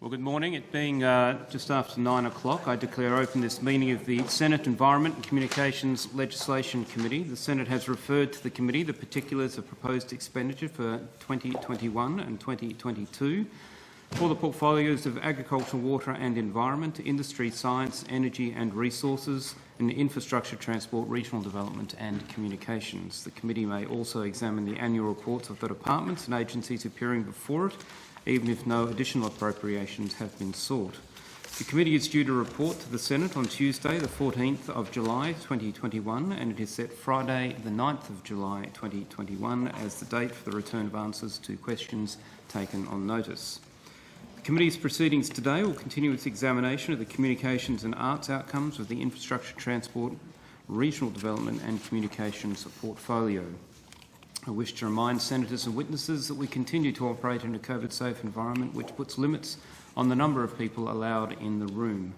Well, good morning. It being just after 9 o'clock, I declare open this meeting of the Senate Environment and Communications Legislation Committee. The Senate has referred to the committee the particulars of proposed expenditure for 2021 and 2022 for the portfolios of agriculture, water and environment, industry, science, energy and resources, and infrastructure, transport, regional development and communications. The committee may also examine the annual reports of the departments and agencies appearing before it, even if no additional appropriations have been sought. The committee is due to report to the Senate on Tuesday, the 14th of July 2021, and it is set Friday, the 9th of July 2021 as the date for the return of answers to questions taken on notice. The committee's proceedings today will continue its examination of the communications and arts outcomes of the infrastructure, transport, regional development and communications portfolio. I wish to remind senators and witnesses that we continue to operate in a COVID-safe environment which puts limits on the number of people allowed in the room.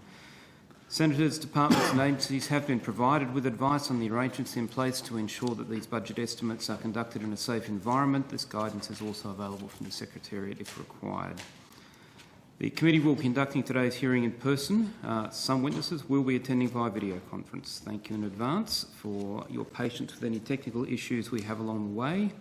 Senators, departments and agencies have been provided with advice on the arrangements in place to ensure that these budget estimates are conducted in a safe environment. This guidance is also available from the Secretariat if required. The committee will be conducting today's hearing in person. Some witnesses will be attending via video conference. Thank you in advance for your patience with any technical issues we have along the way.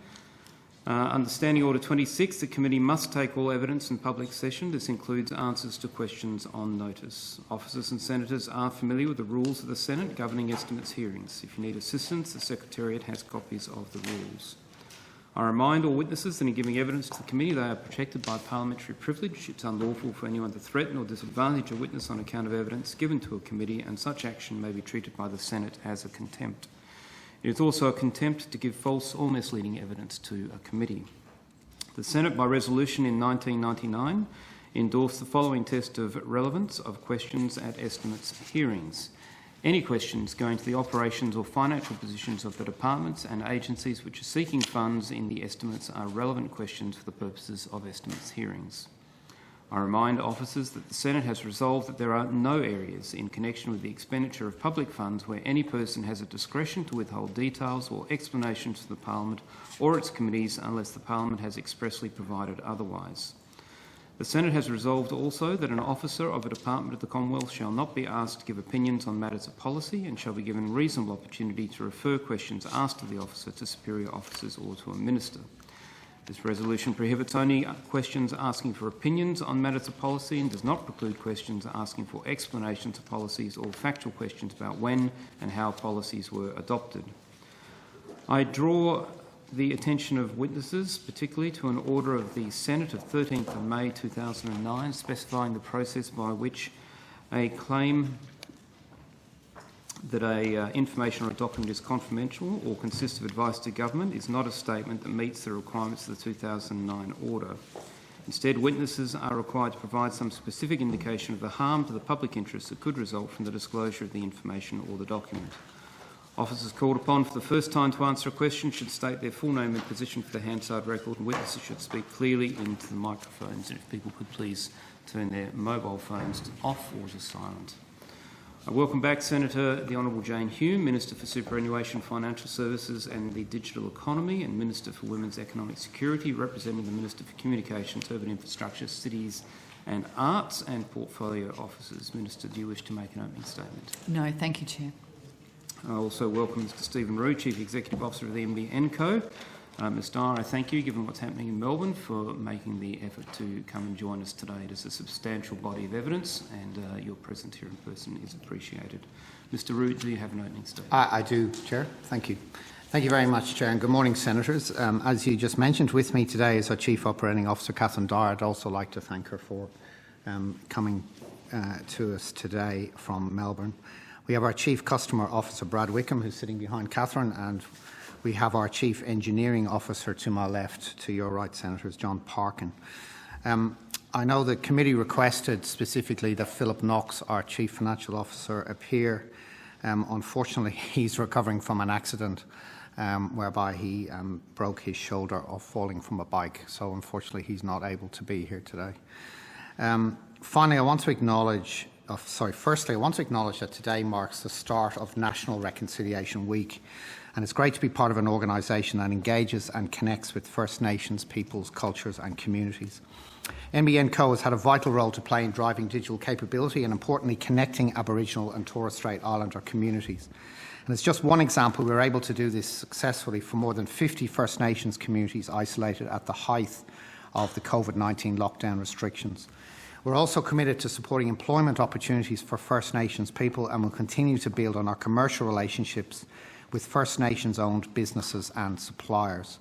Under Standing Order 26, the committee must take all evidence in public session. This includes answers to questions on notice. Officers and senators are familiar with the rules of the Senate governing estimates hearings. If you need assistance, the Secretariat has copies of the rules. I remind all witnesses that in giving evidence to the committee they are protected by parliamentary privilege. It's unlawful for anyone to threaten or disadvantage a witness on account of evidence given to a committee, and such action may be treated by the Senate as a contempt. It is also a contempt to give false or misleading evidence to a committee. The Senate, by resolution in 1999, endorsed the following test of relevance of questions at estimates hearings. Any questions going to the operations or financial positions of the departments and agencies which are seeking funds in the estimates are relevant questions for the purposes of estimates hearings. I remind officers that the Senate has resolved that there are no areas in connection with the expenditure of public funds where any person has a discretion to withhold details or explanations to the Parliament or its committees unless the Parliament has expressly provided otherwise. The Senate has resolved also that an officer of a department of the Commonwealth shall not be asked to give opinions on matters of policy and shall be given reasonable opportunity to refer questions asked of the officer to superior officers or to a minister. This resolution prohibits only questions asking for opinions on matters of policy and does not preclude questions asking for explanations of policies or factual questions about when and how policies were adopted. I draw the attention of witnesses, particularly to an order of the Senate of 13th of May 2009 specifying the process by which a claim that information or a document is confidential or consists of advice to government is not a statement that meets the requirements of the 2009 order. Instead, witnesses are required to provide some specific indication of the harm to the public interest that could result from the disclosure of the information or the document. Officers called upon for the first time to answer a question should state their full name and position for the Hansard record, and witnesses should speak clearly into the microphones. And if people could please turn their mobile phones off or to silent. I welcome back Senator the Honourable Jane Hume, Minister for Superannuation, Financial Services and the Digital Economy and Minister for Women's Economic Security, representing the Minister for Communications, Urban Infrastructure, Cities and Arts, and portfolio officers. Minister, do you wish to make an opening statement? No, thank you, Chair. I also welcome Mr Stephen Rue, Chief Executive Officer of the NBN Co. Ms Dyer, I thank you, given what's happening in Melbourne, for making the effort to come and join us today. It is a substantial body of evidence and your presence here in person is appreciated. Mr Rue, do you have an opening statement? I do, Chair. Thank you. Thank you very much, Chair, and good morning, Senators. As you just mentioned, with me today is our Chief Operating Officer, Catherine Dyer. I'd also like to thank her for coming to us today from Melbourne. We have our Chief Customer Officer, Brad Wickham, who's sitting behind Catherine, and we have our Chief Engineering Officer to my left, to your right, Senators, John Parkin. I know the committee requested specifically that Philip Knox, our Chief Financial Officer, appear. Unfortunately, he's recovering from an accident whereby he broke his shoulder off falling from a bike, so unfortunately he's not able to be here today. Finally, I want to acknowledge Firstly, I want to acknowledge that today marks the start of National Reconciliation Week, and it's great to be part of an organisation that engages and connects with First Nations peoples, cultures and communities. NBN Co has had a vital role to play in driving digital capability and, importantly, connecting Aboriginal and Torres Strait Islander communities. And it's just one example. We were able to do this successfully for more than 50 First Nations communities isolated at the height of the COVID-19 lockdown restrictions. We're also committed to supporting employment opportunities for First Nations people, and will continue to build on our commercial relationships with First Nations-owned businesses and suppliers.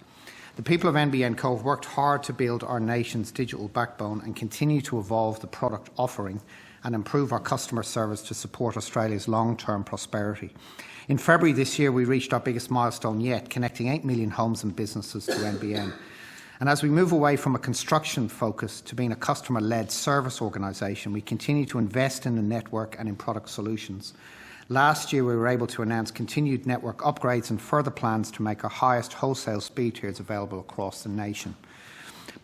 The people of NBN Co have worked hard to build our nation's digital backbone and continue to evolve the product offering and improve our customer service to support Australia's long-term prosperity. In February this year, we reached our biggest milestone yet, connecting 8 million homes and businesses to NBN. And as we move away from a construction focus to being a customer-led service organisation, we continue to invest in the network and in product solutions. Last year, we were able to announce continued network upgrades and further plans to make our highest wholesale speed tiers available across the nation.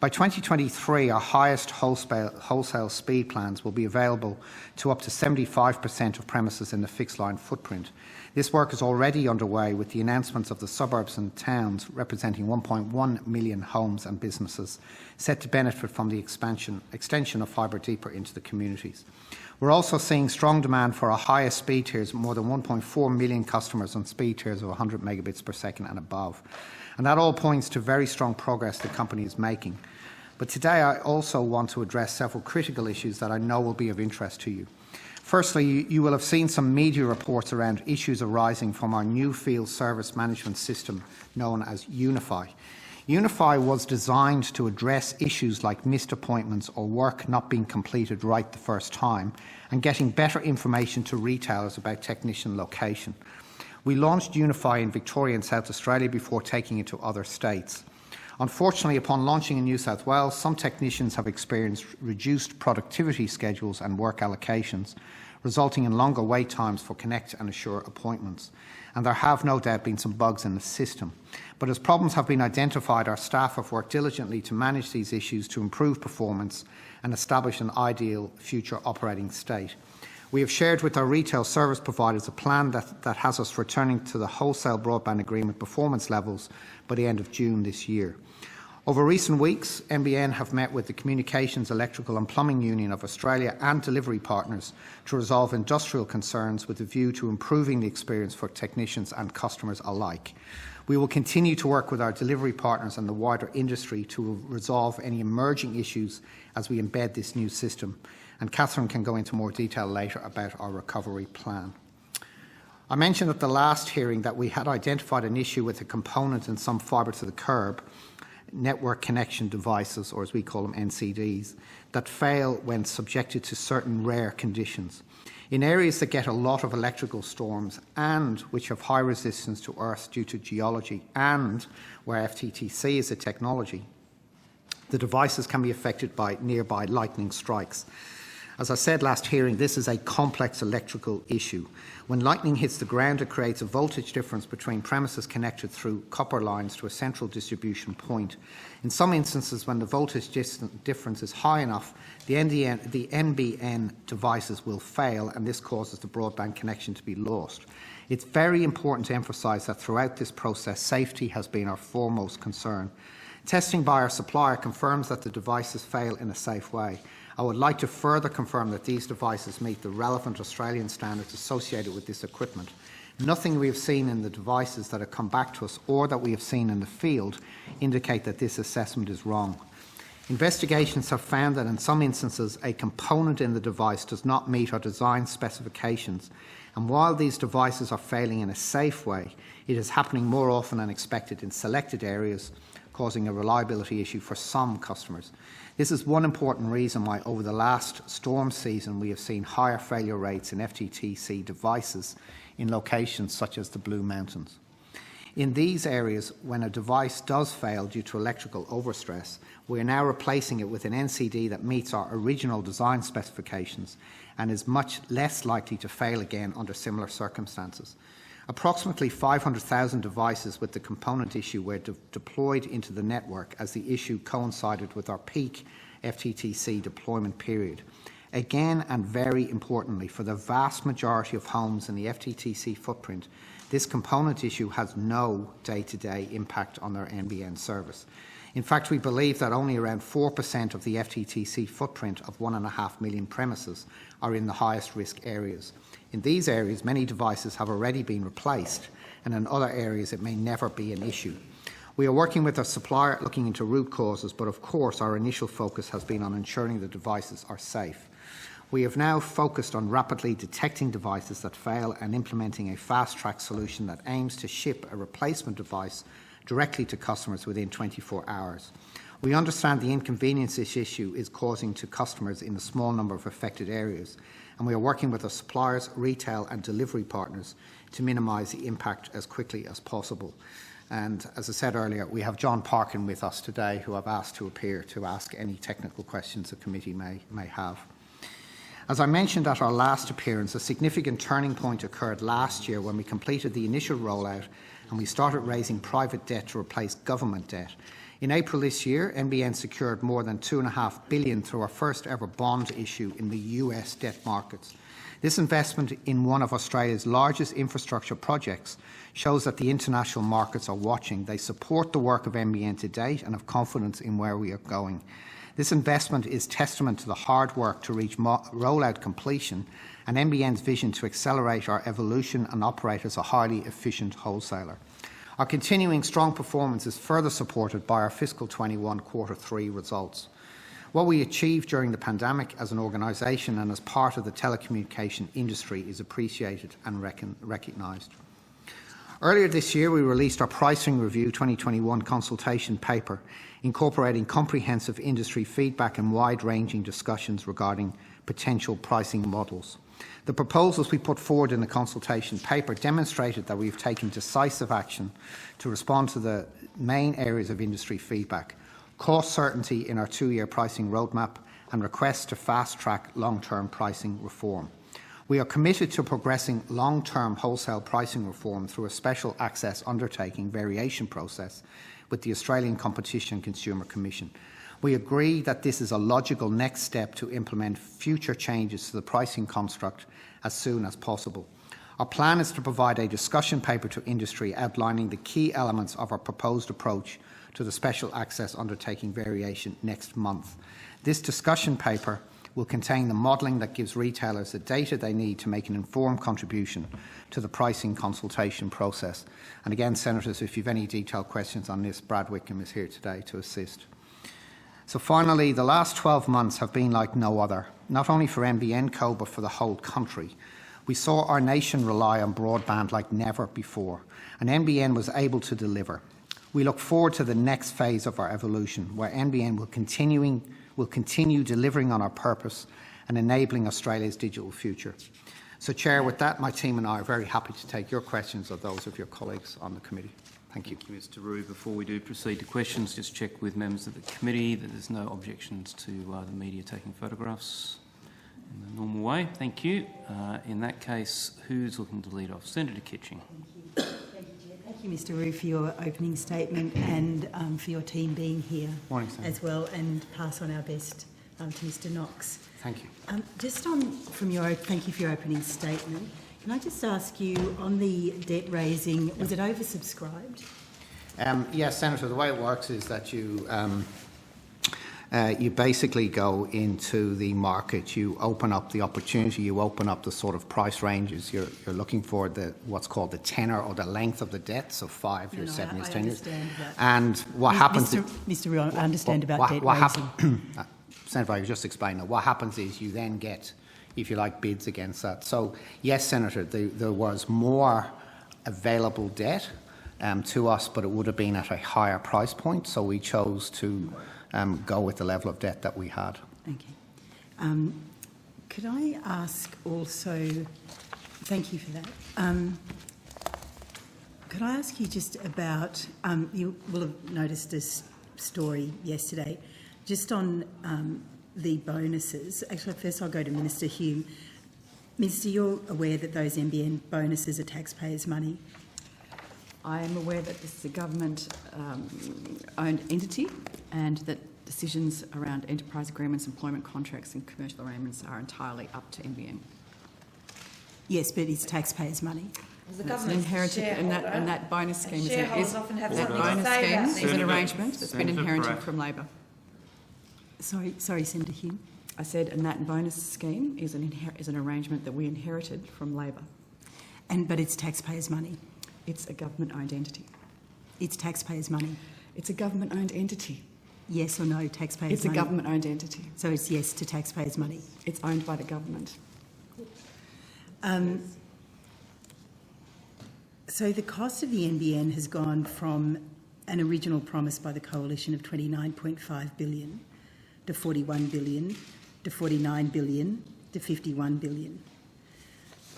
By 2023, our highest wholesale speed plans will be available to up to 75% of premises in the fixed line footprint. This work is already underway, with the announcements of the suburbs and towns representing 1.1 million homes and businesses set to benefit from the extension of fibre deeper into the communities. We're also seeing strong demand for our highest speed tiers, more than 1.4 million customers on speed tiers of 100 megabits per second and above. And that all points to very strong progress the company is making. But today I also want to address several critical issues that I know will be of interest to you. Firstly, you will have seen some media reports around issues arising from our new field service management system known as Unify. Unify was designed to address issues like missed appointments or work not being completed right the first time, and getting better information to retailers about technician location. We launched Unify in Victoria and South Australia before taking it to other states. Unfortunately, upon launching in New South Wales, some technicians have experienced reduced productivity schedules and work allocations, resulting in longer wait times for Connect and Assure appointments. And there have no doubt been some bugs in the system. But as problems have been identified, our staff have worked diligently to manage these issues to improve performance and establish an ideal future operating state. We have shared with our retail service providers a plan that has us returning to the wholesale broadband agreement performance levels by the end of June this year. Over recent weeks, NBN have met with the Communications, Electrical and Plumbing Union of Australia and delivery partners to resolve industrial concerns with a view to improving the experience for technicians and customers alike. We will continue to work with our delivery partners and the wider industry to resolve any emerging issues as we embed this new system. And Catherine can go into more detail later about our recovery plan. I mentioned at the last hearing that we had identified an issue with a component in some fibre to the curb network connection devices, or as we call them NCDs, that fail when subjected to certain rare conditions. In areas that get a lot of electrical storms and which have high resistance to earth due to geology, and where FTTC is a technology, the devices can be affected by nearby lightning strikes. As I said last hearing, this is a complex electrical issue. When lightning hits the ground, it creates a voltage difference between premises connected through copper lines to a central distribution point. In some instances, when the voltage difference is high enough, the NBN devices will fail, and this causes the broadband connection to be lost. It's very important to emphasise that throughout this process, safety has been our foremost concern. Testing by our supplier confirms that the devices fail in a safe way. I would like to further confirm that these devices meet the relevant Australian standards associated with this equipment. Nothing we have seen in the devices that have come back to us or that we have seen in the field indicate that this assessment is wrong. Investigations have found that in some instances a component in the device does not meet our design specifications, and while these devices are failing in a safe way, it is happening more often than expected in selected areas, causing a reliability issue for some customers. This is one important reason why over the last storm season we have seen higher failure rates in FTTC devices in locations such as the Blue Mountains. In these areas, when a device does fail due to electrical overstress, we are now replacing it with an NCD that meets our original design specifications and is much less likely to fail again under similar circumstances. Approximately 500,000 devices with the component issue were deployed into the network as the issue coincided with our peak FTTC deployment period. Again, and very importantly, for the vast majority of homes in the FTTC footprint, this component issue has no day-to-day impact on their NBN service. In fact, we believe that only around 4% of the FTTC footprint of 1.5 million premises are in the highest risk areas. In these areas, many devices have already been replaced, and in other areas it may never be an issue. We are working with our supplier looking into root causes, but of course our initial focus has been on ensuring the devices are safe. We have now focused on rapidly detecting devices that fail and implementing a fast-track solution that aims to ship a replacement device directly to customers within 24 hours. We understand the inconvenience this issue is causing to customers in a small number of affected areas, and we are working with our suppliers, retail and delivery partners to minimise the impact as quickly as possible. And as I said earlier, we have John Parkin with us today, who I've asked to appear to ask any technical questions the committee may have. As I mentioned at our last appearance, a significant turning point occurred last year when we completed the initial rollout and we started raising private debt to replace government debt. In April this year, NBN secured more than $2.5 billion through our first ever bond issue in the US debt markets. This investment in one of Australia's largest infrastructure projects shows that the international markets are watching. They support the work of NBN to date and have confidence in where we are going. This investment is testament to the hard work to reach rollout completion and NBN's vision to accelerate our evolution and operate as a highly efficient wholesaler. Our continuing strong performance is further supported by our fiscal 21 Q3 results. What we achieved during the pandemic as an organisation and as part of the telecommunication industry is appreciated and recognised. Earlier this year, we released our Pricing Review 2021 consultation paper, incorporating comprehensive industry feedback and wide-ranging discussions regarding potential pricing models. The proposals we put forward in the consultation paper demonstrated that we have taken decisive action to respond to the main areas of industry feedback: cost certainty in our 2-year pricing roadmap and requests to fast-track long-term pricing reform. We are committed to progressing long-term wholesale pricing reform through a special access undertaking variation process with the Australian Competition and Consumer Commission. We agree that this is a logical next step to implement future changes to the pricing construct as soon as possible. Our plan is to provide a discussion paper to industry outlining the key elements of our proposed approach to the special access undertaking variation next month. This discussion paper will contain the modelling that gives retailers the data they need to make an informed contribution to the pricing consultation process. And again, Senators, if you have any detailed questions on this, Brad Wickham is here today to assist. So finally, the last 12 months have been like no other, not only for NBN Co, but for the whole country. We saw our nation rely on broadband like never before, and NBN was able to deliver. We look forward to the next phase of our evolution, where NBN will continue delivering on our purpose and enabling Australia's digital future. So, Chair, with that, my team and I are very happy to take your questions or those of your colleagues on the committee. Thank you. Thank you, Mr Roux. Before we do proceed to questions, just check with members of the committee that there's no objections to the media taking photographs in the normal way. Thank you. In that case, who's looking to lead off? Senator Kitching. Thank you, Mr Roux, for your opening statement and for your team being here as well, and pass on our best to Mr Knox. Thank you. Thank you for your opening statement. Can I just ask you, on the debt raising, was it oversubscribed? Yes, Senator, the way it works is that you basically go into the market, you open up the opportunity, you open up the sort of price ranges. You're looking for what's called the tenor or the length of the debt, so 5 years, 7 years, 10 years. And what happens... Mr Roux, I understand about debt raising. Senator, I just explained that. What happens is you then get, if you like, bids against that. So, yes, Senator, there was more available debt to us, but it would have been at a higher price point, so we chose to go with the level of debt that we had. Okay. Could I ask also, thank you for that, could I ask you just about, you will have noticed this story yesterday, just on the bonuses. Actually, first I'll go to Minister Hume. Minister, you're aware that those NBN bonuses are taxpayers' money? I am aware that this is a government-owned entity and that Decisions around enterprise agreements, employment contracts and commercial arrangements are entirely up to NBN. Yes, but it's taxpayers' money. The That's an government's inherited, and that bonus scheme shareholders often have something to bonus say about scheme is an arrangement that's been Senator inherited Pratt. from Labor. Sorry, Senator Hume. I said, and that bonus scheme is an arrangement that we inherited from Labor. But it's taxpayers' money. It's a government-owned entity. It's taxpayers' money. It's a government-owned entity. Yes or no, taxpayers' It's money? a government-owned entity. So it's yes to taxpayers' money. It's owned by the government. So the cost of the NBN has gone from an original promise by the Coalition of $29.5 billion to $41 billion to $49 billion to $51 billion.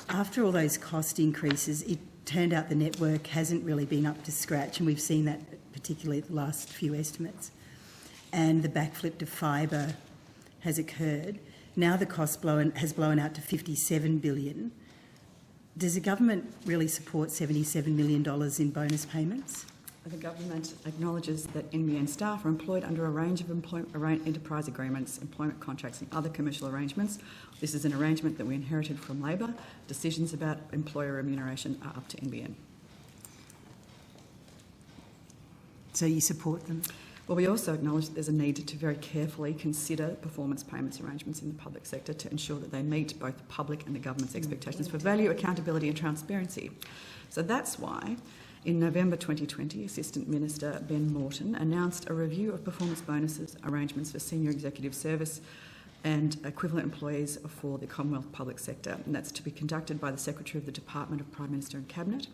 After all those cost increases, it turned out the network hasn't really been up to scratch, and we've seen that particularly at the last few estimates. And the backflip to fibre has occurred. Now the cost has blown out to $57 billion. Does the government really support $77 million in bonus payments? The government acknowledges that NBN staff are employed under a range of enterprise agreements, employment contracts and other commercial arrangements. This is an arrangement that we inherited from Labor. Decisions about employer remuneration are up to NBN. So you support them? Well, we also acknowledge that there's a need to very carefully consider performance payments arrangements in the public sector to ensure that they meet both the public and the government's expectations for value, accountability and transparency. So that's why in November 2020, Assistant Minister Ben Morton announced a review of performance bonuses arrangements for senior executive service and equivalent employees for the Commonwealth public sector, and that's to be conducted by the Secretary of the Department of Prime Minister and Cabinet,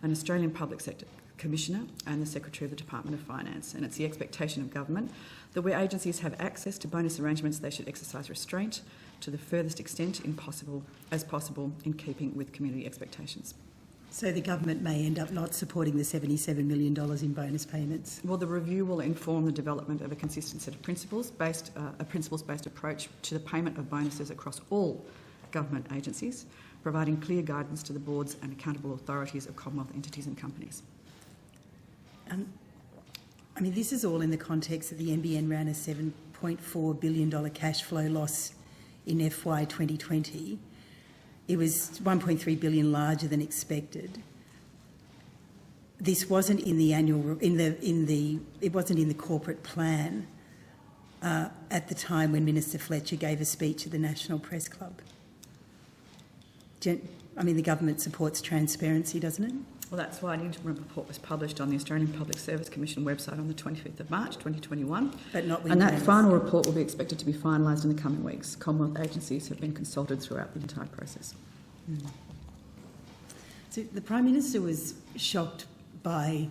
an Australian Public Sector Commissioner and the Secretary of the Department of Finance. And it's the expectation of government that where agencies have access to bonus arrangements, they should exercise restraint to the furthest extent as possible in keeping with community expectations. So the government may end up not supporting the $77 million in bonus payments? Well, the review will inform the development of a consistent set of principles-based approach to the payment of bonuses across all government agencies, providing clear guidance to the boards and accountable authorities of Commonwealth entities and companies. This is all in the context that the NBN ran a $7.4 billion cash flow loss in FY 2020. It was $1.3 billion larger than expected. This wasn't in the annual it wasn't in the corporate plan at the time when Minister Fletcher gave a speech at the National Press Club. The government supports transparency, doesn't it? Well, that's why an interim report was published on the Australian Public Service Commission website on the 25th of March 2021. But not when and that final report will be expected to be finalised in the coming weeks. Commonwealth agencies have been consulted throughout the entire process. So the Prime Minister was shocked by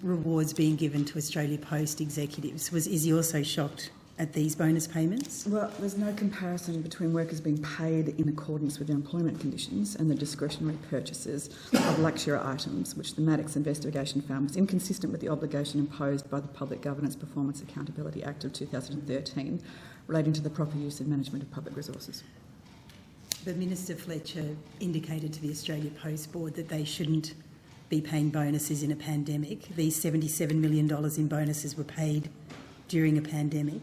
rewards being given to Australia Post executives. Is he also shocked at these bonus payments? Well, there's no comparison between workers being paid in accordance with their employment conditions and the discretionary purchases of luxury items, which the Maddox investigation found was inconsistent with the obligation imposed by the Public Governance Performance Accountability Act of 2013 relating to the proper use and management of public resources. But Minister Fletcher indicated to the Australia Post Board that they shouldn't be paying bonuses in a pandemic. These $77 million in bonuses were paid during a pandemic.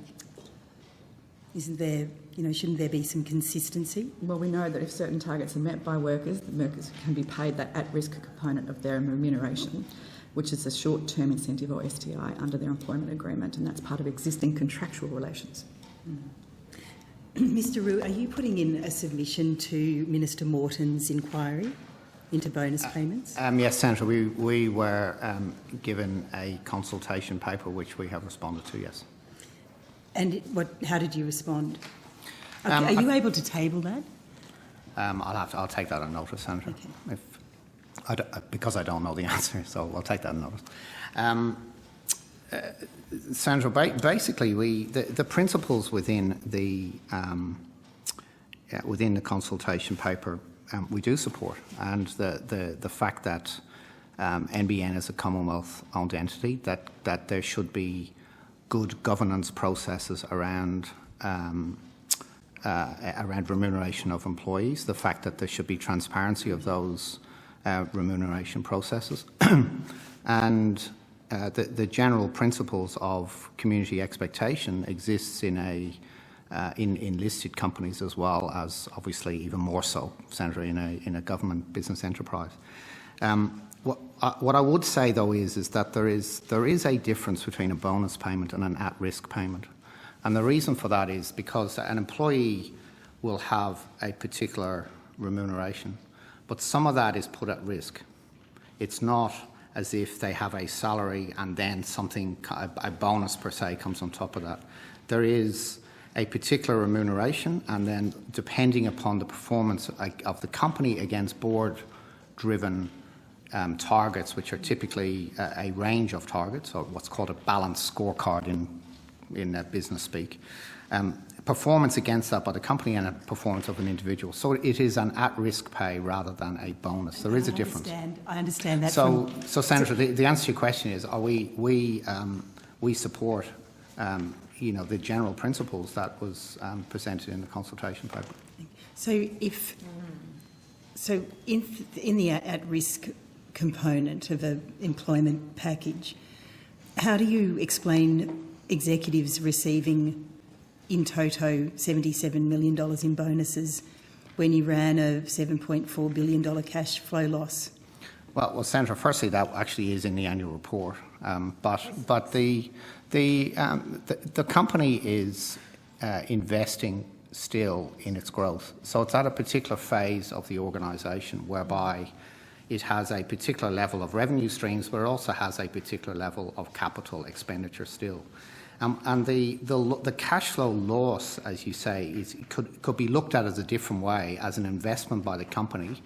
Isn't there, shouldn't there be some consistency? Well, we know that if certain targets are met by workers, the workers can be paid that at-risk component of their remuneration, which is a short-term incentive or STI under their employment agreement, and that's part of existing contractual relations. Mr Roux, are you putting in a submission to Minister Morton's inquiry into bonus payments? Yes, Senator, we were given a consultation paper which we have responded to, yes. And how did you respond? Okay, are you able to table that? I'll take that on notice, Senator. Okay. Because I don't know the answer, so I'll take that on notice. Senator, basically, the principles within the consultation paper we do support, and the fact that NBN is a Commonwealth-owned entity, that there should be good governance processes around remuneration of employees, the fact that there should be transparency of those remuneration processes, and the general principles of community expectation exists in in listed companies as well as obviously even more so, Senator, in a government business enterprise. What I would say though is that there is a difference between a bonus payment and an at-risk payment, and the reason for that is because an employee will have a particular remuneration, but some of that is put at risk. It's not as if they have a salary and then a bonus per se comes on top of that. There is a particular remuneration, and then depending upon the performance of the company against board-driven targets, which are typically a range of targets, or what's called a balanced scorecard in business speak, performance against that by the company and a performance of an individual. So it is an at-risk pay rather than a bonus. There is a difference. I understand that. So Senator, the answer to your question is: we support the general principles that was presented in the consultation paper. So in the at-risk component of an employment package, how do you explain executives receiving in toto $77 million in bonuses when you ran a $7.4 billion cash flow loss? Well, Senator, firstly, that actually is in the annual report, but the company is investing still in its growth. So it's at a particular phase of the organisation whereby it has a particular level of revenue streams, but it also has a particular level of capital expenditure still. And the cash flow loss, as you say, could be looked at as a different way, as an investment by the company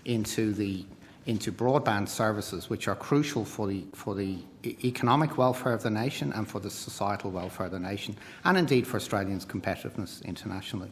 into broadband services, which are crucial for the economic welfare of the nation and for the societal welfare of the nation, and indeed for Australians' competitiveness internationally.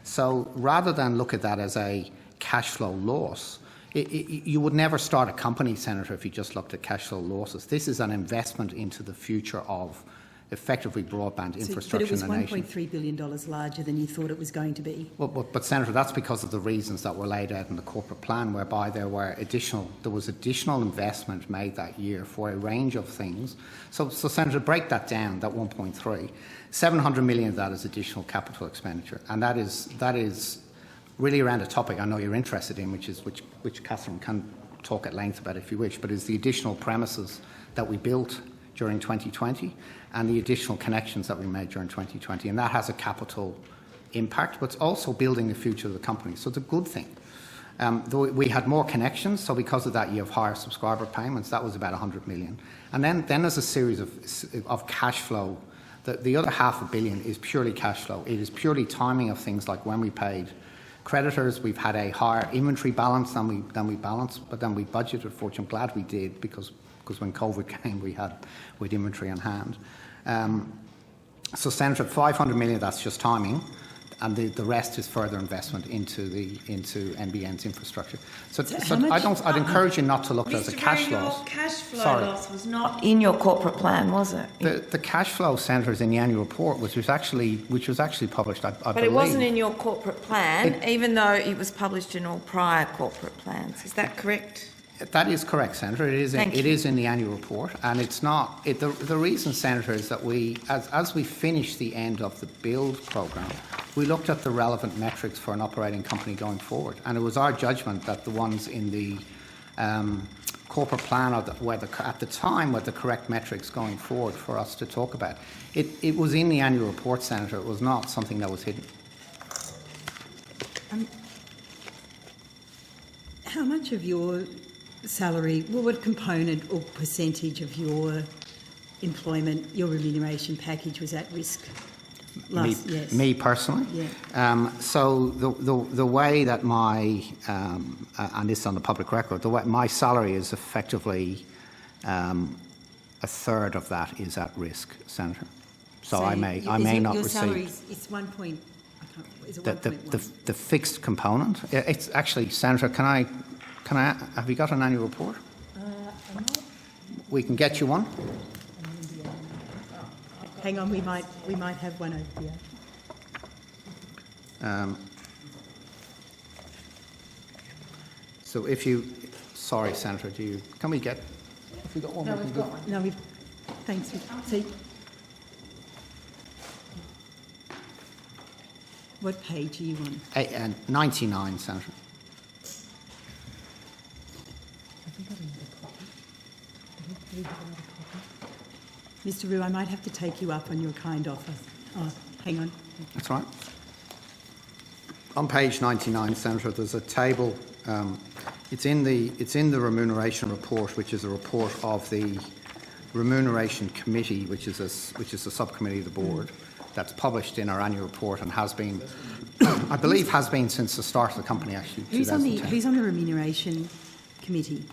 So rather than look at that as a cash flow loss, you would never start a company, Senator, if you just looked at cash flow losses. This is an investment into the future of effectively broadband infrastructure in the nation. But it was $1.3 billion larger than you thought it was going to be. Well, but Senator, that's because of the reasons that were laid out in the corporate plan, whereby there was additional investment made that year for a range of things. So Senator, break that down, that 1.3, 700 million of that is additional capital expenditure, and that is really around a topic I know you're interested in, which Catherine can talk at length about if you wish, but is the additional premises that we built during 2020 and the additional connections that we made during 2020, and that has a capital impact, but it's also building the future of the company, so it's a good thing. We had more connections, so because of that you have higher subscriber payments. That was about 100 million. And then there's a series of cash flow. The other $500 million is purely cash flow. It is purely timing of things like when we paid creditors. We've had a higher inventory balance than we balanced, but then we budgeted for, which I'm glad we did, because when COVID came we had inventory on hand. So Senator, 500 million, that's just timing, and the rest is further investment into NBN's infrastructure. So I'd encourage you not to look at it as a cash loss. Your cash flow loss was not in your corporate plan, was it? The cash flow, Senator, is in the annual report, which was actually published, I believe. But it wasn't in your corporate plan, even though it was published in all prior corporate plans. Is that correct? That is correct, Senator. It is in the annual report, and it's not. The reason, Senator, is that as we finished the end of the build programme, we looked at the relevant metrics for an operating company going forward, and it was our judgment that the ones in the corporate plan at the time were the correct metrics going forward for us to talk about. It was in the annual report, Senator. It was not something that was hidden. How much of your salary, what component or percentage of your employment, your remuneration package was at risk? Me personally? Yeah. So the way that and this is on the public record, the way my salary is effectively a third of that is at risk, Senator. So I may not receive. Your salary is 1 point. Is it 1.1? The fixed component. It's actually, Senator. Can I? Have you got an annual report? We can get you one. Hang on, we might have one over here. So if you, sorry, Senator, can we get? If we got one, No, we can we've do- got one. No, thanks. So, what page are you on? 99, Senator. Mr. Rue, I might have to take you up on your kind offer. Oh, hang on. That's right. On page 99, Senator, there's a table. It's in the remuneration report, which is a report of the Remuneration Committee, which is a subcommittee of the board, that's published in our annual report and has been, I believe, has been since the start of the company. Actually, Who's on 2010. the Remuneration Committee?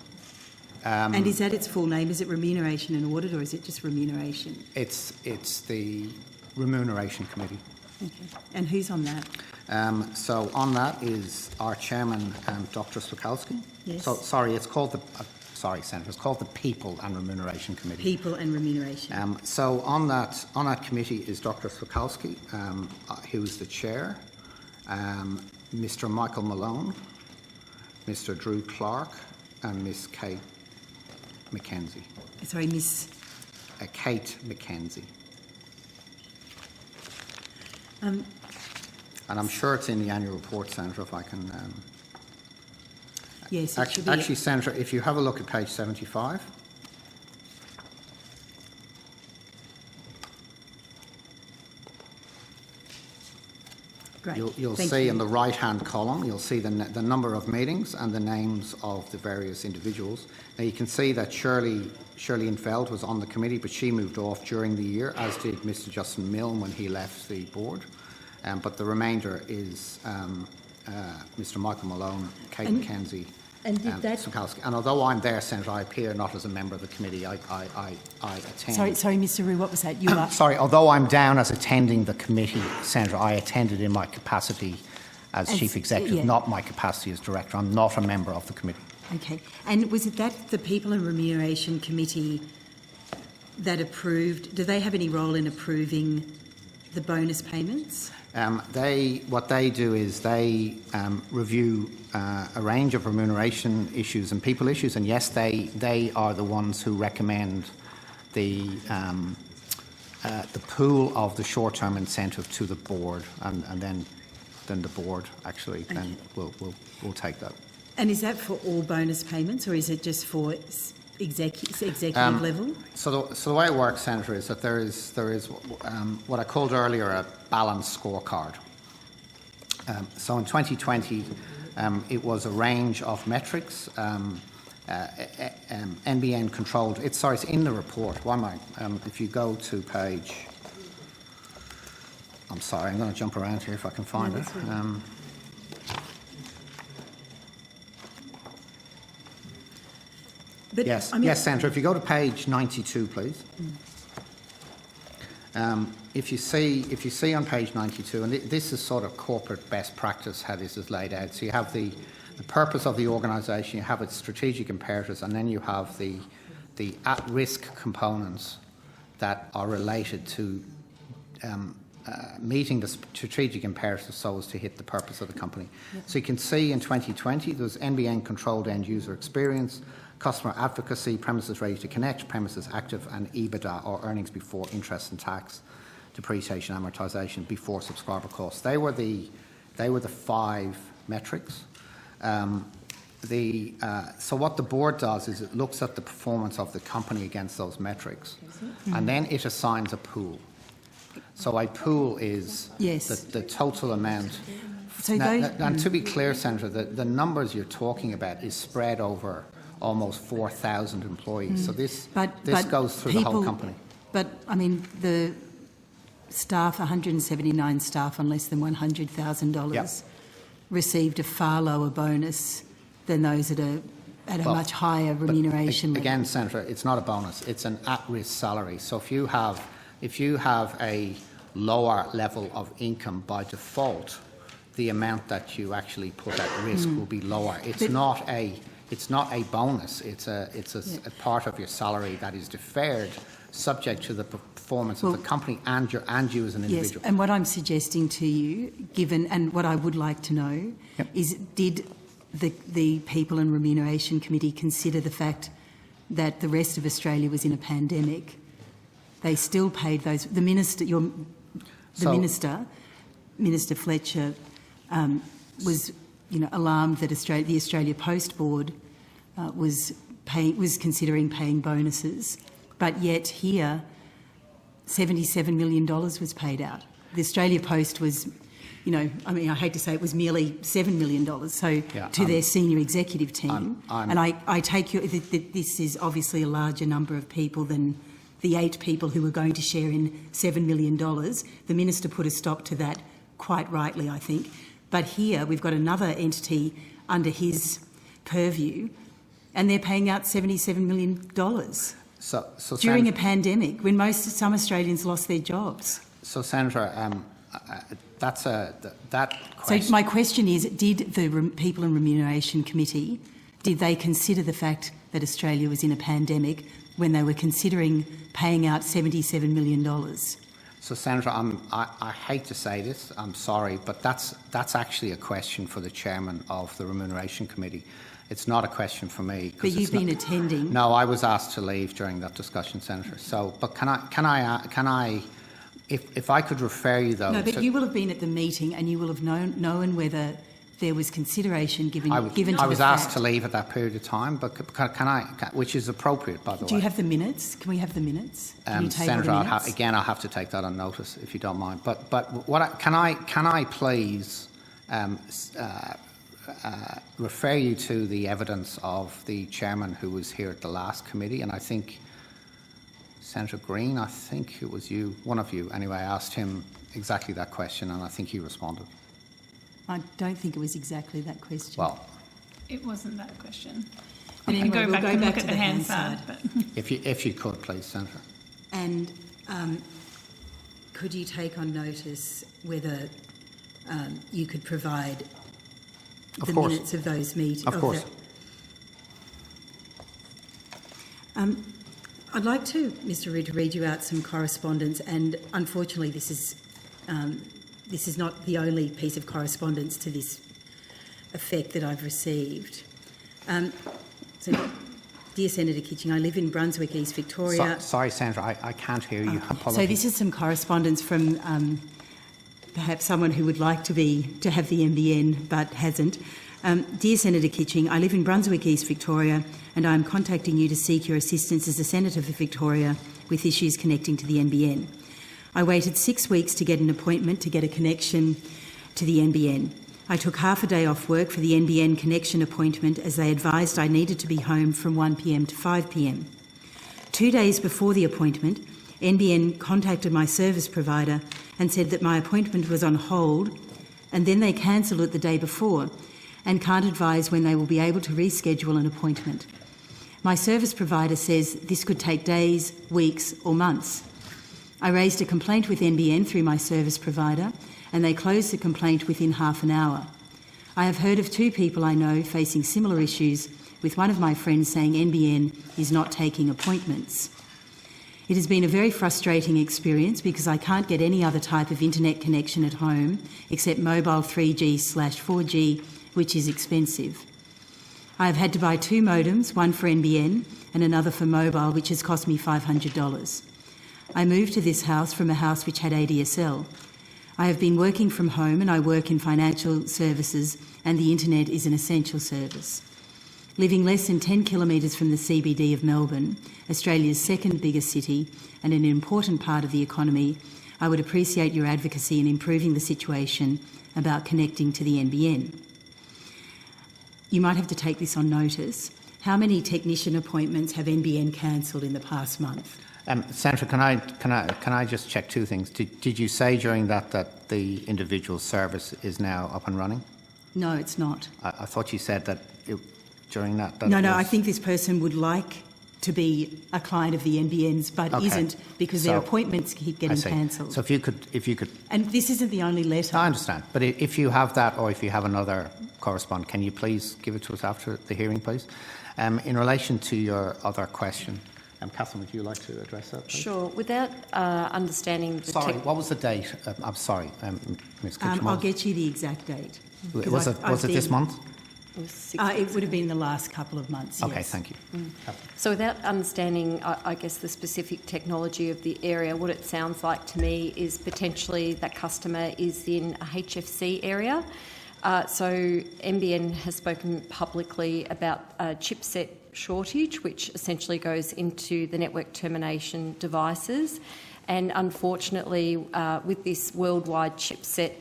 And is that its full name? Is it Remuneration and Audit, or is it just Remuneration? It's the Remuneration Committee. Okay. And who's on that? So on that is our chairman, Dr. Swikalski. Yes. So sorry, it's called the Senator. It's called the People and Remuneration Committee. People and Remuneration. So on that committee is Dr. Swikalski, who's the chair, Mr. Michael Malone, Mr. Drew Clark, and Miss Kate McKenzie. Sorry, Miss. Kate McKenzie. Um, And I'm sure it's in the annual report, Senator, if I can... yes, it should be. Actually, Senator, if you have a look at page 75... Great. You'll Thank see you. in the right-hand column, you'll see the number of meetings and the names of the various individuals. Now, you can see that Shirley Infeld was on the committee, but she moved off during the year, as did Mr. Justin Milne when he left the board. But the remainder is Mr. Michael Malone, Kate McKenzie, and did that... Swikalski. And although I'm there, Senator, I appear not as a member of the committee. I attend. Sorry, Mr. Rue, what was that? You are... Sorry, although I'm down as attending the committee, Senator, I attended in my capacity as Chief Executive, yeah. not my capacity as Director. I'm not a member of the committee. Okay. And was it that the People and Remuneration Committee that approved... Do they have any role in approving the bonus payments? What they do is they review a range of remuneration issues and people issues, and yes, they are the ones who recommend the pool of the short-term incentive to the board, and then the board actually then will take that. And is that for all bonus payments, or is it just for executive level? So the way it works, Senator, is that there is what I called earlier a balanced scorecard. So in 2020, it was a range of metrics. NBN controlled. It's in the report. Why am I? If you go to page, I'm sorry, I'm going to jump around here if I can find it. But, Yes, I mean, yes, Senator. If you go to page 92, please. If you see on page 92, and this is sort of corporate best practice how this is laid out. So you have the purpose of the organisation, you have its strategic imperatives, and then you have the at-risk components that are related to meeting the strategic imperatives so as to hit the purpose of the company. Yep. So you can see in 2020 there's NBN controlled end user experience, customer advocacy, premises ready to connect, premises active, and EBITDA, or earnings before interest and tax, depreciation, amortisation, before subscriber costs. They were the 5 metrics. So what the board does is it looks at the performance of the company against those metrics, and then it assigns a pool. So a pool is the total amount. So and to be clear, Senator, the numbers you're talking about is spread over almost 4,000 employees. So this goes through the whole company. But, I mean, the staff, 179 staff on less than $100,000 received a far lower bonus than those at a much higher remuneration level. Again, Senator, it's not a bonus. It's an at-risk salary. So if you have a lower level of income by default, the amount that you actually put at risk will be lower. It's not a bonus. It's a part of your salary that is deferred, subject to the performance of the company and you as an individual. Yes, and what I'm suggesting to you, and what I would like to know, is did the People and Remuneration Committee consider the fact that the rest of Australia was in a pandemic, they still paid those. The minister, Minister Fletcher, was, alarmed that the Australia Post Board was considering paying bonuses, but yet here, $77 million was paid out. The Australia Post was, I hate to say it was merely $7 million, to their senior executive team. And I take this is obviously a larger number of people than the 8 people who were going to share in $7 million. The minister put a stop to that quite rightly, I think. But here we've got another entity under his purview, and they're paying out $77 million during a pandemic when some Australians lost their jobs. So, Senator, that question... So my question is, did the People and Remuneration Committee, did they consider the fact that Australia was in a pandemic when they were considering paying out $77 million? So, Senator, I hate to say this, I'm sorry, but that's actually a question for the chairman of the Remuneration Committee. It's not a question for me. But you've been attending. No, I was asked to leave during that discussion, Senator. So, but can I, if I could refer you though. No, but you will have been at the meeting and you will have known whether there was consideration given to the fact. I was asked to leave at that period of time, but which is appropriate, by the way. Do you have the minutes? Can we have the minutes? Can you table Senator, the minutes? I'll have to take that on notice if you don't mind. But can I please refer you to the evidence of the chairman who was here at the last committee, and I think Senator Green, I think it was you, one of you anyway, asked him exactly that question, and I think he responded. I don't think it was exactly that question. Well, it wasn't that question. But I anyway, can go back and look to at the Hansard. But if you could, please, Senator. And could you take on notice whether you could provide the minutes of those meetings? Of course. I'd like to, Mr. Reid, to read you out some correspondence, and unfortunately this is not the only piece of correspondence to this effect that I've received. So, dear Senator Kitching, I live in Brunswick, East Victoria. Sorry, Senator, I can't hear you. So this is some correspondence from perhaps someone who would like to have the NBN but hasn't. Dear Senator Kitching, I live in Brunswick, East Victoria, and I am contacting you to seek your assistance as a Senator for Victoria with issues connecting to the NBN. I waited 6 weeks to get an appointment to get a connection to the NBN. I took half a day off work for the NBN connection appointment as they advised I needed to be home from 1 p.m. to 5 p.m. 2 days before the appointment, NBN contacted my service provider and said that my appointment was on hold, and then they cancelled it the day before and can't advise when they will be able to reschedule an appointment. My service provider says this could take days, weeks or months. I raised a complaint with NBN through my service provider, and they closed the complaint within half an hour. I have heard of 2 people I know facing similar issues, with one of my friends saying NBN is not taking appointments. It has been a very frustrating experience because I can't get any other type of internet connection at home except mobile 3G/4G, which is expensive. I have had to buy 2 modems, one for NBN and another for mobile, which has cost me $500. I moved to this house from a house which had ADSL. I have been working from home and I work in financial services, and the internet is an essential service. Living less than 10 kilometres from the CBD of Melbourne, Australia's second biggest city and an important part of the economy, I would appreciate your advocacy in improving the situation about connecting to the NBN. You might have to take this on notice. How many technician appointments have NBN cancelled in the past month? Senator, can I just check 2 things? Did you say during that the individual service is now up and running? No, it's not. I thought you said that during that. No, I think this person would like to be a client of the NBN's, but isn't because their appointments keep getting cancelled. So if you could. And this isn't the only letter. I understand, but if you have that, or if you have another correspondence, can you please give it to us after the hearing, please? In relation to your other question. Catherine, would you like to address that, please? Sure. Without understanding the... Sorry, what was the date? I'm sorry, Ms. Kitchen. I'll get you the exact date. Was it this month? It was 6 It weeks would have ago. been the last couple of months, Okay, yes. thank you. So without understanding, I guess, the specific technology of the area, what it sounds like to me is potentially that customer is in a HFC area. So NBN has spoken publicly about a chipset shortage, which essentially goes into the network termination devices. And unfortunately, with this worldwide chipset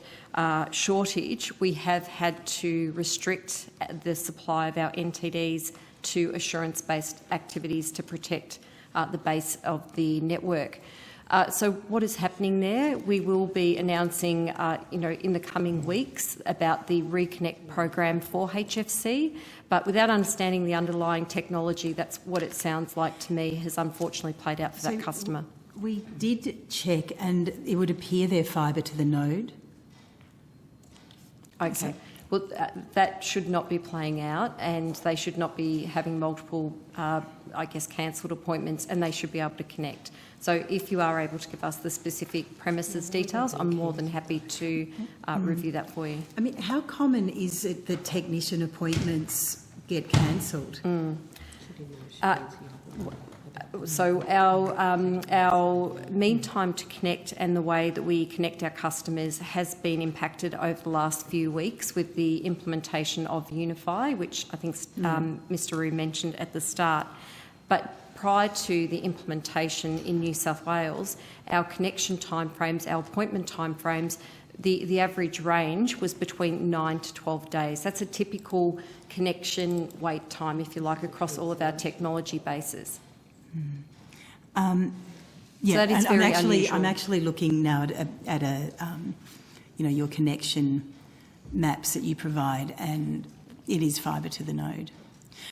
shortage, we have had to restrict the supply of our NTDs to assurance-based activities to protect the base of the network. So what is happening there? We will be announcing, in the coming weeks about the Reconnect program for HFC, but without understanding the underlying technology, that's what it sounds like to me has unfortunately played out for that customer. We did check, and it would appear they're fibre to the node. Okay. Well, that should not be playing out, and they should not be having multiple, cancelled appointments, and they should be able to connect. So if you are able to give us the specific premises details, I'm more than happy to review that for you. I mean, how common is it that technician appointments get cancelled? So our mean time to connect and the way that we connect our customers has been impacted over the last few weeks with the implementation of Unify, which I think Mr. Rue mentioned at the start. But prior to the implementation in New South Wales, our connection timeframes, our appointment timeframes, the average range was between 9 to 12 days. That's a typical connection wait time, if you like, across all of our technology bases. Yeah, that is and very unusual. I'm actually looking now at your connection maps that you provide, and it is fibre to the node.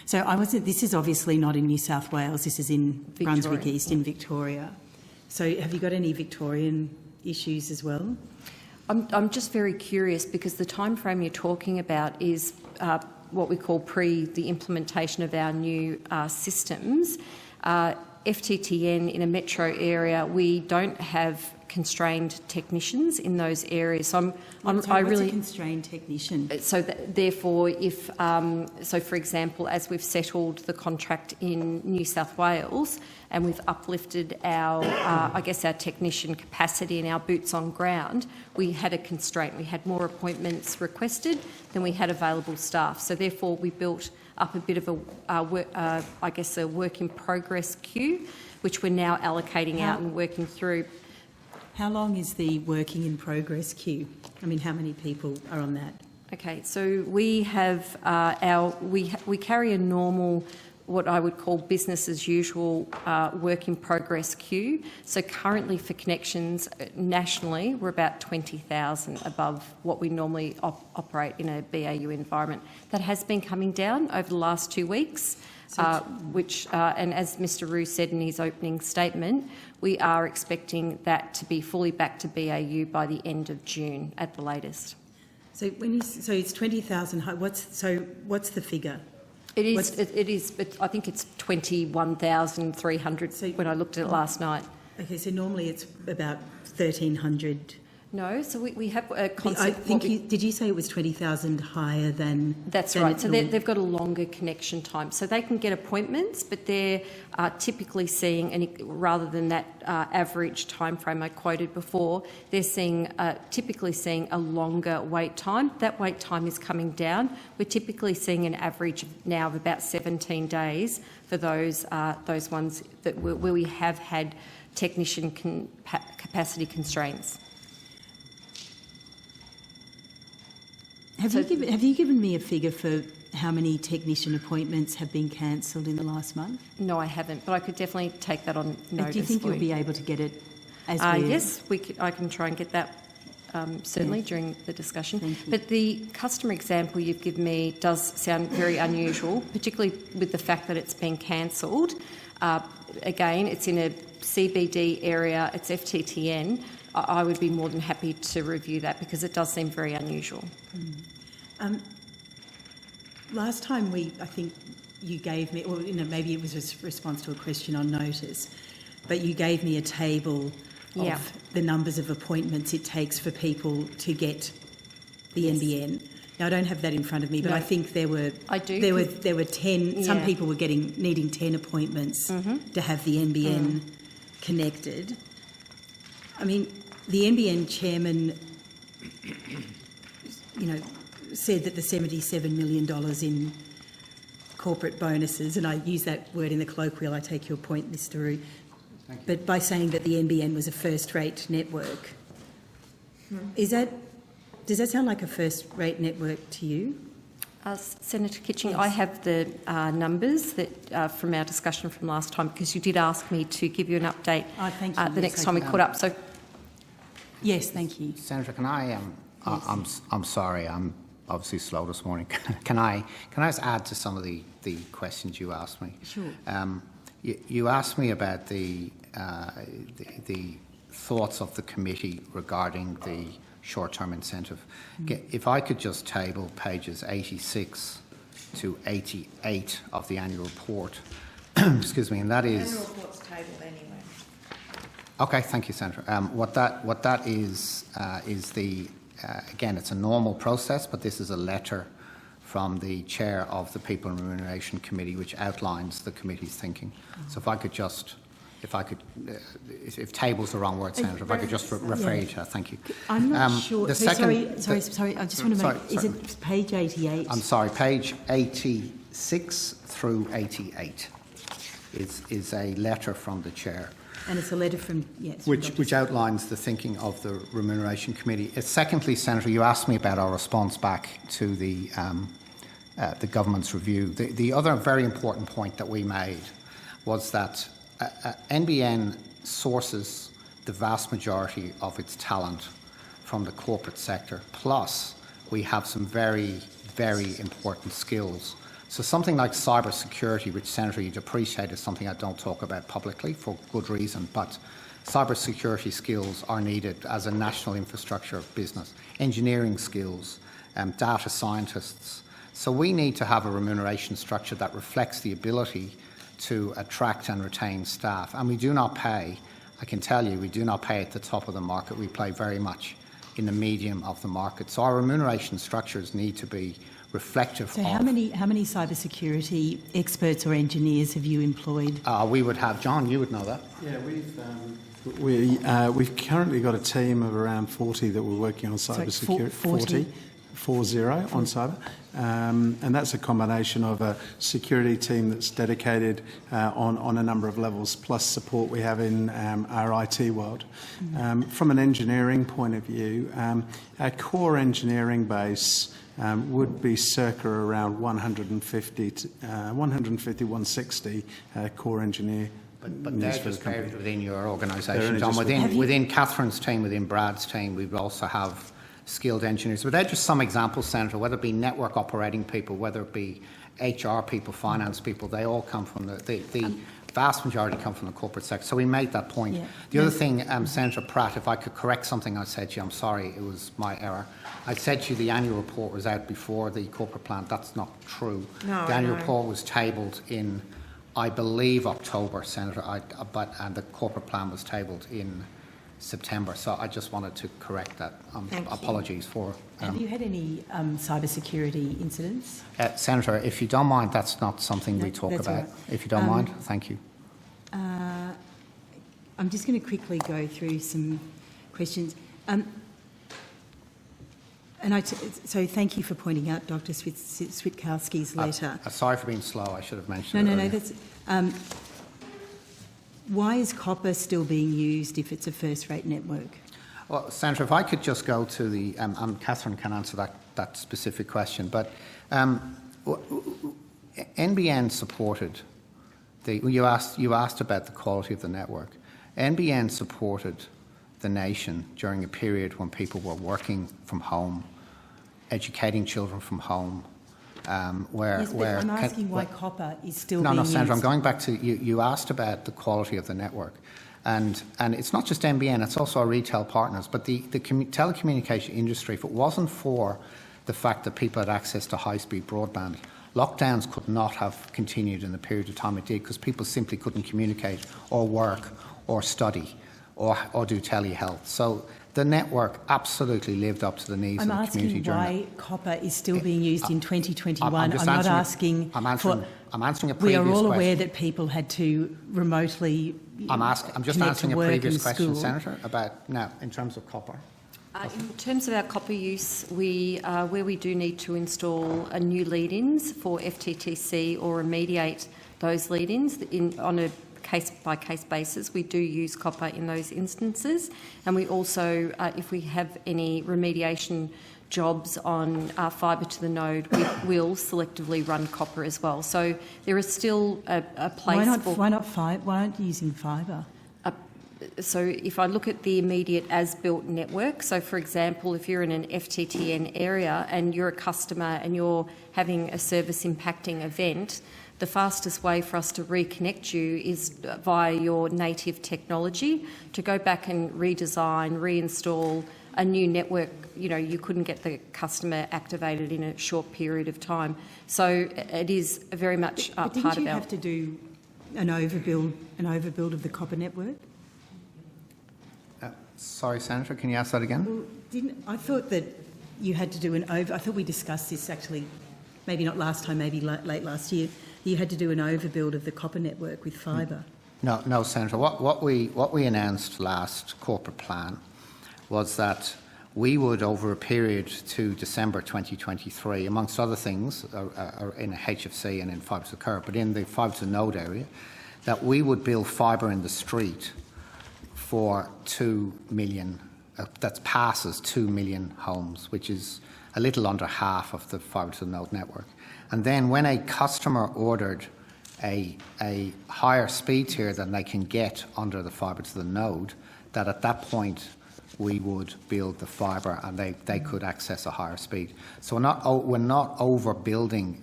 So this is obviously not in New South Wales. This is in Victoria. Brunswick East in Victoria. So have you got any Victorian issues as well? I'm just very curious because the time frame you're talking about is what we call pre the implementation of our new systems. FTTN in a metro area, we don't have constrained technicians in those areas. So What's a constrained technician? So therefore, if for example, as we've settled the contract in New South Wales and we've uplifted our our technician capacity and our boots on ground, we had a constraint. We had more appointments requested than we had available staff. So therefore, we built up a bit of a work in progress queue, which we're now allocating out and working through. How long is the working in progress queue? I mean, how many people are on that? Okay, so we have we carry a normal, what I would call business as usual work in progress queue. So currently for connections nationally, we're about 20,000 above what we normally operate in a BAU environment. That has been coming down over the last 2 weeks, and as Mr. Rue said in his opening statement, we are expecting that to be fully back to BAU by the end of June at the latest. So it's 20,000. What's the figure? It is. But I think it's 21,300 when I looked at it last night. Okay, so normally it's about 1,300. No, so we have a concept. Did you say it was 20,000 higher than? That's right. So they've got a longer connection time, so they can get appointments, but they're typically seeing, rather than that average time frame I quoted before, they're typically seeing a longer wait time. That wait time is coming down. We're typically seeing an average now of about 17 days for those ones where we have had technician capacity constraints. Have you given me a figure for how many technician appointments have been cancelled in the last month? No, I haven't, but I could definitely take that on notice. Do you think you'll be able to get it as Yes, I can try and get that certainly during the discussion. But the customer example you've given me does sound very unusual, particularly with the fact that it's been cancelled. Again, it's in a CBD area, it's FTTN. I would be more than happy to review that because it does seem very unusual. Last time I think you gave me, or maybe it was a response to a question on notice, but you gave me a table of the numbers of appointments it takes for people to get the NBN. Now, I don't have that in front of me, but No. I think there were... I do. There were 10... Some Yeah. people were needing 10 appointments to have the NBN connected. I mean, the NBN chairman, said that the $77 million in corporate bonuses, and I use that word in the colloquial, I take your point, Mr. Roux, but by saying that the NBN was a first-rate network, does that sound like a first-rate network to you? Senator Kitching, Yes. I have the numbers that from our discussion from last time, because you did ask me to give you an update Thank you. the Yes, next I time we did. caught up. So, Yes, thank you. Senator, can I? I'm sorry. I'm obviously slow this morning. Can I just add to some of the questions you asked me? Sure. You asked me about the thoughts of the committee regarding the short-term incentive. If I could just table pages 86 to 88 of the annual report, excuse me, and that is... The annual report's tabled anyway. Okay, thank you, Senator. What that is the again, it's a normal process, but this is a letter from the chair of the People and Remuneration Committee, which outlines the committee's thinking. So if table's the wrong word, Senator, if I could just refer you to that, thank you. I'm not sure. The So second, sorry. I just want to make. sorry. Is it page 88? I'm sorry, page 86 through 88 is a letter from the chair. And it's a letter from Which outlines the thinking of the Remuneration Committee. Secondly, Senator, you asked me about our response back to the government's review. The other very important point that we made was that NBN sources the vast majority of its talent from the corporate sector. Plus, we have some very, very important skills. So something like cyber security, which, Senator, you'd appreciate, is something I don't talk about publicly for good reason, but cyber security skills are needed as a national infrastructure business, engineering skills, data scientists. So we need to have a remuneration structure that reflects the ability to attract and retain staff. And we do not pay, I can tell you, we do not pay at the top of the market. We play very much in the medium of the market. So our remuneration structures need to be reflective So of... how many cybersecurity experts or engineers have you employed? We would have... John, you would know that. Yeah, we've currently got a team of around 40 that we're working on cyber security. 40 on cyber. And that's a combination of a security team that's dedicated on a number of levels, plus support we have in our IT world. From an engineering point of view, our core engineering base would be circa around 150-160 core engineer. But they're just buried within your organisation, John. Within Catherine's team, within Brad's team, we also have skilled engineers. But they're just some examples, Senator, whether it be network operating people, whether it be HR people, finance people, they all come from the vast majority come from the corporate sector. So we made that point. Yeah. The other thing, Senator Pratt, if I could correct something I said to you, I'm sorry, it was my error. I said to you the annual report was out before the corporate plan. That's not true. No, the annual report was tabled in, I believe, October, Senator, and the corporate plan was tabled in September. So I just wanted to correct that. Apologies for... have you had any cybersecurity incidents? Senator, if you don't mind, that's not something we talk about. Right. If you don't mind, thank you. I'm just going to quickly go through some questions. So thank you for pointing out Dr. Switkowski's letter. Sorry for being slow. I should have mentioned it. No. That's... why is copper still being used if it's a first-rate network? Well, Senator, if I could just go to the... Catherine can answer that specific question, but NBN supported... You asked about the quality of the network. NBN supported the nation during a period when people were working from home, educating children from home, I'm asking why copper is still being used. Senator, I'm going back to... You asked about the quality of the network. And it's not just NBN, it's also our retail partners. But the telecommunication industry, if it wasn't for the fact that people had access to high-speed broadband, lockdowns could not have continued in the period of time it did because people simply couldn't communicate or work or study or do telehealth. So the network absolutely lived up to the needs I'm of the community asking during why copper is still being used in 2021. I'm not asking I'm answering a previous We are all question. aware that people had to remotely I'm just connect answering to a work previous and question, school. Senator, about now in terms of copper. In terms of our copper use, where we do need to install a new lead-ins for FTTC or remediate those lead-ins on a case-by-case basis, we do use copper in those instances. And we also, if we have any remediation jobs on fibre to the node, we will selectively run copper as well. So there is still a place Why aren't you using fibre? So if I look at the immediate as-built network, so for example, if you're in an FTTN area and you're a customer and you're having a service impacting event, the fastest way for us to reconnect you is via your native technology. To go back and redesign, reinstall a new network, you couldn't get the customer activated in a short period of time. So it is very much part of our... Didn't you have to do an overbuild of the copper network? Sorry, Senator, can you ask that again? Well, I thought that you had to do I thought we discussed this actually, maybe not last time, maybe late last year. You had to do an overbuild of the copper network with fibre. No, Senator. What we announced last corporate plan was that we would, over a period to December 2023, amongst other things, in a HFC and in fibre to the curb, but in the fibre to the node area, that we would build fibre in the street for 2 million, that passes 2 million homes, which is a little under half of the fibre to the node network. And then when a customer ordered a higher speed tier than they can get under the fibre to the node, that at that point we would build the fibre and they could access a higher speed. So we're not overbuilding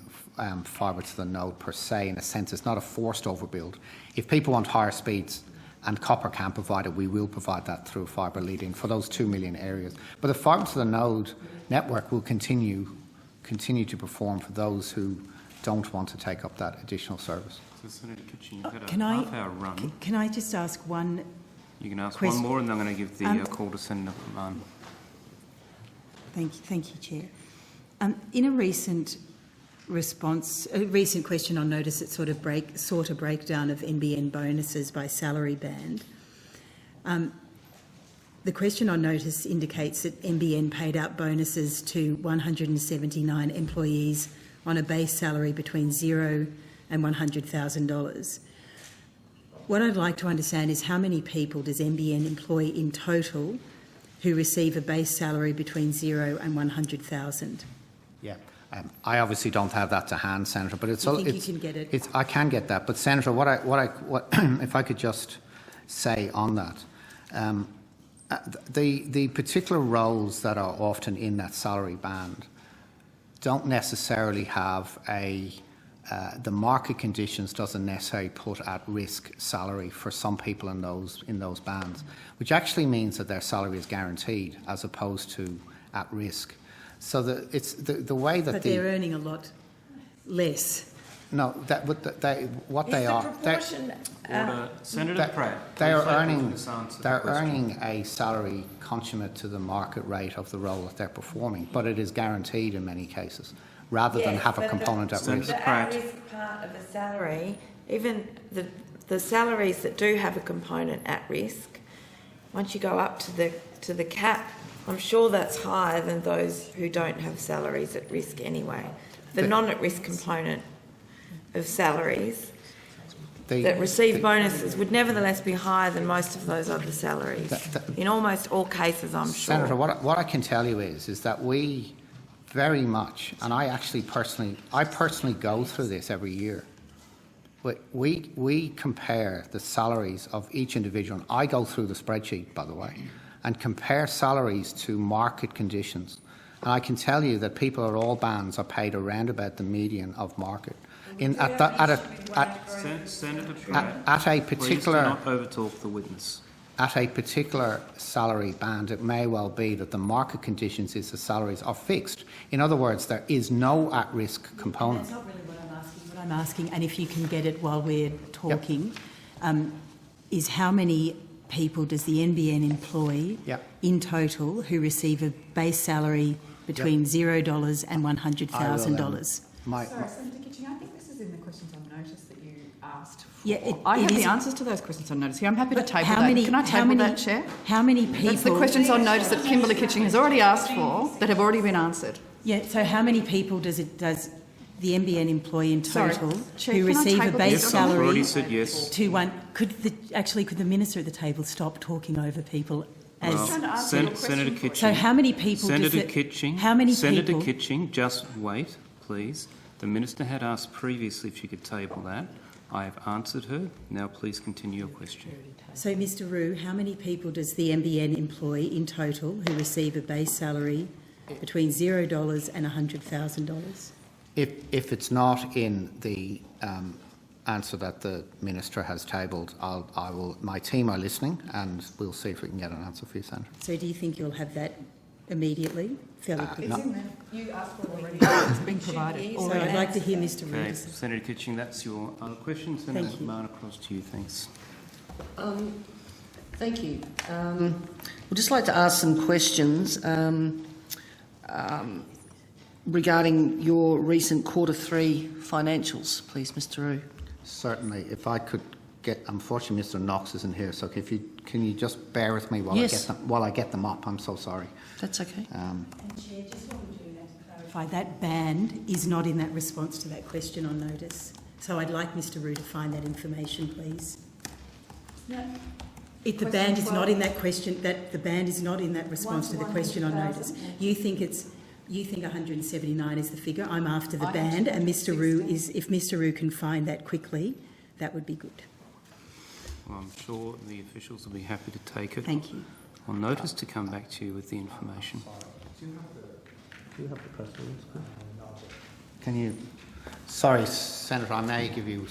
fibre to the node per se. In a sense, it's not a forced overbuild. If people want higher speeds and copper can't provide it, we will provide that through fibre leading for those 2 million areas. But the fibre to the node network will continue to perform for those who don't want to take up that additional service. So, Senator Kitchen, you've had a half-hour run. Can I just ask one? You can ask question? one more, and then I'm going to give the call to Senator Mann. Thank you, Chair. In a recent question on notice, it sort of breakdown of NBN bonuses by salary band. The question on notice indicates that NBN paid out bonuses to 179 employees on a base salary between $0 and $100,000. What I'd like to understand is how many people does NBN employ in total who receive a base salary between $0 and $100,000? Yeah. I obviously don't have that to hand, Senator, but it's... You can get it? I can get that, but Senator, what if I could just say on that, the particular roles that are often in that salary band don't necessarily have the market conditions doesn't necessarily put at risk salary for some people in those bands, which actually means that their salary is guaranteed as opposed to at risk. So it's the way that but they're earning a lot less. No, what they are. Senator Pratt. They're earning a salary consummate to the market rate of the role that they're performing, but it is guaranteed in many cases, rather than have a component at risk. The at-risk part of the salary, even the salaries that do have a component at risk, once you go up to the cap, I'm sure that's higher than those who don't have salaries at risk anyway. The non-at-risk component of salaries that receive bonuses would nevertheless be higher than most of those other salaries. In almost all cases, I'm sure. Senator, what I can tell you is that we very much, and I personally go through this every year. We compare the salaries of each individual. And I go through the spreadsheet, by the way, and compare salaries to market conditions. And I can tell you that people at all bands are paid around about the median of market. Senator Pratt, at a particular, please do not overtalk the witness. At a particular salary band, it may well be that the market conditions is the salaries are fixed. In other words, there is no at-risk component. That's not really what I'm asking. What I'm asking, and if you can get it while we're talking, is how many people does the NBN employ in total who receive a base salary between $0 and $100,000? Sorry, Senator Kitching, I think this is in the questions on notice that you asked for. Yeah, I have the answers to those questions on notice here. I'm happy to table that. Can I table that, Chair? How many people... That's the questions on notice that Kimberley Kitching has already asked for that have already been answered. Yeah, so how many people does the NBN employ in total Chair, who can I receive a table base this? I've salary already said yes. to one? Could the minister at the table stop talking over people? Senator Kitching. So how many people Senator Kitching. How many Senator people? Kitching, just wait, please. The minister had asked previously if she could table that. I have answered her. Now please continue your question. So, Mr Roux, how many people does the NBN employ in total who receive a base salary between $0 and $100,000? If it's not in the answer that the minister has tabled, my team are listening, and we'll see if we can get an answer for you, Senator. So, do you think you'll have that immediately, fairly quickly? It's in there. You asked for it already. It's been provided. So, I'd like to hear Mr Roux. Okay, Senator Kitching, that's your other question. Senator McMahon, across to you. Thanks. Thank you. We'd just like to ask some questions regarding your recent Q3 financials, please, Mr Roux. Certainly. If I could get, unfortunately, Mr Knox isn't here, so can you just bear with me while I get them up? I'm so sorry. That's okay. And Chair, just want to clarify, that band is not in that response to that question on notice. So I'd like Mr Roux to find that information, please. No. If the band is not in that question, the band is not in that response to the question on notice. You think 179 is the figure. I'm after the band, and Mr Roux is. If Mr Roux can find that quickly, that would be good. Well, I'm sure the officials will be happy to take it. Thank you. On notice to come back to you with the information. Do you have the press release? Can you? Sorry, Senator, I may give you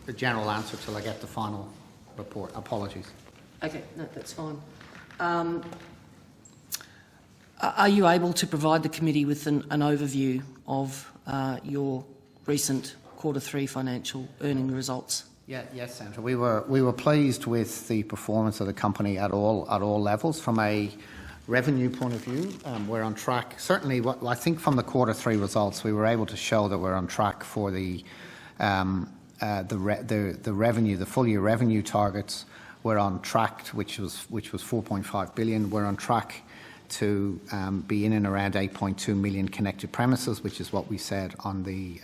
a general answer till I get the final report. Apologies. Okay, no, that's fine. Are you able to provide the committee with an overview of your recent Q3 financial earning results? Yes, Senator. We were pleased with the performance of the company at all levels. From a revenue point of view, we're on track. Certainly, I think from the Q3 results, we were able to show that we're on track for the revenue, the full year revenue targets. We're on track, which was 4.5 billion. We're on track to be in and around 8.2 million connected premises, which is what we said on the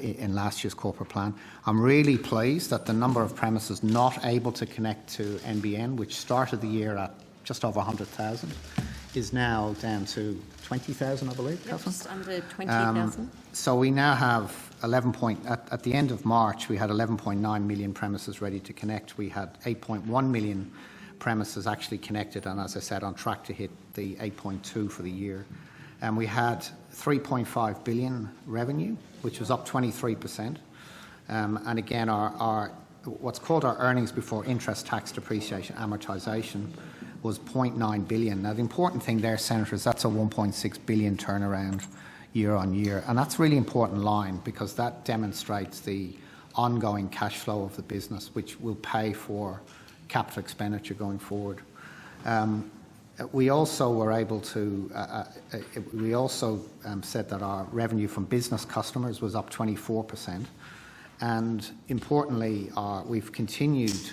in last year's corporate plan. I'm really pleased that the number of premises not able to connect to NBN, which started the year at just over 100,000, is now down to 20,000, I believe. Yep, just under 20,000. So we now have at the end of March, we had 11.9 million premises ready to connect. We had 8.1 million premises actually connected, and as I said, on track to hit the 8.2 for the year. And we had 3.5 billion revenue, which was up 23%. And again, our what's called our earnings before interest, tax, depreciation, amortisation was 0.9 billion. Now, the important thing there, Senator, is that's a 1.6 billion turnaround year on year. And that's a really important line because that demonstrates the ongoing cash flow of the business, which will pay for capital expenditure going forward. We also were able to, said that our revenue from business customers was up 24%. And importantly, we've continued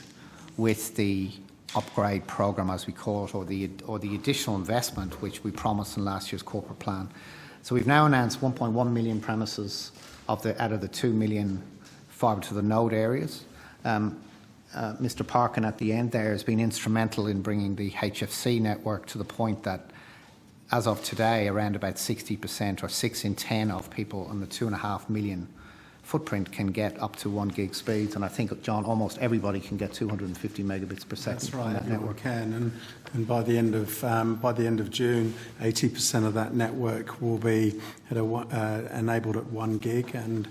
with the upgrade programme, as we call it, or the additional investment which we promised in last year's corporate plan. So we've now announced 1.1 million premises out of the 2 million fibre to the node areas. Mr. Parkin at the end there has been instrumental in bringing the HFC network to the point that as of today around about 60% or 6 in 10 of people on the 2.5 million footprint can get up to 1 gig speeds, and I think, John, almost everybody can get 250 megabits per second. That's right, on that network. Can, and by the end of June, 80% of that network will be enabled at 1 gig, and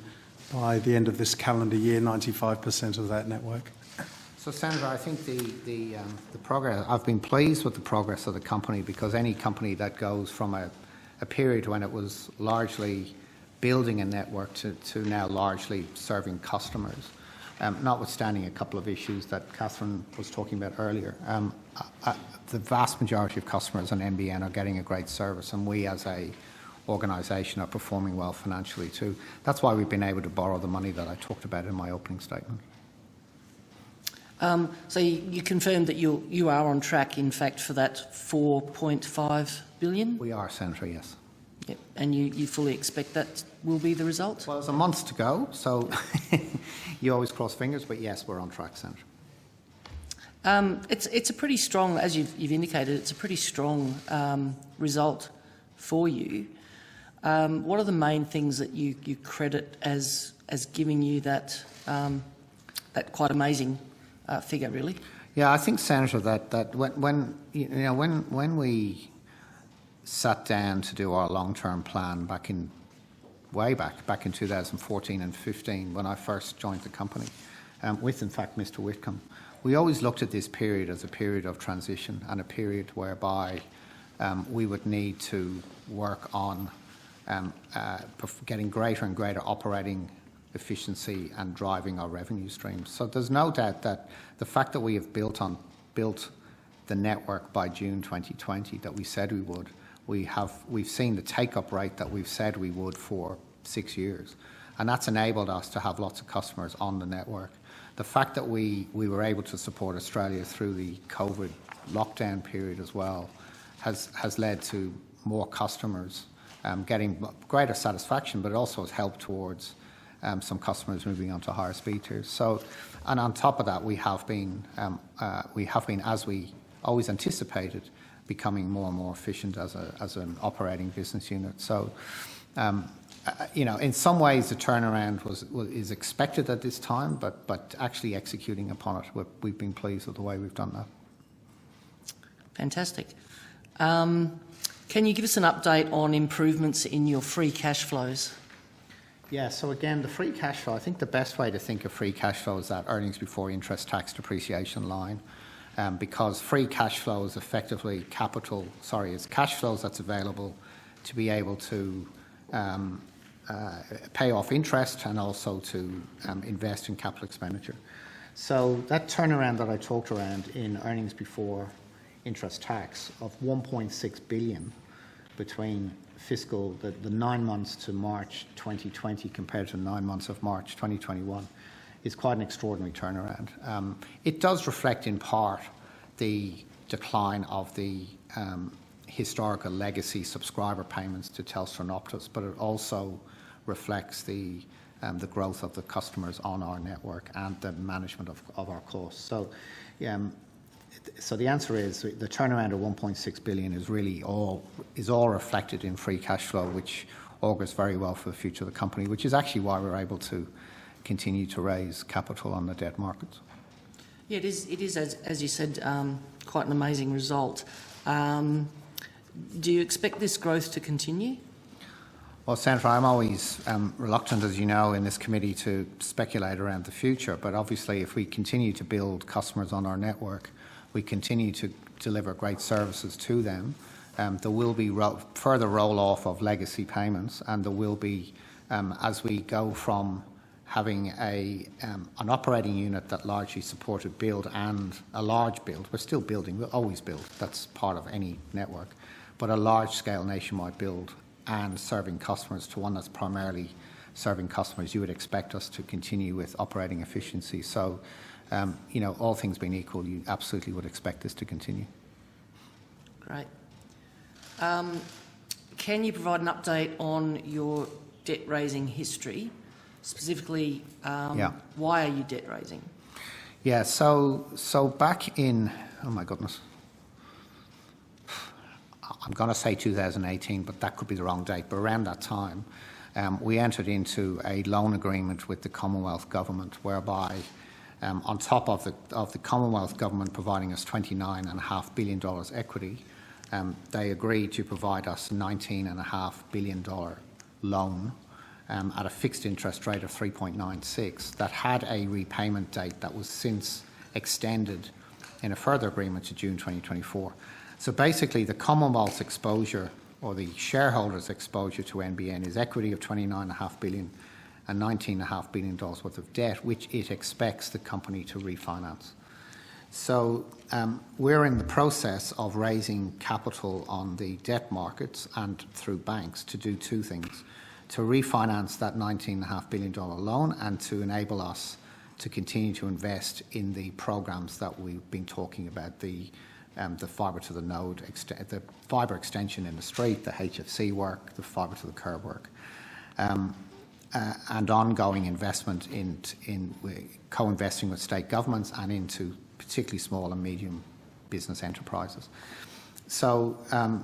by the end of this calendar year, 95% of that network. So, Senator, I think the progress. I've been pleased with the progress of the company because any company that goes from a period when it was largely building a network to now largely serving customers notwithstanding a couple of issues that Catherine was talking about earlier. The vast majority of customers on NBN are getting a great service, and we as a organisation are performing well financially too. That's why we've been able to borrow the money that I talked about in my opening statement. So you confirmed that you are on track, in fact, for that $4.5 billion? We are, Senator, yes. Yep. And you fully expect that will be the result? Well, there's a month to go, so you always cross fingers, but yes, we're on track, Senator. It's a pretty strong, as you've indicated, it's a pretty strong result for you. What are the main things that you credit as giving you that quite amazing figure, really? Yeah, I think, Senator, that when we sat down to do our long-term plan way back in 2014 and 15, when I first joined the company, with in fact Mr. Whitcomb, we always looked at this period as a period of transition and a period whereby we would need to work on getting greater and greater operating efficiency and driving our revenue streams. So there's no doubt that the fact that we have built the network by June 2020 that we said we would, we've seen the take-up rate that we've said we would for 6 years, and that's enabled us to have lots of customers on the network. The fact that we were able to support Australia through the COVID lockdown period as well has led to more customers getting greater satisfaction, but it also has helped towards some customers moving on to higher speed tiers. So, and on top of that, we have been, as we always anticipated, becoming more and more efficient as an operating business unit. So, in some ways, the turnaround is expected at this time, but actually executing upon it, we've been pleased with the way we've done that. Fantastic. Can you give us an update on improvements in your free cash flows? Yeah, so again, the free cash flow, I think the best way to think of free cash flow is that earnings before interest, tax, depreciation line, because free cash flow is effectively it's cash flows that's available to be able to pay off interest and also to invest in capital expenditure. So that turnaround that I talked around in earnings before interest tax of 1.6 billion between the 9 months to March 2020 compared to 9 months of March 2021 is quite an extraordinary turnaround. It does reflect in part the decline of the historical legacy subscriber payments to Telstra and Optus, but it also reflects the growth of the customers on our network and the management of our costs. So the answer is the turnaround of 1.6 billion is really all reflected in free cash flow, which augurs very well for the future of the company, which is actually why we're able to continue to raise capital on the debt markets. Yeah, it is as you said, quite an amazing result. Do you expect this growth to continue? Well, Senator, I'm always reluctant, as you know, in this committee to speculate around the future, but obviously if we continue to build customers on our network, we continue to deliver great services to them, there will be further roll-off of legacy payments, and there will be, as we go from having an operating unit that largely supported build and a large build, we're still building, we'll always build, that's part of any network, but a large-scale nationwide build and serving customers to one that's primarily serving customers, you would expect us to continue with operating efficiency. So, all things being equal, you absolutely would expect this to continue. Great. Can you provide an update on your debt-raising history? Specifically, why are you debt-raising? Yeah, so back in, oh my goodness, I'm going to say 2018, but that could be the wrong date, but around that time, we entered into a loan agreement with the Commonwealth Government whereby on top of the Commonwealth Government providing us $29.5 billion equity, they agreed to provide us a $19.5 billion loan at a fixed interest rate of 3.96 that had a repayment date that was since extended in a further agreement to June 2024. So basically the Commonwealth's exposure or the shareholders' exposure to NBN is equity of $29.5 billion and $19.5 billion worth of debt, which it expects the company to refinance. So we're in the process of raising capital on the debt markets and through banks to do two things: to refinance that $19.5 billion loan and to enable us to continue to invest in the programs that we've been talking about, the fibre to the node, the fibre extension in the street, the HFC work, the fibre to the curb work, and ongoing investment in co-investing with state governments and into particularly small and medium business enterprises. So, the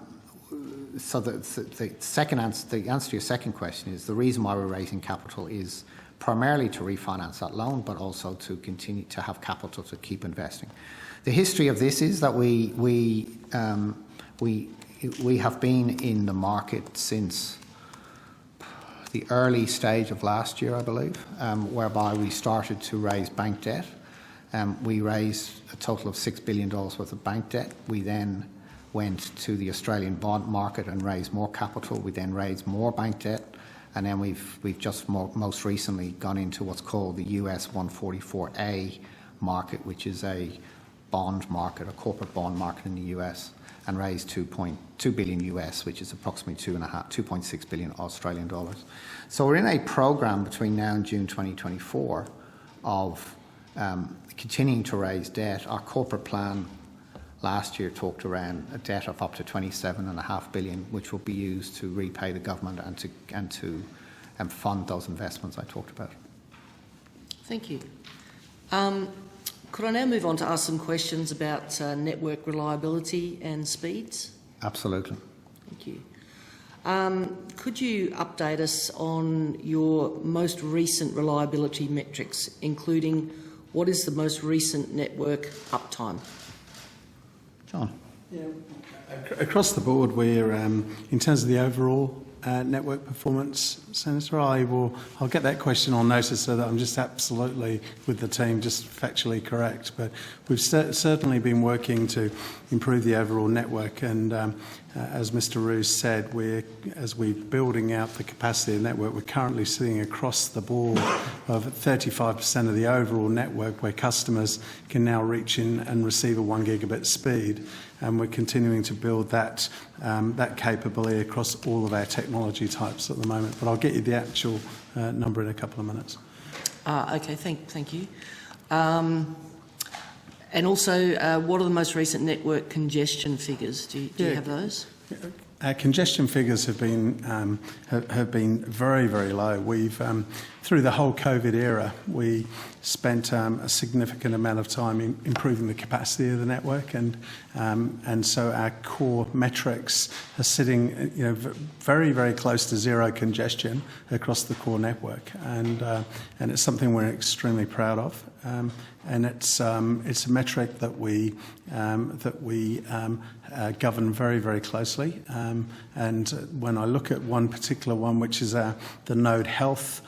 answer to your second question is the reason why we're raising capital is primarily to refinance that loan, but also to continue to have capital to keep investing. The history of this is that we have been in the market since the early stage of last year, I believe, whereby we started to raise bank debt. We raised a total of $6 billion worth of bank debt. We then went to the Australian bond market and raised more capital. We then raised more bank debt. And then we've just most recently gone into what's called the US 144A market, which is a bond market, a corporate bond market in the US, and raised $2.2 billion US, which is approximately 2.6 billion Australian dollars. So we're in a program between now and June 2024 of continuing to raise debt. Our corporate plan last year talked around a debt of up to $27.5 billion, which will be used to repay the government and to fund those investments I talked about. Thank you. Could I now move on to ask some questions about network reliability and speeds? Absolutely. Thank you. Could you update us on your most recent reliability metrics, including what is the most recent network uptime? John. Yeah, across the board, we're in terms of the overall network performance, Senator, I'll get that question on notice so that I'm just absolutely with the team, just factually correct. But we've certainly been working to improve the overall network, and as Mr. Roos said, as we're building out the capacity of the network, we're currently sitting across the board of 35% of the overall network where customers can now reach in and receive a 1 gigabit speed, and we're continuing to build that capability across all of our technology types at the moment. But I'll get you the actual number in a couple of minutes. Okay, thank you. And also, what are the most recent network congestion figures? Do you have those? Our congestion figures have been very, very low. We've through the whole COVID era, we spent a significant amount of time improving the capacity of the network, and so our core metrics are sitting, very, very close to zero congestion across the core network, and it's something we're extremely proud of, and it's a metric that we govern very, very closely. And when I look at one particular one, which is the node health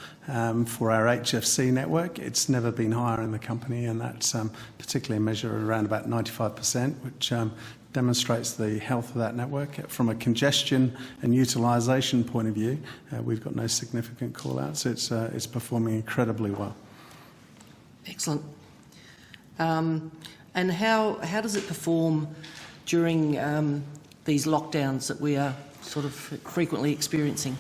for our HFC network, it's never been higher in the company, and that's particularly a measure around about 95%, which demonstrates the health of that network. From a congestion and utilisation point of view, we've got no significant call-outs. It's performing incredibly well. Excellent. And how does it perform during these lockdowns that we are sort of frequently experiencing?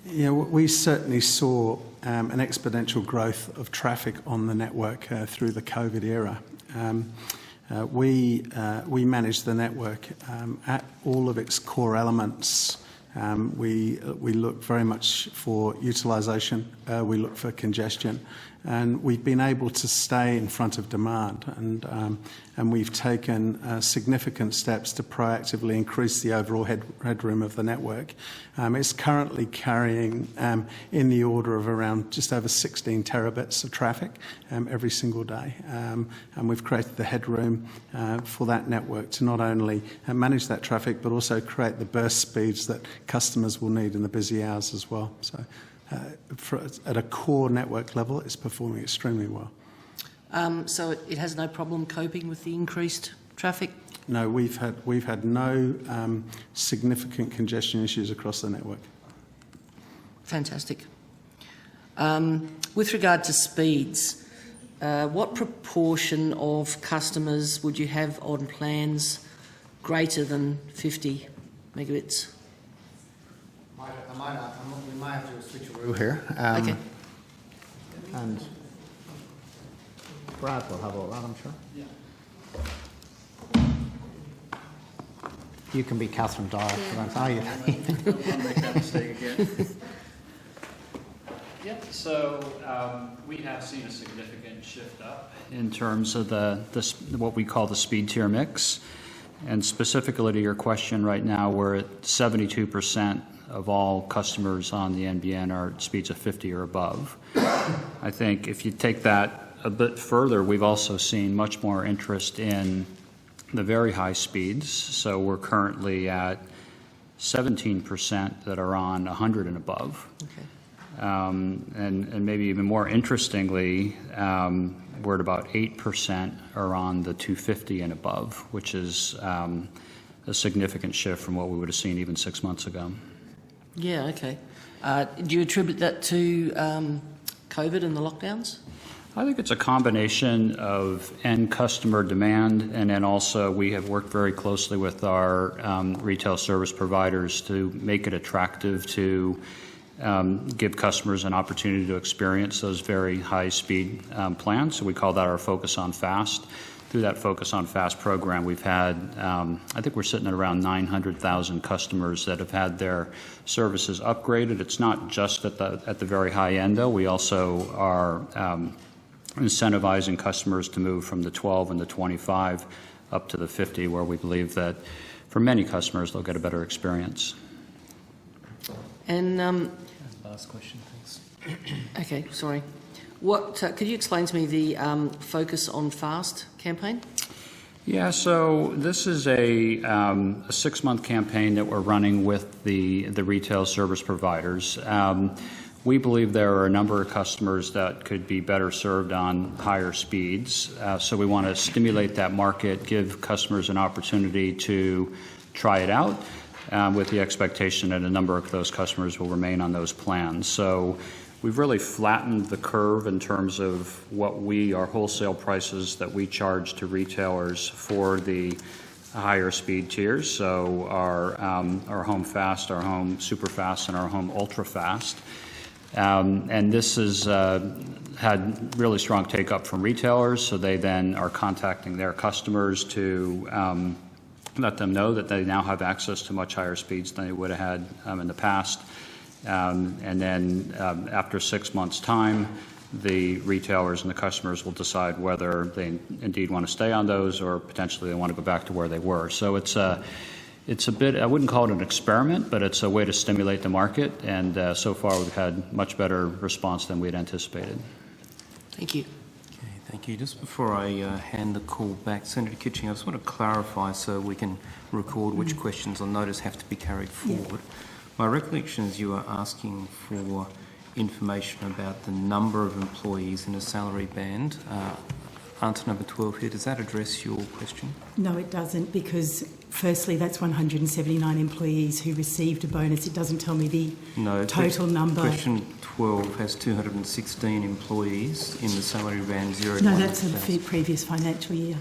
We certainly saw an exponential growth of traffic on the network through the COVID era. We managed the network at all of its core elements. We look very much for utilisation, we look for congestion, and we've been able to stay in front of demand, and we've taken significant steps to proactively increase the overall headroom of the network. It's currently carrying in the order of around just over 16 terabits of traffic every single day, and we've created the headroom for that network to not only manage that traffic but also create the burst speeds that customers will need in the busy hours as well. So at a core network level, it's performing extremely well. So it has no problem coping with the increased traffic? No, we've had no significant congestion issues across the network. Fantastic. With regard to speeds, what proportion of customers would you have on plans greater than 50 megabits? We might have to switch a room here. Okay. And Brad will have all that, I'm sure. Yeah. You can be Catherine Dyer for that, are you? I don't want to make that mistake again. Yep, so we have seen a significant shift up in terms of what we call the speed tier mix. And specifically to your question right now, we're at 72% of all customers on the NBN are at speeds of 50 or above. I think if you take that a bit further, we've also seen much more interest in the very high speeds. So we're currently at 17% that are on 100 and above. Okay. And maybe even more interestingly, we're at about 8% are on the 250 and above, which is a significant shift from what we would have seen even 6 months ago. Yeah, okay. Do you attribute that to COVID and the lockdowns? I think it's a combination of end customer demand, and then also we have worked very closely with our retail service providers to make it attractive to give customers an opportunity to experience those very high-speed plans. So we call that our Focus on Fast. Through that Focus on Fast program, we've had, I think we're sitting at around 900,000 customers that have had their services upgraded. It's not just at the very high end, though. We also are incentivizing customers to move from the 12 and the 25 up to the 50, where we believe that for many customers they'll get a better experience. And Last question, thanks. okay, sorry. What could you explain to me the Focus on Fast campaign? Yeah, so this is a 6-month campaign that we're running with the retail service providers. We believe there are a number of customers that could be better served on higher speeds. So we want to stimulate that market, give customers an opportunity to try it out, with the expectation that a number of those customers will remain on those plans. So we've really flattened the curve in terms of what our wholesale prices that we charge to retailers for the higher speed tiers. So our Home Fast, our Home Super Fast, and our Home Ultra Fast. And this has had really strong take-up from retailers, so they then are contacting their customers to let them know that they now have access to much higher speeds than they would have had in the past. And then after 6 months' time, the retailers and the customers will decide whether they indeed want to stay on those or potentially they want to go back to where they were. So it's a bit, I wouldn't call it an experiment, but it's a way to stimulate the market, and so far we've had much better response than we had anticipated. Thank you. Okay, thank you. Just before I hand the call back, Senator Kitching, I just want to clarify so we can record which questions on notice have to be carried forward. Yeah. My recollection is you are asking for information about the number of employees in a salary band. Answer number 12 here, does that address your question? No, it doesn't, because firstly, that's 179 employees who received a bonus. It doesn't tell me the total number. Question 12 has 216 employees in the salary band 0 to 100,000. No, that's the previous financial year.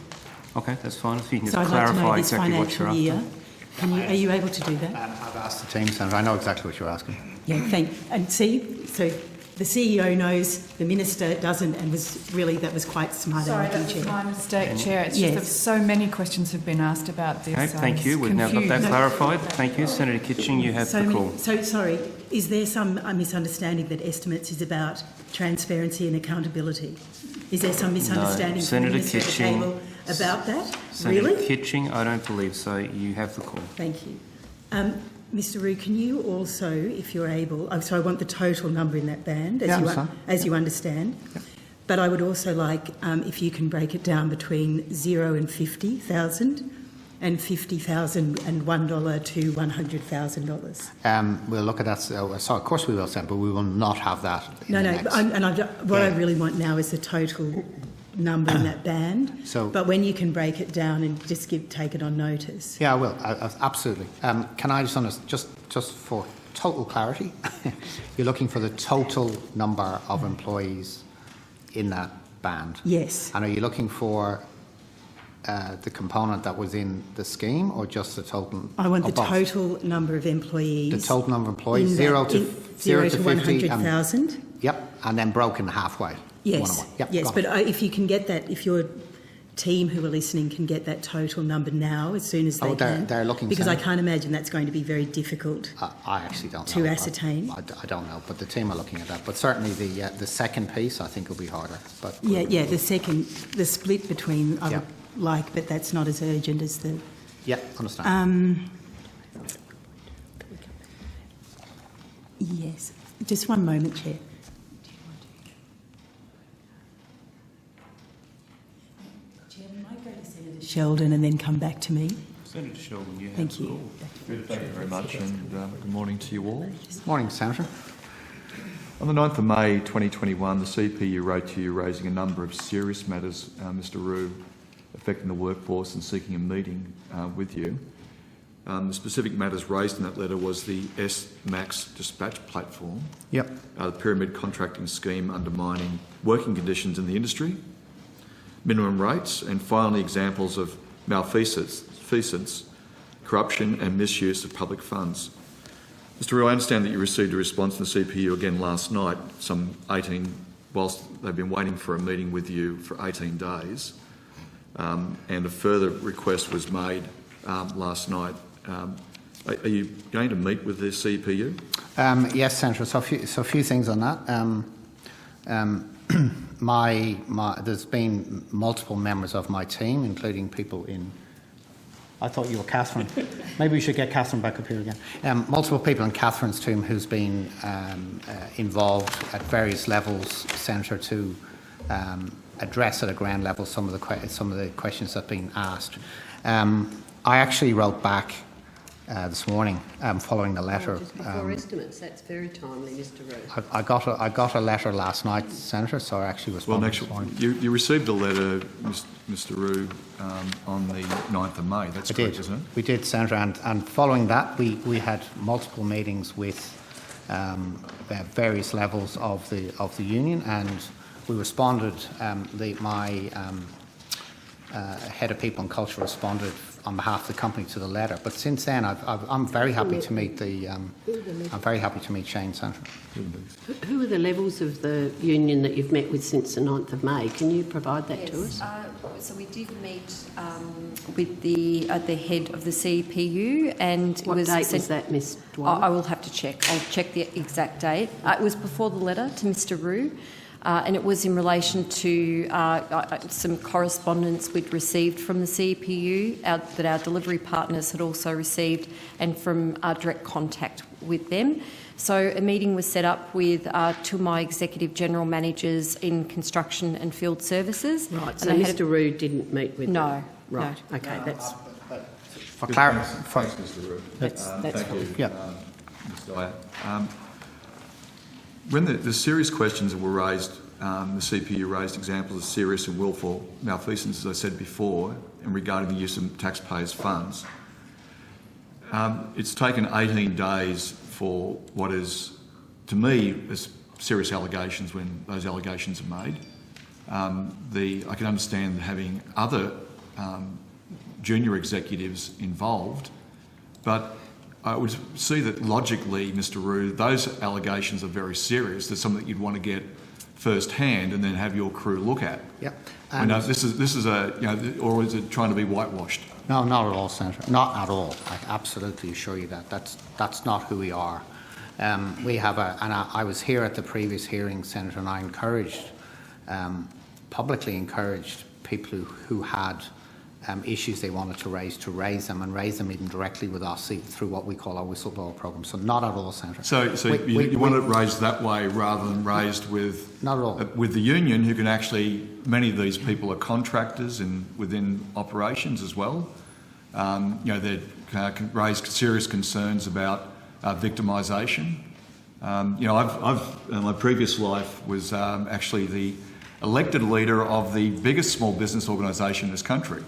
Okay, that's fine. If you can just I'd clarify like to know exactly what you're after. Are you able to do that? I've asked the team, Senator. I know exactly what you're asking. Yeah, and see, so the CEO knows, the Minister doesn't, and that was quite smart. Sorry, that was my mistake, Chair. It's just that so many questions have been asked about this. Okay, thank you. We've now got that clarified. Thank you. Senator Kitching, you have the call. So, sorry, is there some misunderstanding that estimates is about transparency and accountability? Is there some misunderstanding from the Minister at the table about that? Senator Kitching, I don't believe so. You have the call. Thank you. Mr. Roux, can you also, if you're able, so I want the total number in that band, as you understand, but I would also like, if you can break it down between 0 and 50,000 and $50,000 and $1 to $100,000. We'll look at that. So of course we will, Sam, but we will not have that. I really want now is the total number in that band. But when you can break it down and just take it on notice. Yeah, I will. Absolutely. Can I just for total clarity, you're looking for the total number of employees in that band. Yes. And are you looking for the component that was in the scheme, or just the total? I want the both? total number of employees. The total number of employees, in zero to 50, 100,000. Yep, and then broken halfway. Yes. One. Yep, yes, got but it. if you can get that, if your team who are listening can get that total number now as soon as they can, they're looking, because I Senator. can't imagine that's going to be very difficult. I actually don't know. To ascertain. I don't know, but the team are looking at that. But certainly the second piece, I think, will be harder. But Yeah. The split between I would like, but that's not as urgent as the. Yeah, understand. Yes, just one moment, Chair. Chairman, might go to Senator Sheldon and then come back to me. Senator Sheldon, yeah. Thank you. Thank you very much, and good morning to you all. Morning, Senator. On the 9th of May 2021, the CPU wrote to you raising a number of serious matters, Mr Rue, affecting the workforce and seeking a meeting with you. The specific matters raised in that letter was the S-Max dispatch platform, the pyramid contracting scheme undermining working conditions in the industry, minimum rates, and finally examples of malfeasance, corruption and misuse of public funds. Mr Rue, I understand that you received a response from the CPU again last night, whilst they've been waiting for a meeting with you for 18 days, and a further request was made last night. Are you going to meet with the CPU? Yes, Senator. So a few things on that. There's been multiple members of my team, including people in. I thought you were Catherine. Maybe we should get Catherine back up here again. Multiple people in Catherine's team who's been involved at various levels, Senator, to address at a ground level some of the questions that have been asked. I actually wrote back this morning following the letter. Just before estimates, that's very timely, Mr Rue. I got a letter last night, Senator, so I actually responded this morning. You received a letter, Mr Rue, on the 9th of May. That's correct, isn't it? We did, Senator, and following that, we had multiple meetings with various levels of the union, and we responded. My head of people and culture responded on behalf of the company to the letter. But since then, I'm very happy to meet Shane, Senator. Who are the levels of the union that you've met with since the 9th of May? Can you provide that to us? So we did meet with the head of the CPU, and what date was that, Ms. Dwyer? I will have to check. I'll check the exact date. It was before the letter to Mr Rue. And it was in relation to some correspondence we'd received from the CPU that our delivery partners had also received, and from direct contact with them. So a meeting was set up with two of my executive general managers in construction and field services. Right, so Mr Rue didn't meet with them? No. Right, no. OK, that's... For clarity... Thanks, Mr Rue. That's thank you, yeah. Ms Dyer. When the serious questions that were raised, the CPU raised examples of serious and willful malfeasance, as I said before, and regarding the use of taxpayers' funds. It's taken 18 days for what is, to me, serious allegations when those allegations are made. I can understand having other junior executives involved, but I would see that logically, Mr Rue, those allegations are very serious. They're something that you'd want to get first-hand and then have your crew look at. Yep. This is a, or is it trying to be whitewashed? No, not at all, Senator. Not at all. I absolutely assure you that. That's not who we are. We have I was here at the previous hearing, Senator, and I encouraged, publicly encouraged people who had issues they wanted to raise them even directly with us through what we call our whistleblower program. So not at all, Senator. So you want it raised that way rather than raised with... Not at all. With the union, who can actually... Many of these people are contractors within operations as well. They can raise serious concerns about victimisation. My previous life was actually the elected leader of the biggest small business organisation in this country.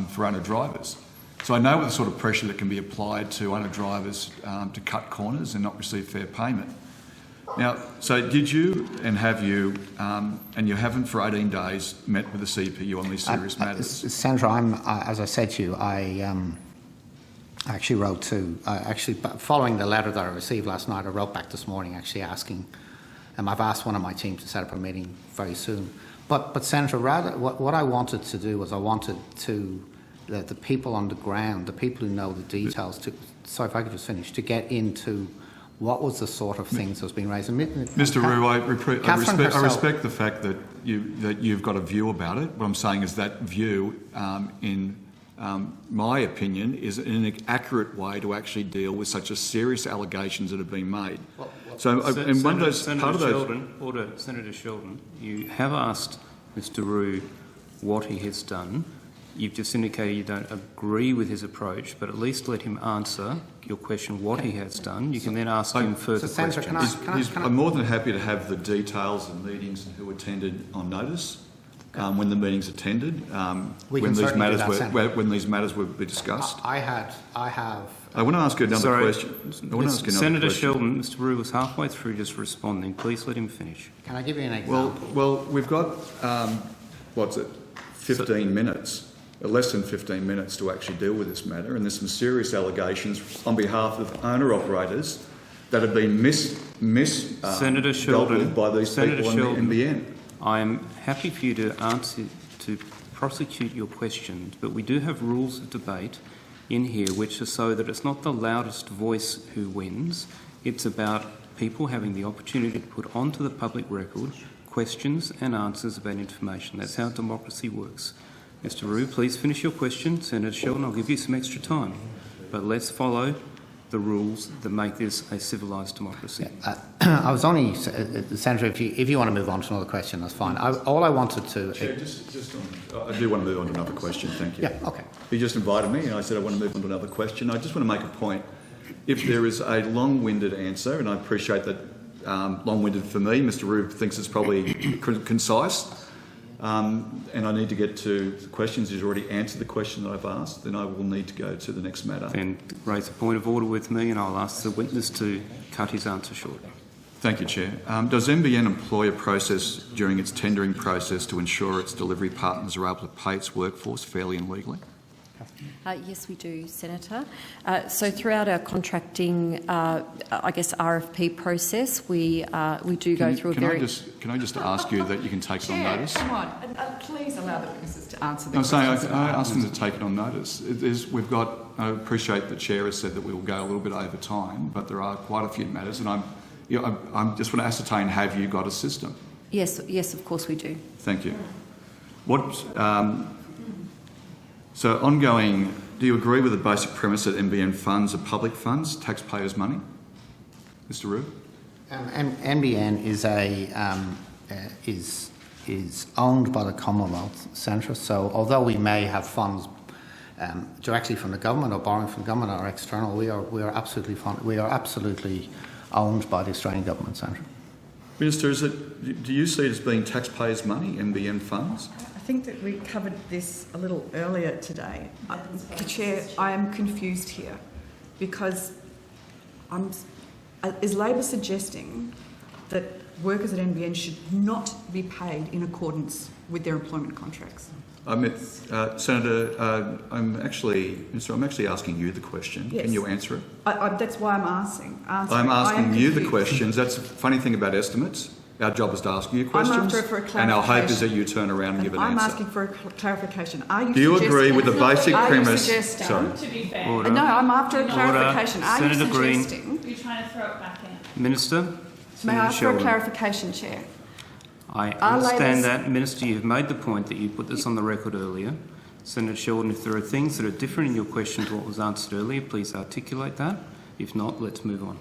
For owner drivers. So I know the sort of pressure that can be applied to owner drivers to cut corners and not receive fair payment. Now, so did you and have you, and you haven't for 18 days, met with the CPU on these serious matters? Senator, as I said to you, I actually wrote to, following the letter that I received last night, I wrote back this morning actually asking, I've asked one of my team to set up a meeting very soon. But Senator, rather, what I wanted to do was I wanted to, the people on the ground, the people who know the details, sorry if I could just finish, to get into what was the sort of things that was being raised. Mr. Roux, I respect the fact that you've got a view about it. What I'm saying is that view, in my opinion, is an inaccurate way to actually deal with such a serious allegations that have been made. Senator Sheldon, you have asked Mr. Roux what he has done. You've just indicated you don't agree with his approach, but at least let him answer your question what he has done. You can then ask him further questions. I'm more than happy to have the details of meetings and who attended on notice, when the meetings attended, when these matters were discussed. I have. I want to ask you another question. Senator Sheldon, Mr. Roux was halfway through just responding. Please let him finish. Can I give you an example? Well, we've got 15 minutes. Less than 15 minutes to actually deal with this matter, and there's some serious allegations on behalf of owner-operators that have been Senator Sheldon, dealt with by these people on the NBN. I am happy for you to prosecute your questions, but we do have rules of debate in here which are so that it's not the loudest voice who wins. It's about people having the opportunity to put onto the public record questions and answers about information. That's how democracy works. Mr. Roux, please finish your question. Senator Sheldon, I'll give you some extra time. But let's follow the rules that make this a civilised democracy. I was only, Senator, if you want to move on to another question, that's fine. All I wanted to... Chair, I do want to move on to another question, thank you. Yeah, okay. You just invited me and I said I want to move on to another question. I just want to make a point. If there is a long-winded answer, and I appreciate that long-winded for me, Mr. Roux thinks it's probably concise, and I need to get to the questions. He's already answered the question that I've asked, then I will need to go to the next matter. Then raise a point of order with me and I'll ask the witness to cut his answer short. Thank you, Chair. Does NBN employ a process during its tendering process to ensure its delivery partners are able to pay its workforce fairly and legally? Yes, we do, Senator. So throughout our contracting, RFP process, we do go through Can I just ask you that you can take it on notice? Come on, please allow the witnesses to answer the I'm saying questions. I asked them to take it on notice. I appreciate the Chair has said that we will go a little bit over time, but there are quite a few matters, and I just want to ascertain, have you got a system? Yes, of course we do. Thank you. So ongoing, do you agree with the basic premise that NBN funds are public funds, taxpayers' money? Mr. Roux? NBN is owned by the Commonwealth, Senator, so although we may have funds directly from the government or borrowing from the government or external, we are absolutely owned by the Australian government, Senator. Minister, do you see it as being taxpayers' money, NBN funds? I think that we covered this a little earlier today. Chair, I am confused here because is Labor suggesting that workers at NBN should not be paid in accordance with their employment contracts? Senator, I'm actually asking you the question. Yes. Can you answer it? That's why I'm asking. I'm asking you the questions. That's the funny thing about estimates. Our job is to ask you questions, I'm after for a clarification. And our hope is that you turn around and give an answer. I'm asking for a clarification. Do you agree with the basic premise? To be fair. Order. No, I'm after a clarification. Are Senator you suggesting... Green. You're trying to throw it back in. Minister? May I ask for a Sheldon. clarification, Chair? I understand that. Minister, you've made the point that you put this on the record earlier. Senator Sheldon, if there are things that are different in your question to what was answered earlier, please articulate that. If not, let's move on.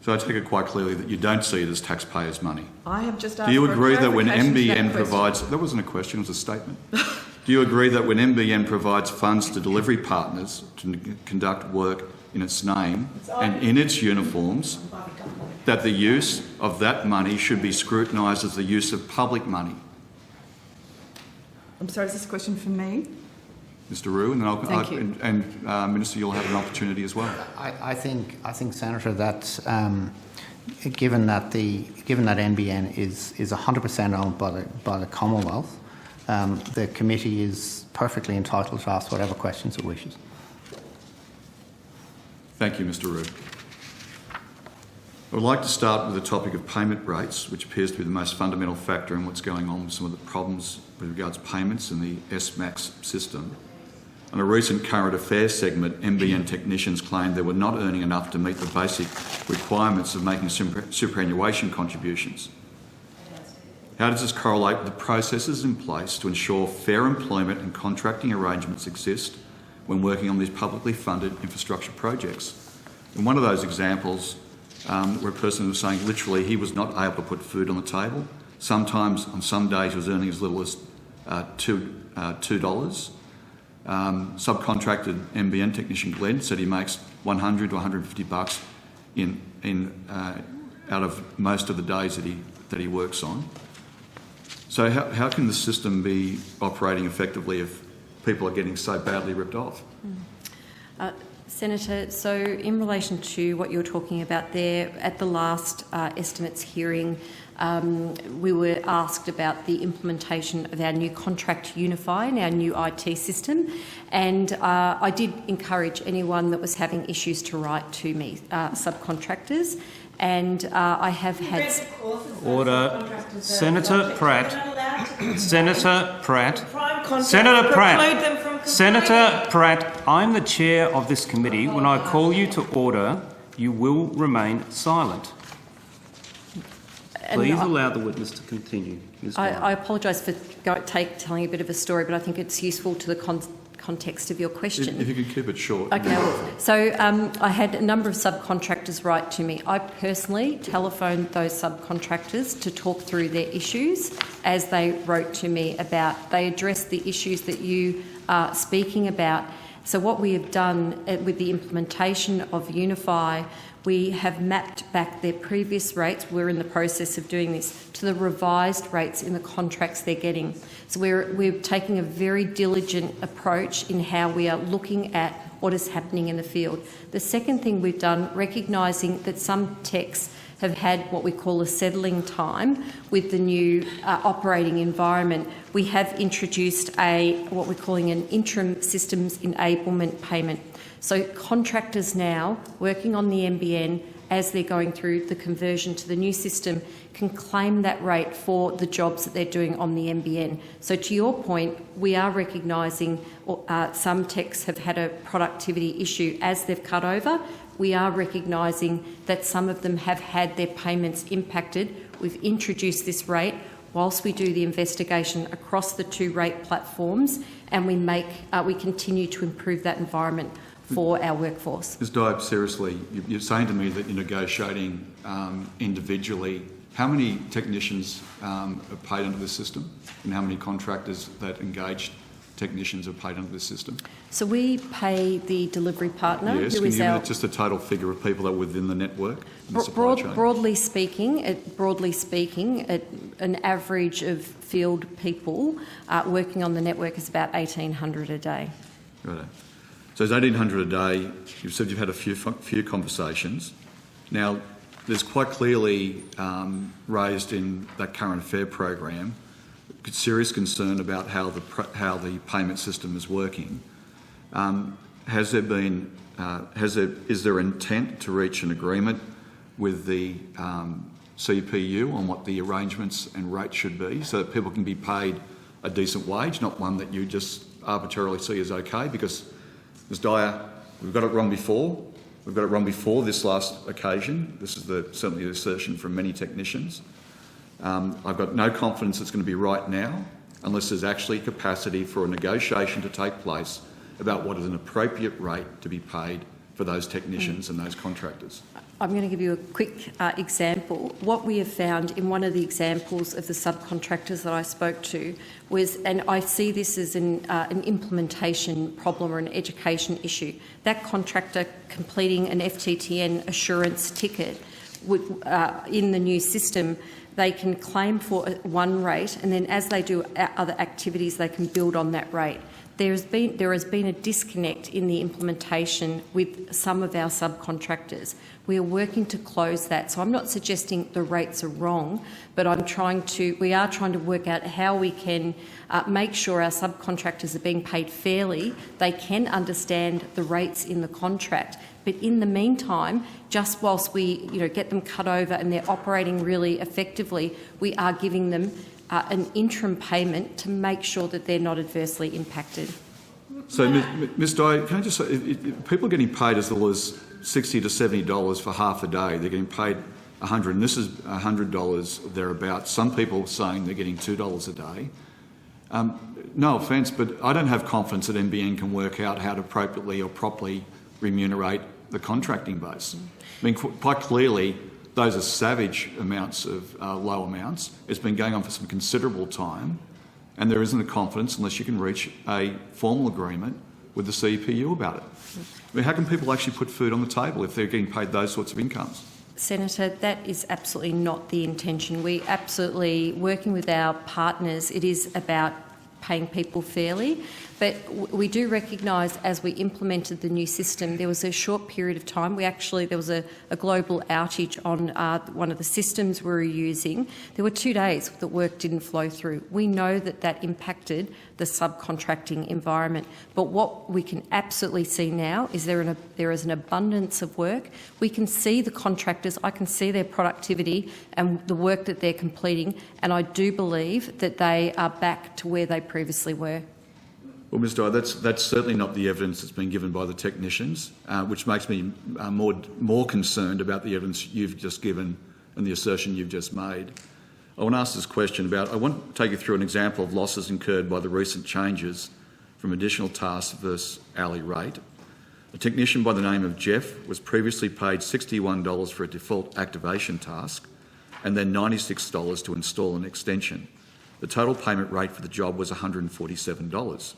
So I take it quite clearly that you don't see it as taxpayers' money. I have just asked Do you for agree a that when clarification to NBN that provides... That wasn't a question, it was a statement. Do you agree that when NBN provides funds to delivery partners to conduct work in its name and in its uniforms, that the use of that money should be scrutinised as the use of public money? I'm sorry, is this a question for me? Mr. Rue, and then Minister, you'll have an opportunity as well. I think, Senator, that given that NBN is 100% owned by the Commonwealth, the committee is perfectly entitled to ask whatever questions it wishes. Thank you, Mr. Rue. I would like to start with the topic of payment rates, which appears to be the most fundamental factor in what's going on with some of the problems with regards to payments in the SMAX system. On a recent current affairs segment, NBN technicians claimed they were not earning enough to meet the basic requirements of making superannuation contributions. How does this correlate with the processes in place to ensure fair employment and contracting arrangements exist when working on these publicly funded infrastructure projects? In one of those examples, where a person was saying literally he was not able to put food on the table. Sometimes, on some days, he was earning as little as $2. Subcontracted NBN technician Glenn said he makes $100 to $150 out of most of the days that he works on. So how can the system be operating effectively if people are getting so badly ripped off? Senator, so in relation to what you're talking about there, at the last estimates hearing, we were asked about the implementation of our new Contract Unify and our new IT system, and I did encourage anyone that was having issues to write to me, subcontractors, and I have had... Order. Senator Pratt. Senator Pratt. Senator Pratt, I'm the chair of this committee. When I call you to order, you will remain silent. Please allow the witness to continue. I apologise for telling a bit of a story, but I think it's useful to the context of your question. If you could keep it short. Okay. So I had a number of subcontractors write to me. I personally telephoned those subcontractors to talk through their issues as they wrote to me about. They addressed the issues that you are speaking about. So what we have done with the implementation of Unify, we have mapped back their previous rates, we're in the process of doing this, to the revised rates in the contracts they're getting. So we're taking a very diligent approach in how we are looking at what is happening in the field. The second thing we've done, recognising that some techs have had what we call a settling time with the new operating environment, we have introduced what we're calling an interim systems enablement payment. So contractors now working on the NBN, as they're going through the conversion to the new system, can claim that rate for the jobs that they're doing on the NBN. So to your point, we are recognising some techs have had a productivity issue as they've cut over. We are recognising that some of them have had their payments impacted. We've introduced this rate whilst we do the investigation across the two rate platforms, and we continue to improve that environment for our workforce. Ms. Diab, seriously, you're saying to me that you're negotiating individually. How many technicians are paid under this system, and how many contractors that engaged technicians are paid under this system? So we pay the delivery partner. Yes, can you give me just a total figure of people that are within the network? Broadly speaking, an average of field people working on the network is about 1,800 a day. Right. So it's 1,800 a day. You've said you've had a few conversations. Now, there's quite clearly raised in that current affair program serious concern about how the payment system is working. Is there intent to reach an agreement with the CPU on what the arrangements and rates should be, so that people can be paid a decent wage, not one that you just arbitrarily see as okay? Because, Ms. Dyer, we've got it wrong before. We've got it wrong before this last occasion. This is certainly the assertion from many technicians. I've got no confidence it's going to be right now unless there's actually capacity for a negotiation to take place about what is an appropriate rate to be paid for those technicians and those contractors. I'm going to give you a quick example. What we have found in one of the examples of the subcontractors that I spoke to was, and I see this as an implementation problem or an education issue, that contractor completing an FTTN assurance ticket in the new system, they can claim for one rate, and then as they do other activities, they can build on that rate. there has been a disconnect in the implementation with some of our subcontractors. We are working to close that. So I'm not suggesting the rates are wrong, but we are trying to work out how we can make sure our subcontractors are being paid fairly. They can understand the rates in the contract. But in the meantime, just whilst we get them cut over and they're operating really effectively, we are giving them an interim payment to make sure that they're not adversely impacted. So, Ms Dye, can I just say, if people are getting paid as little as $60 to $70 for half a day, they're getting paid $100, and this is $100 thereabouts. Some people are saying they're getting $2 a day. No offence, but I don't have confidence that NBN can work out how to appropriately or properly remunerate the contracting base. I mean, quite clearly, those are savage amounts of low amounts. It's been going on for some considerable time, and there isn't a confidence unless you can reach a formal agreement with the CPU about it. I mean, how can people actually put food on the table if they're getting paid those sorts of incomes? Senator, that is absolutely not the intention. We absolutely, working with our partners, it is about paying people fairly. But we do recognise as we implemented the new system, there was a short period of time. There was a global outage on one of the systems we were using. There were 2 days that work didn't flow through. We know that impacted the subcontracting environment. But what we can absolutely see now is there is an abundance of work. We can see the contractors. I can see their productivity and the work that they're completing, and I do believe that they are back to where they previously were. Well, Ms Dye, that's certainly not the evidence that's been given by the technicians, which makes me more concerned about the evidence you've just given and the assertion you've just made. I want to ask this question I want to take you through an example of losses incurred by the recent changes from additional tasks versus hourly rate. A technician by the name of Jeff was previously paid $61 for a default activation task and then $96 to install an extension. The total payment rate for the job was $147.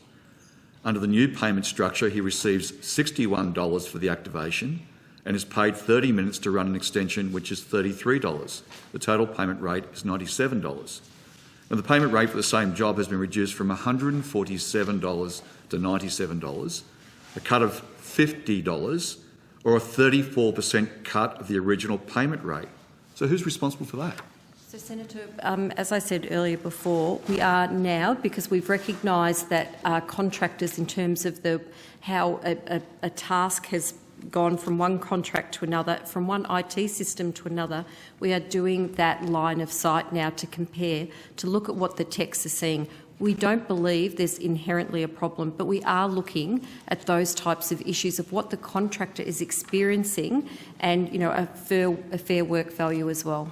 Under the new payment structure, he receives $61 for the activation and is paid 30 minutes to run an extension, which is $33. The total payment rate is $97. And the payment rate for the same job has been reduced from $147 to $97, a cut of $50 or a 34% cut of the original payment rate. So who's responsible for that? So, Senator, as I said earlier before, we are now, because we've recognised that contractors, in terms of how a task has gone from one contract to another, from one IT system to another, we are doing that line of sight now to compare, to look at what the techs are seeing. We don't believe there's inherently a problem, but we are looking at those types of issues of what the contractor is experiencing and, a fair work value as well.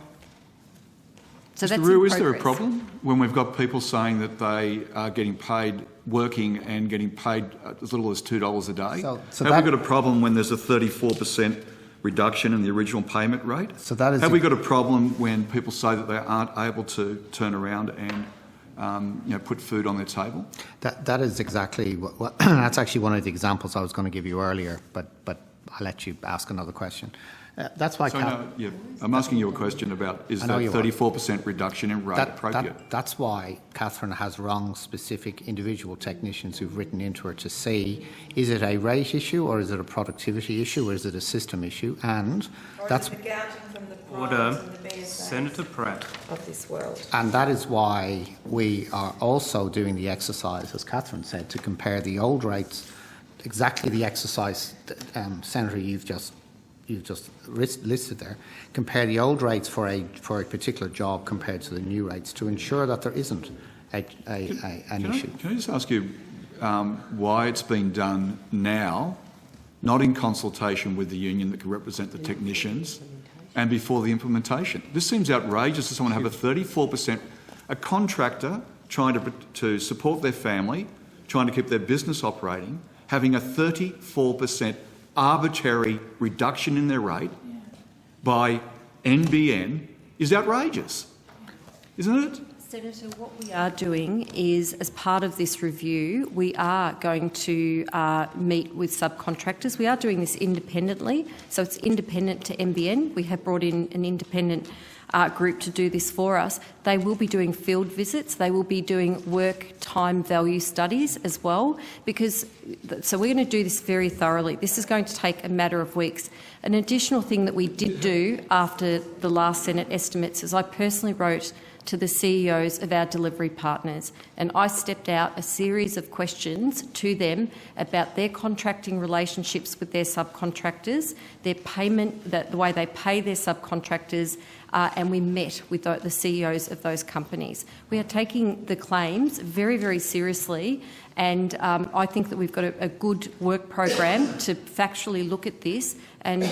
So Mr. Rue, is there a problem when we've got people saying that they are getting paid working and getting paid as little as $2 a day? Have we got a problem when there's a 34% reduction in the original payment rate? Have we got a problem when people say that they aren't able to turn around and put food on their table? That is exactly what that's actually one of the examples I was going to give you earlier, but I'll let you ask another question. That's why. I'm asking you a question about is that 34% reduction in rate appropriate? That's why Catherine has rung specific individual technicians who've written into her to see, is it a rate issue or is it a productivity issue or is it a system issue? And that's from the order, Senator Pratt of this world. And that is why we are also doing the exercise, as Catherine said, to compare the old rates, exactly the exercise, Senator, you've just listed there, compare the old rates for a particular job compared to the new rates to ensure that there isn't an issue. Can I just ask you why it's being done now, not in consultation with the union that can represent the technicians, and before the implementation? This seems outrageous to someone to have a 34%, a contractor trying to support their family, trying to keep their business operating, having a 34% arbitrary reduction in their rate by NBN is outrageous, isn't it? Senator, what we are doing is, as part of this review, we are going to meet with subcontractors. We are doing this independently, so it's independent to NBN. We have brought in an independent group to do this for us. They will be doing field visits. They will be doing work time value studies as well, so we're going to do this very thoroughly. This is going to take a matter of weeks. An additional thing that we did do after the last Senate estimates is I personally wrote to the CEOs of our delivery partners, and I stepped out a series of questions to them about their contracting relationships with their subcontractors, their payment, the way they pay their subcontractors, and we met with the CEOs of those companies. We are taking the claims very, very seriously, and I think that we've got a good work program to factually look at this, and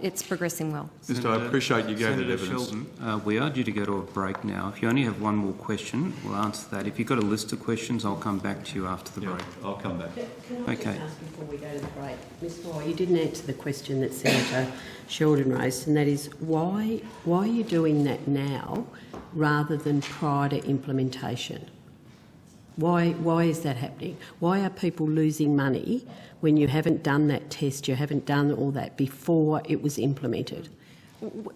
it's progressing well. Mr. I appreciate you gave that evidence. Sheldon, we are due to go to a break now. If you only have one more question, we'll answer that. If you've got a list of questions, I'll come back to you after the break. I'll come back. Can I just ask before we go to the break? Ms Moore, you didn't answer the question that Senator Sheldon raised, and that is why are you doing that now rather than prior to implementation? Why is that happening? Why are people losing money when you haven't done that test, you haven't done all that before it was implemented?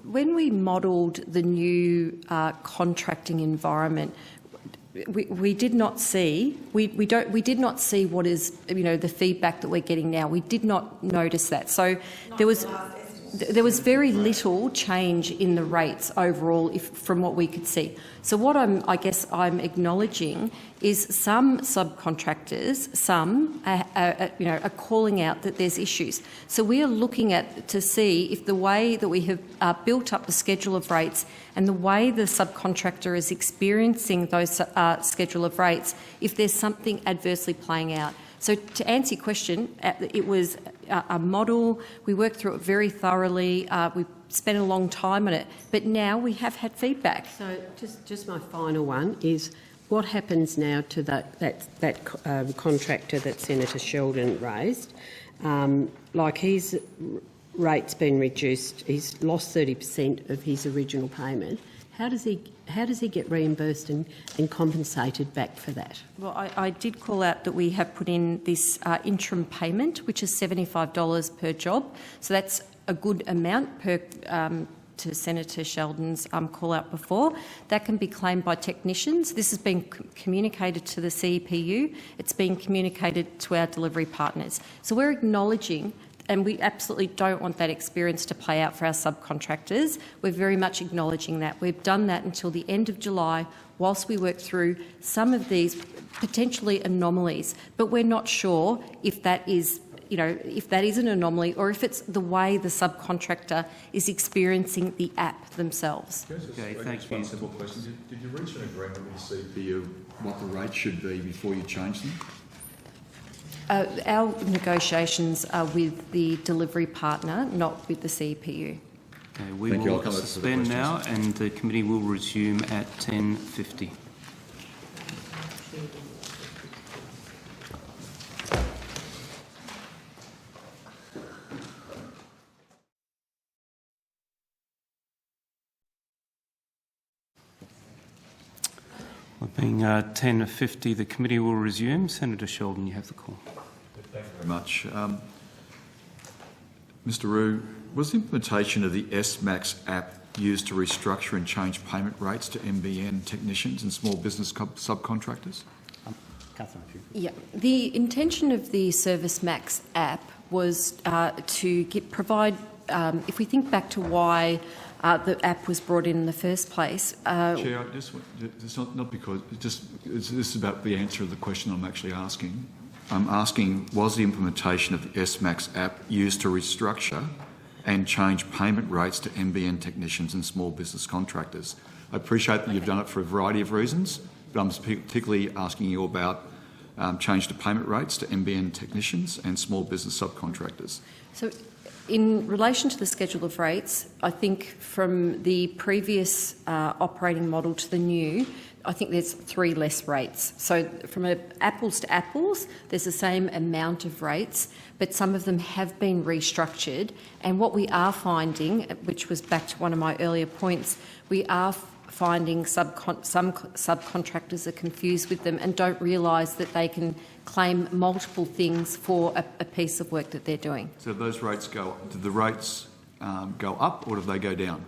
When we modelled the new contracting environment, we did not see did not see what is the feedback that we're getting now. We did not notice that. So there was very little change in the rates overall from what we could see. So what I guess I'm acknowledging is some subcontractors, are calling out that there's issues. So we are looking to see if the way that we have built up the schedule of rates and the way the subcontractor is experiencing those schedule of rates, if there's something adversely playing out. So to answer your question, it was a model. We worked through it very thoroughly. We spent a long time on it, but now we have had feedback. So just my final one is, what happens now to that contractor that Senator Sheldon raised? His rate's been reduced. He's lost 30% of his original payment. How does he get reimbursed and compensated back for that? Well, I did call out that we have put in this interim payment, which is $75 per job. So that's a good amount per to Senator Sheldon's call out before. That can be claimed by technicians. This has been communicated to the CEPU. It's been communicated to our delivery partners. So we're acknowledging, and we absolutely don't want that experience to play out for our subcontractors. We're very much acknowledging that. We've done that until the end of July whilst we work through some of these potentially anomalies, but we're not sure if that is an anomaly or if it's the way the subcontractor is experiencing the app themselves. Okay, thank you. Simple question. Did you reach an agreement with the CPU what the rate should be before you change them? Our negotiations are with the delivery partner, not with the CPU. Okay, we will suspend now, and the committee will resume at 10:50. Well, being 10:50, the committee will resume. Senator Sheldon, you have the call. Thank you very much. Mr Roux, was the implementation of the SMAX app used to restructure and change payment rates to NBN technicians and small business subcontractors? Catherine, if you could. Yeah, the intention of the Service Max app was to provide. If we think back to why the app was brought in the first place. Chair, it's not because this is about the answer of the question I'm actually asking. I'm asking, was the implementation of the SMAX app used to restructure and change payment rates to NBN technicians and small business contractors? I appreciate that you've done it for a variety of reasons, but I'm particularly asking you about change to payment rates to NBN technicians and small business subcontractors. So, in relation to the schedule of rates, I think from the previous operating model to the new, I think there's 3 less rates. So from apples to apples, there's the same amount of rates, but some of them have been restructured. And what we are finding, which was back to one of my earlier points, we are finding some subcontractors are confused with them and don't realise that they can claim multiple things for a piece of work that they're doing. So those rates do the rates go up or do they go down?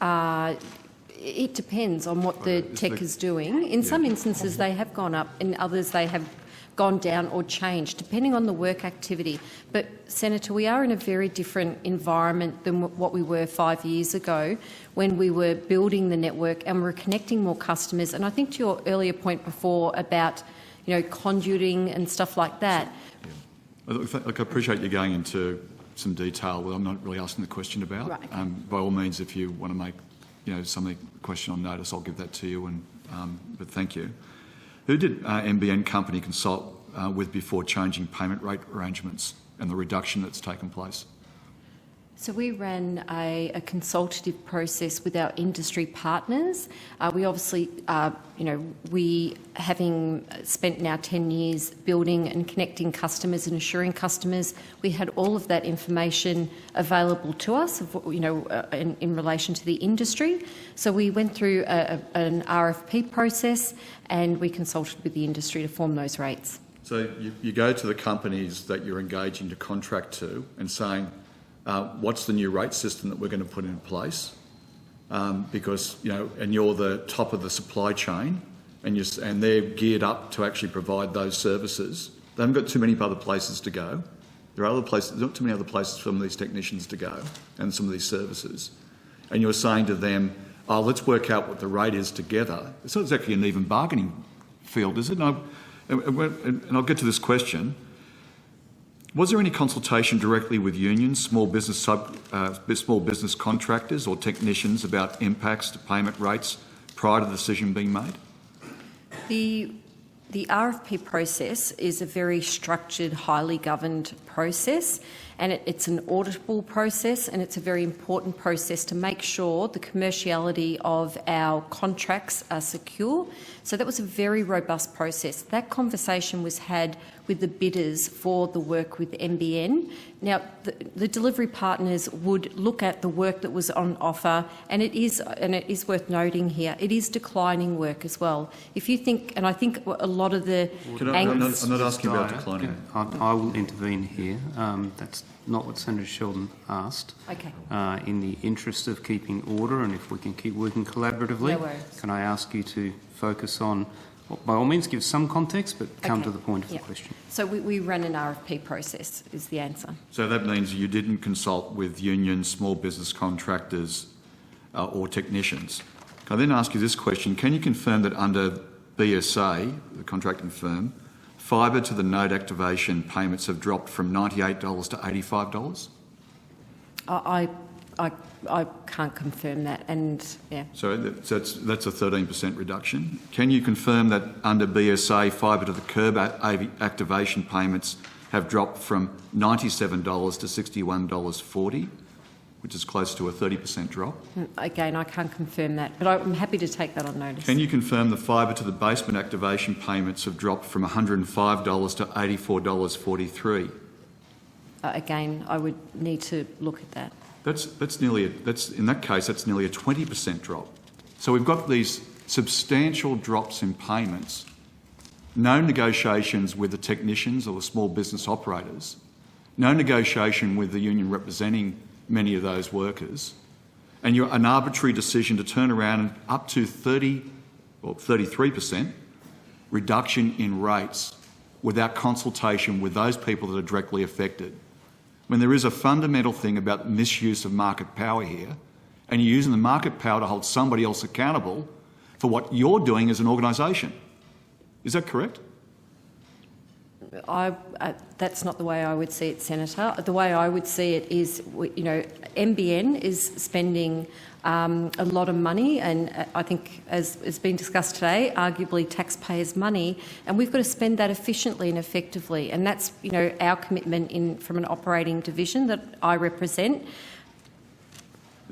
It depends on what the tech is doing. In some instances, they have gone up. In others, they have gone down or changed, depending on the work activity. But, Senator, we are in a very different environment than what we were 5 years ago when we were building the network and we're connecting more customers. And I think to your earlier point before about, conduiting and stuff like that. Look, I appreciate you going into some detail that I'm not really asking the question about. Right, okay. By all means, if you want to make something question on notice, I'll give that to you. But thank you. Who did NBN company consult with before changing payment rate arrangements and the reduction that's taken place? So we ran a consultative process with our industry partners. We obviously, we having spent now 10 years building and connecting customers and assuring customers, we had all of that information available to us, in relation to the industry. So we went through an RFP process and we consulted with the industry to form those rates. So you go to the companies that you're engaging to contract to and saying, what's the new rate system that we're going to put in place? Because, and you're the top of the supply chain and they're geared up to actually provide those services. They haven't got too many other places to go. There are not too many other places for some of these technicians to go and some of these services. And you're saying to them, let's work out what the rate is together. It's not exactly an even bargaining field, is it? And I'll get to this question. Was there any consultation directly with unions, small business contractors or technicians about impacts to payment rates prior to the decision being made? The RFP process is a very structured, highly governed process, and it's an auditable process, and it's a very important process to make sure the commerciality of our contracts are secure. So that was a very robust process. That conversation was had with the bidders for the work with NBN. Now, the delivery partners would look at the work that was on offer, and it is worth noting here, it is declining work as well. If you think, and I think a lot of the I'm not asking about declining. I will intervene here. That's not what Senator Sheldon asked. Okay. In the interest of keeping order, and if we can keep working collaboratively, no worries. Can I ask you to focus on, by all means, give some context, but come to the point of the question. So we ran an RFP process, is the answer. So that means you didn't consult with unions, small business contractors or technicians. Can I then ask you this question? Can you confirm that under BSA, the contracting firm, fibre to the node activation payments have dropped from $98 to $85? I can't confirm that, and yeah. So that's a 13% reduction. Can you confirm that under BSA, fibre to the curb activation payments have dropped from $97 to $61.40, which is close to a 30% drop? Again, I can't confirm that, but I'm happy to take that on notice. Can you confirm the fibre to the basement activation payments have dropped from $105 to $84.43? Again, I would need to look at that. In that case, that's nearly a 20% drop. So we've got these substantial drops in payments, no negotiations with the technicians or the small business operators, no negotiation with the union representing many of those workers, and an arbitrary decision to turn around and up to 30 or 33% reduction in rates without consultation with those people that are directly affected. When there is a fundamental thing about misuse of market power here, and you're using the market power to hold somebody else accountable for what you're doing as an organisation. Is that correct? That's not the way I would see it, Senator. The way I would see it is, NBN is spending a lot of money, and I think, as has been discussed today, arguably taxpayers' money, and we've got to spend that efficiently and effectively, and that's our commitment from an operating division that I represent.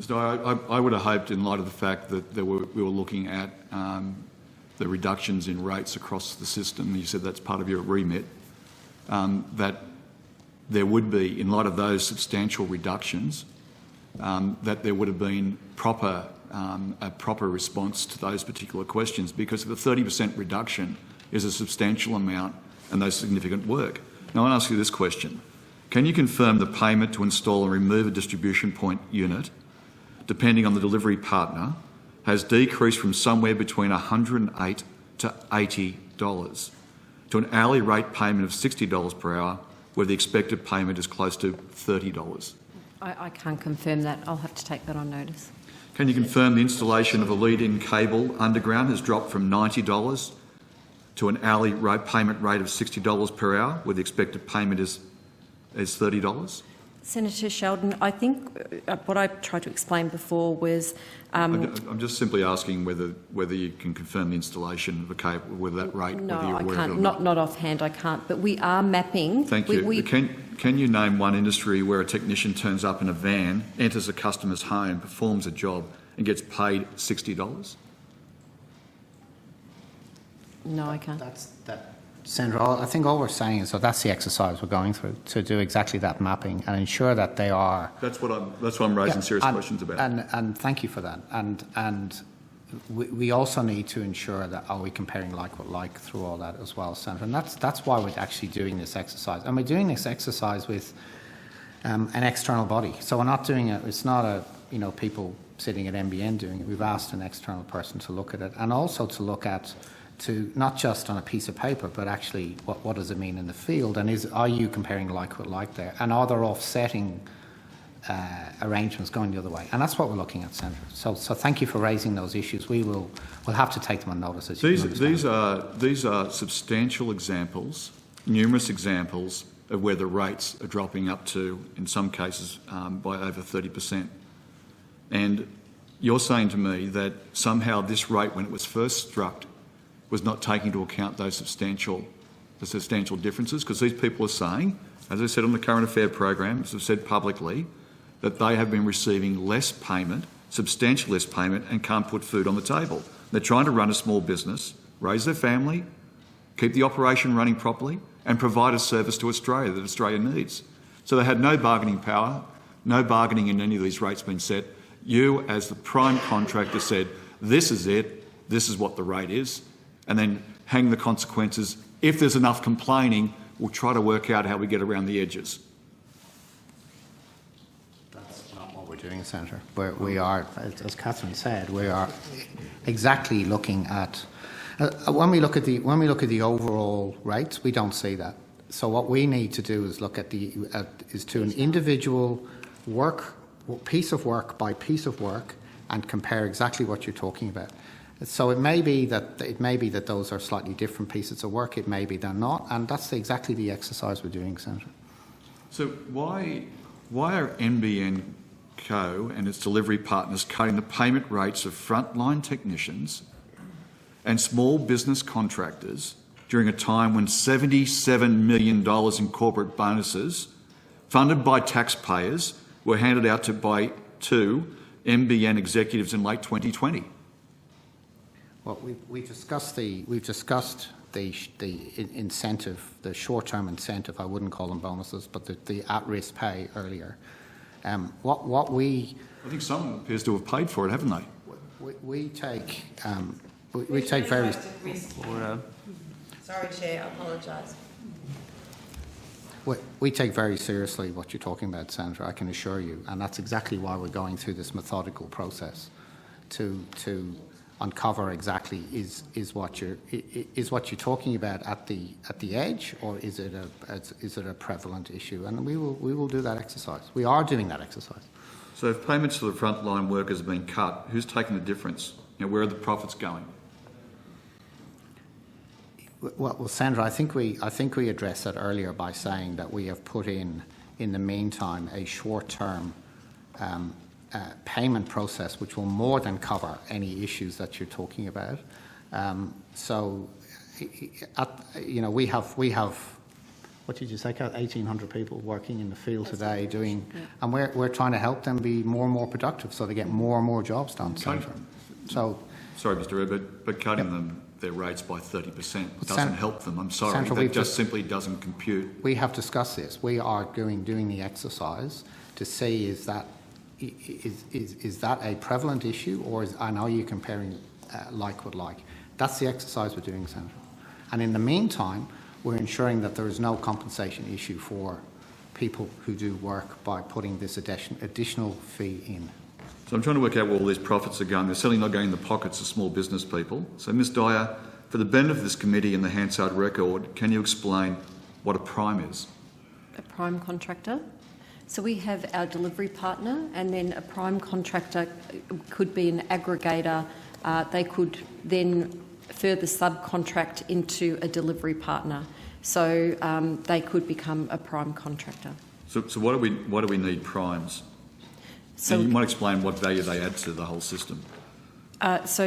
I would have hoped, in light of the fact that we were looking at the reductions in rates across the system, you said that's part of your remit, that there would be, in light of those substantial reductions, that there would have been a proper response to those particular questions, because the 30% reduction is a substantial amount and those significant work. Now, I want to ask you this question. Can you confirm the payment to install and remove a distribution point unit depending on the delivery partner, has decreased from somewhere between $108 to $80 to an hourly rate payment of $60 per hour, where the expected payment is close to $30. I can't confirm that. I'll have to take that on notice. Can you confirm the installation of a lead-in cable underground has dropped from $90 to an hourly rate payment rate of $60 per hour, where the expected payment is $30? Senator Sheldon, I think what I tried to explain before was... I'm just simply asking whether you can confirm the installation of a cable with that rate. No, whether you're I aware can't. of it or not. Not offhand, I can't. But we are mapping. Thank you. Can you name one industry where a technician turns up in a van, enters a customer's home, performs a job and gets paid $60? No, I can't. Senator, I think all we're saying is, so that's the exercise we're going through, to do exactly that mapping and ensure that they are... That's what I'm raising serious questions about. And thank you for that. And we also need to ensure that, are we comparing like with like through all that as well, Senator? And that's why we're actually doing this exercise. And we're doing this exercise with an external body. So we're not doing it, it's not people sitting at NBN doing it. We've asked an external person to look at it, and also to look at, to not just on a piece of paper, but actually what does it mean in the field, and are you comparing like with like there, and are there offsetting arrangements going the other way? And that's what we're looking at, Senator. So thank you for raising those issues. We'll have to take them on notice. As these are substantial examples, numerous examples of where the rates are dropping up to, in some cases, by over 30%. And you're saying to me that somehow this rate, when it was first struck, was not taking into account those substantial differences, because these people are saying, as I said on the current affair program, as I've said publicly, that they have been receiving less payment, substantial less payment, and can't put food on the table. They're trying to run a small business, raise their family, keep the operation running properly, and provide a service to Australia that Australia needs. So they had no bargaining power, no bargaining in any of these rates being set. You, as the prime contractor, said, this is it, this is what the rate is, and then hang the consequences. If there's enough complaining, we'll try to work out how we get around the edges. That's not what we're doing, Senator. We are, as Catherine said, we are exactly looking at... when we look at the overall rates, we don't see that. So what we need to do is look at an individual piece of work by piece of work, and compare exactly what you're talking about. So it may be that those are slightly different pieces of work. It may be they're not, and that's exactly the exercise we're doing, Senator. So why are NBN Co and its delivery partners cutting the payment rates of frontline technicians and small business contractors during a time when $77 million in corporate bonuses, funded by taxpayers, were handed out to NBN executives in late 2020? Well, we've discussed the incentive, the short-term incentive. I wouldn't call them bonuses, but the at-risk pay earlier. I think someone appears to have paid for it, haven't they? We take very. Sorry, Chair, I apologise. We take very seriously what you're talking about, Senator, I can assure you, and that's exactly why we're going through this methodical process to uncover exactly is what you're talking about at the edge, or is it a prevalent issue? And we will do that exercise. We are doing that exercise. So if payments to the frontline workers have been cut, who's taking the difference? Where are the profits going? Well, Sandra, I think we addressed that earlier by saying that we have put in the meantime, a short-term payment process which will more than cover any issues that you're talking about. We have. What did you say, Kat? 1,800 people working in the field today doing, and we're trying to help them be more and more productive, so they get more and more jobs done. Sandra. So. Sorry, Mr. Rudd, but cutting them their rates by 30% doesn't help them. I'm sorry, Sandra, that just simply doesn't compute. We have discussed this. We are doing the exercise to see is that a prevalent issue, or are you comparing like with like? That's the exercise we're doing, Sandra. And in the meantime, we're ensuring that there is no compensation issue for people who do work by putting this additional fee in. So I'm trying to work out where all these profits are going. They're certainly not going in the pockets of small business people. So Ms Dyer, for the benefit of this committee and the Hansard record, can you explain what a prime is? A prime contractor? So we have our delivery partner, and then a prime contractor could be an aggregator. They could then further subcontract into a delivery partner. So they could become a prime contractor. So why do we need primes? So and you might explain what value they add to the whole system. This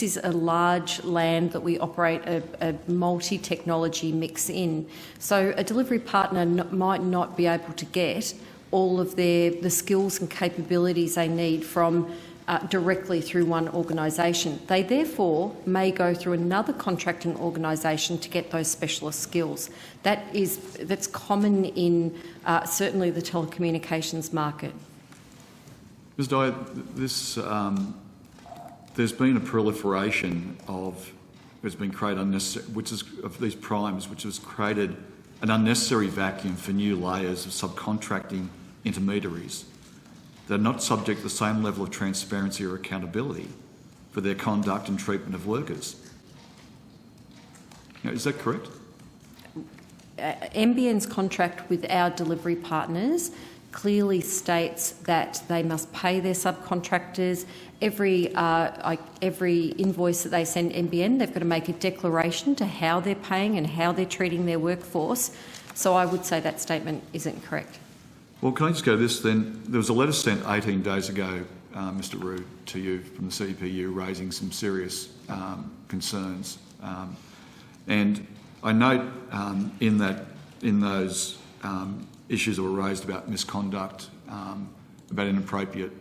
is a large land that we operate a multi-technology mix in. So a delivery partner might not be able to get all of the skills and capabilities they need from directly through one organisation. They therefore may go through another contracting organisation to get those specialist skills. That's common in certainly the telecommunications market. Ms Dyer, there's been a proliferation of these primes, which has created an unnecessary vacuum for new layers of subcontracting intermediaries. They're not subject to the same level of transparency or accountability for their conduct and treatment of workers. Now, is that correct? NBN's contract with our delivery partners clearly states that they must pay their subcontractors. Every invoice that they send NBN, they've got to make a declaration to how they're paying and how they're treating their workforce. So I would say that statement isn't correct. Well, can I just go to this then? There was a letter sent 18 days ago, Mr Rood, to you from the CPU raising some serious concerns. And I note in those issues that were raised about misconduct, about inappropriate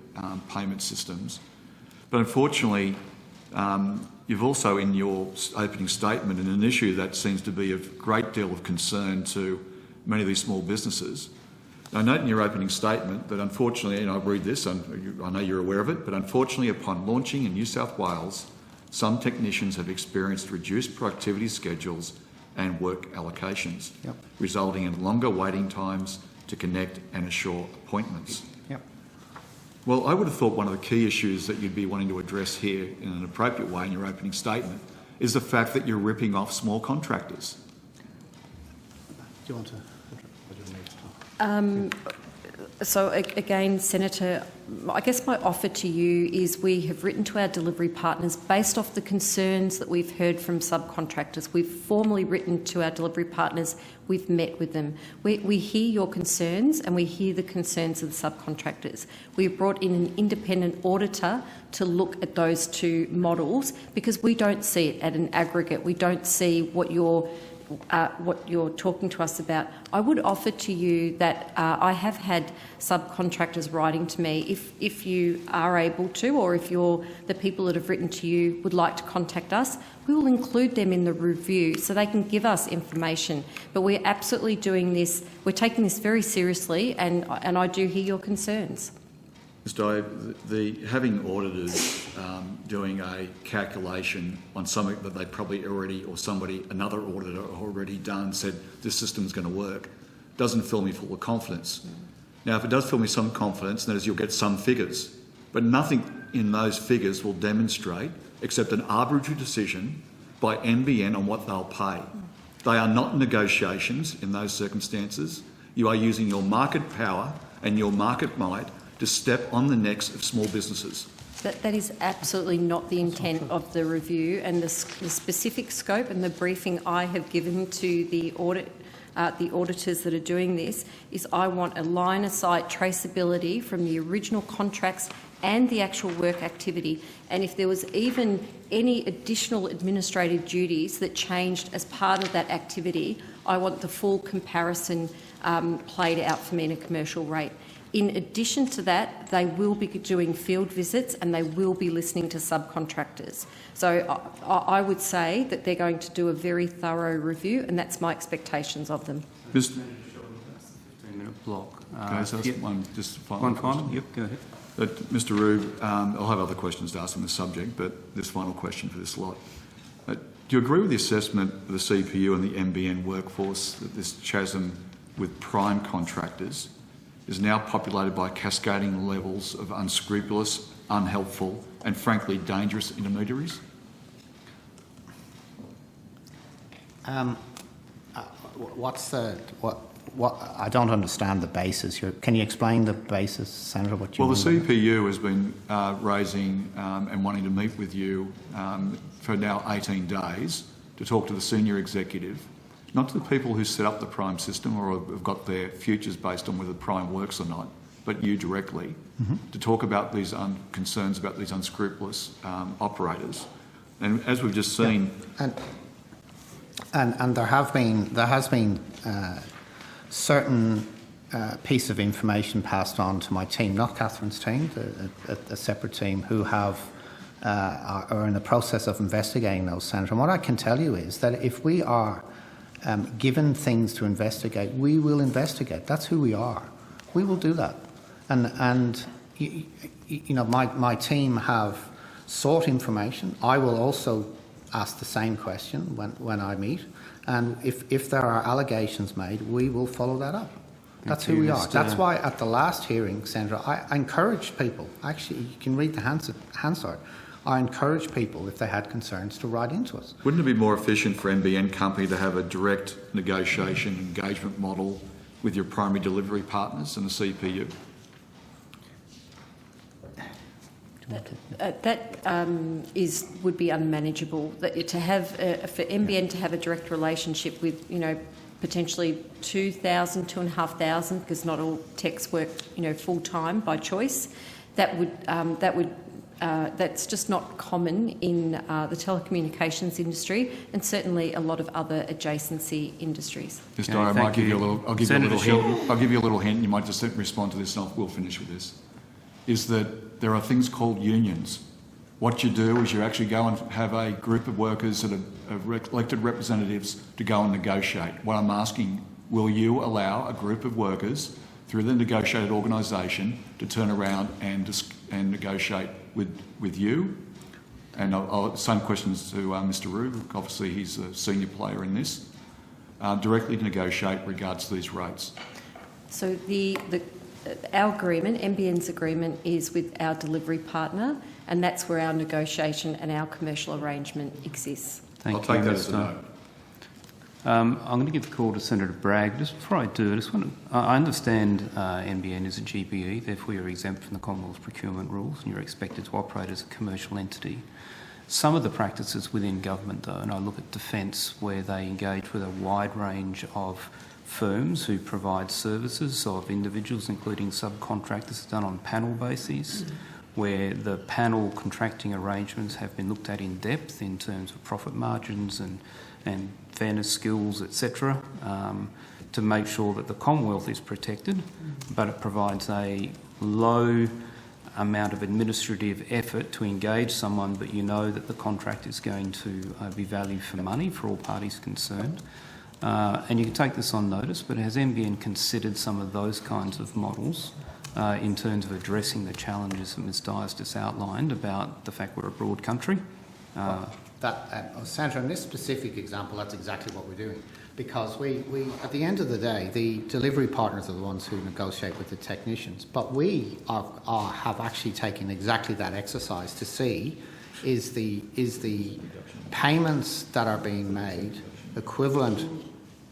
payment systems. But unfortunately, you've also in your opening statement, and an issue that seems to be of great deal of concern to many of these small businesses. I note in your opening statement that unfortunately, and I read this, and I know you're aware of it, but unfortunately upon launching in New South Wales, some technicians have experienced reduced productivity schedules and work allocations, resulting in longer waiting times to connect and assure appointments. Well, I would have thought one of the key issues that you'd be wanting to address here in an appropriate way in your opening statement is the fact that you're ripping off small contractors. Do you want to? So again, Senator, I guess my offer to you is we have written to our delivery partners based off the concerns that we've heard from subcontractors. We've formally written to our delivery partners. We've met with them. We hear your concerns and we hear the concerns of the subcontractors. We've brought in an independent auditor to look at those two models because we don't see it at an aggregate. We don't see what you're talking to us about. I would offer to you that I have had subcontractors writing to me. If you are able to, or if the people that have written to you would like to contact us, we will include them in the review so they can give us information. But we're absolutely doing this. We're taking this very seriously, and I do hear your concerns. Mr. Dyer, having auditors doing a calculation on something that they probably already, or another auditor already done, said this system's going to work, doesn't fill me full of confidence. Now, if it does fill me some confidence, that is, you'll get some figures, but nothing in those figures will demonstrate except an arbitrary decision by NBN on what they'll pay. They are not negotiations in those circumstances. You are using your market power and your market might to step on the necks of small businesses. That is absolutely not the intent of the review, and the specific scope and the briefing I have given to the auditors that are doing this is I want a line of sight traceability from the original contracts and the actual work activity. And if there was even any additional administrative duties that changed as part of that activity, I want the full comparison played out for me in a commercial rate. In addition to that, they will be doing field visits and they will be listening to subcontractors. So I would say that they're going to do a very thorough review, and that's my expectations of them. 15-minute block. Okay, so that's one final question. Yep, go ahead. Mr. Rube, I'll have other questions to ask on this subject, but this final question for this lot. Do you agree with the assessment of the CPU and the NBN workforce that this chasm with prime contractors is now populated by cascading levels of unscrupulous, unhelpful and frankly dangerous intermediaries? I don't understand the basis. Can you explain the basis, Senator? What you Well, the mean? CPU has been raising and wanting to meet with you for now 18 days to talk to the senior executive, not to the people who set up the Prime system or have got their futures based on whether Prime works or not, but you directly, to talk about these concerns about these unscrupulous operators. And as we've just seen... Yeah. And there has been certain piece of information passed on to my team, not Catherine's team, a separate team, who are in the process of investigating those, Senator. And what I can tell you is that if we are given things to investigate, we will investigate. That's who we are. We will do that. And you know, my team have sought information. I will also ask the same question when I meet. And if there are allegations made, we will follow that up. That's who we are. That's why at the last hearing, Senator, I encouraged people, actually, you can read the Hansard, I encouraged people, if they had concerns, to write into us. Wouldn't it be more efficient for NBN Company to have a direct negotiation engagement model with your primary delivery partners and the CPU? Would be unmanageable. To have for NBN to have a direct relationship with, you know, potentially 2,000, 2,500, because not all techs work, you know, full time by choice. That's just not common in the telecommunications industry, and certainly a lot of other adjacency industries. Yes, Dara, I'll give you a little hint. You might just respond to this, and we'll finish with this. Is that there are things called unions. What you do is you actually go and have a group of workers that are elected representatives to go and negotiate. What I'm asking, will you allow a group of workers through the negotiated organisation to turn around and negotiate with you? And same questions to Mr. Rue. Obviously, he's a senior player in this. Directly to negotiate regards to these rates. So our agreement, NBN's agreement, is with our delivery partner, and that's where our negotiation and our commercial arrangement exists. I'll take that as a no. I'm going to give the call to Senator Bragg. Just before I do, I understand NBN is a GBE, therefore you're exempt from the Commonwealth procurement rules and you're expected to operate as a commercial entity. Some of the practices within government, though, and I look at defence, where they engage with a wide range of firms who provide services of individuals, including subcontractors, done on panel bases, where the panel contracting arrangements have been looked at in depth in terms of profit margins and fairness skills, etc., to make sure that the Commonwealth is protected, but it provides a low amount of administrative effort to engage someone, but you know that the contract is going to be valued for money for all parties concerned. And you can take this on notice, but has NBN considered some of those kinds of models in terms of addressing the challenges that Ms Dyer's just outlined about the fact we're a broad country? Senator, in this specific example, that's exactly what we're doing. Because we at the end of the day, the delivery partners are the ones who negotiate with the technicians. But we have actually taken exactly that exercise to see is the payments that are being made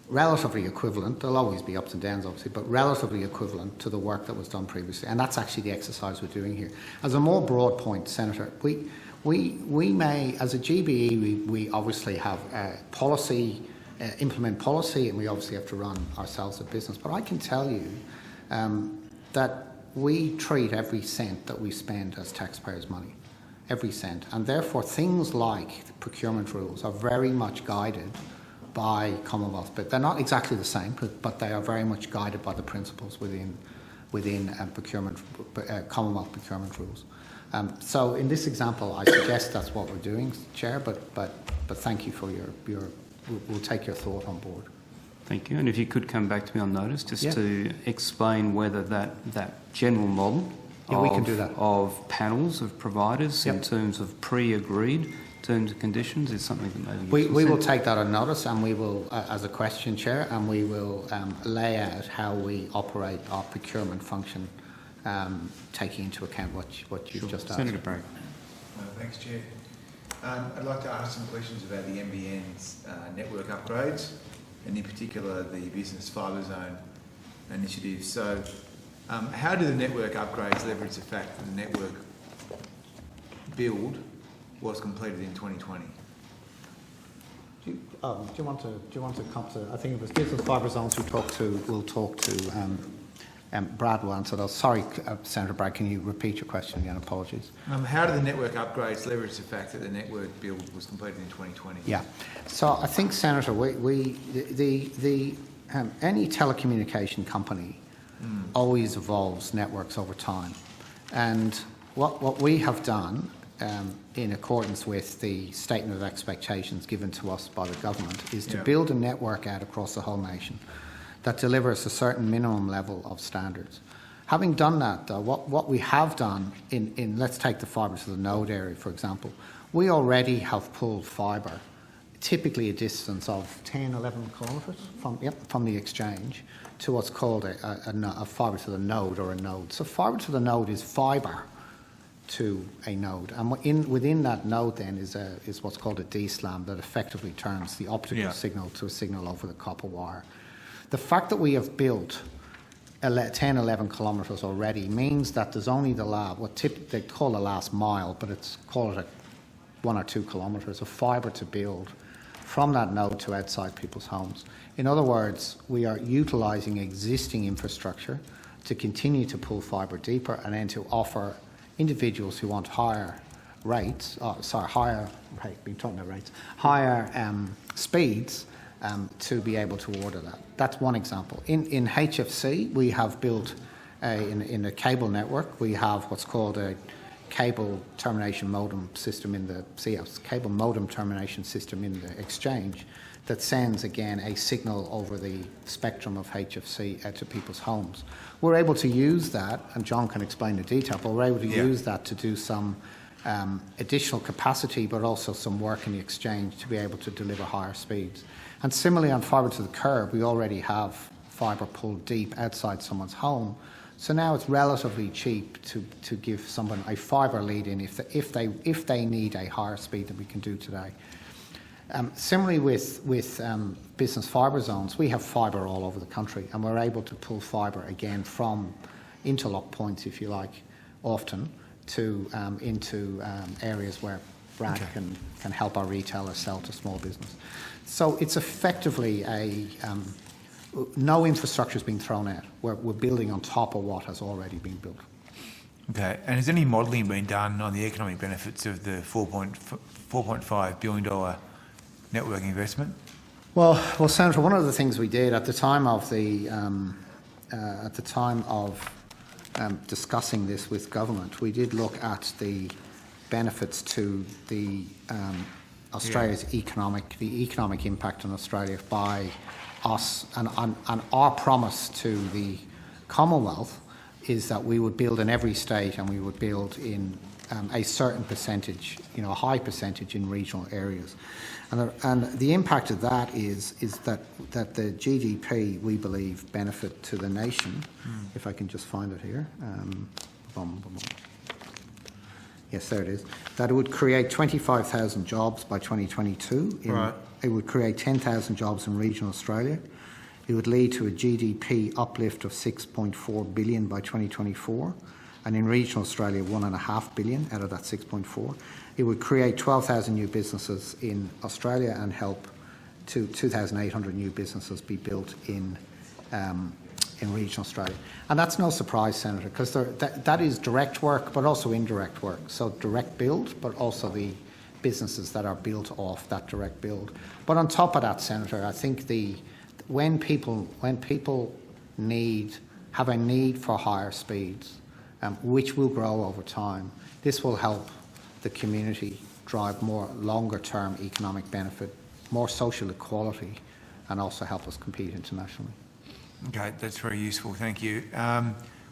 relatively equivalent, there'll always be ups and downs obviously, but relatively equivalent to the work that was done previously. And that's actually the exercise we're doing here. As a more broad point, Senator, we may, as a GBE, we obviously have policy, implement policy, and we obviously have to run ourselves a business. But I can tell you that we treat every cent that we spend as taxpayers' money, every cent. And therefore, things like the procurement rules are very much guided by Commonwealth. But they're not exactly the same, but they are very much guided by the principles within Commonwealth procurement rules. So in this example, I suggest that's what we're doing, Chair, but thank you for we'll take your thought on board. Thank you. And if you could come back to me on notice just to explain whether that general model we can do that. of panels of providers in terms of pre-agreed terms and conditions is something that maybe... We will take that on notice, and we will, as a question, Chair, and we will lay out how we operate our procurement function, taking into account what you've just asked. Senator Bragg. Thanks, Chair. I'd like to ask some questions about the NBN's network upgrades, and in particular the Business Fibre Zone initiative. So, how do the network upgrades leverage the fact that the network build was completed in 2020? Do you want to come to? I think it was Business Fibre Zones we'll talk to. Brad will answer those. Sorry, Senator Bragg, can you repeat your question again? Apologies. How do the network upgrades leverage the fact that the network build was completed in 2020? Yeah. So I think, Senator, any telecommunication company always evolves networks over time. And what we have done, in accordance with the statement of expectations given to us by the government, is to build a network out across the whole nation that delivers a certain minimum level of standards. Having done that, though, what we have done in let's take the fibre to the node area, for example, we already have pulled fibre, typically a distance of 10, 11 kilometres from the exchange to what's called a fibre to the node or a node. So fibre to the node is fibre to a node, and within that node then is what's called a DSLAM that effectively turns the optical signal to a signal over the copper wire. The fact that we have built 10, 11 kilometres already means that there's only what they call the last mile, but it's called 1 or 2 kilometres of fibre to build from that node to outside people's homes. In other words, we are utilising existing infrastructure to continue to pull fibre deeper and then to offer individuals who want higher speeds to be able to order that. That's one example. In HFC, we have built in a cable network, we have what's called a cable termination modem system in the cable modem termination system in the exchange that sends, again, a signal over the spectrum of HFC out to people's homes. We're able to use that, and John can explain the detail, but we're able to use that to do some additional capacity, but also some work in the exchange to be able to deliver higher speeds. And similarly, on fibre to the curb, we already have fibre pulled deep outside someone's home. So now it's relatively cheap to give someone a fibre lead in if they need a higher speed than we can do today. Similarly with business fibre zones, we have fibre all over the country, and we're able to pull fibre again from interlock points, if you like, often to into areas where Brad can help our retailers sell to small business. So it's effectively no infrastructure has been thrown out. We're building on top of what has already been built. Okay, and has any modelling been done on the economic benefits of the $4.5 billion network investment? Well, Senator, one of the things we did at the time of discussing this with government, we did look at the benefits to the Australia's economic impact on Australia by us, and our promise to the Commonwealth is that we would build in every state, and we would build in a certain percentage, a high percentage in regional areas. And the impact of that is that the GDP, we believe, benefit to the nation, if I can just find it here. Yes, there it is. That it would create 25,000 jobs by 2022. It would create 10,000 jobs in regional Australia. It would lead to a GDP uplift of 6.4 billion by 2024. And in regional Australia, 1.5 billion out of that 6.4. It would create 12,000 new businesses in Australia and help to 2,800 new businesses be built in regional Australia. And that's no surprise, Senator, because that is direct work, but also indirect work. So direct build, but also the businesses that are built off that direct build. But on top of that, Senator, I think when people have a need for higher speeds, which will grow over time, this will help the community drive more longer-term economic benefit, more social equality, and also help us compete internationally. Okay, that's very useful, thank you.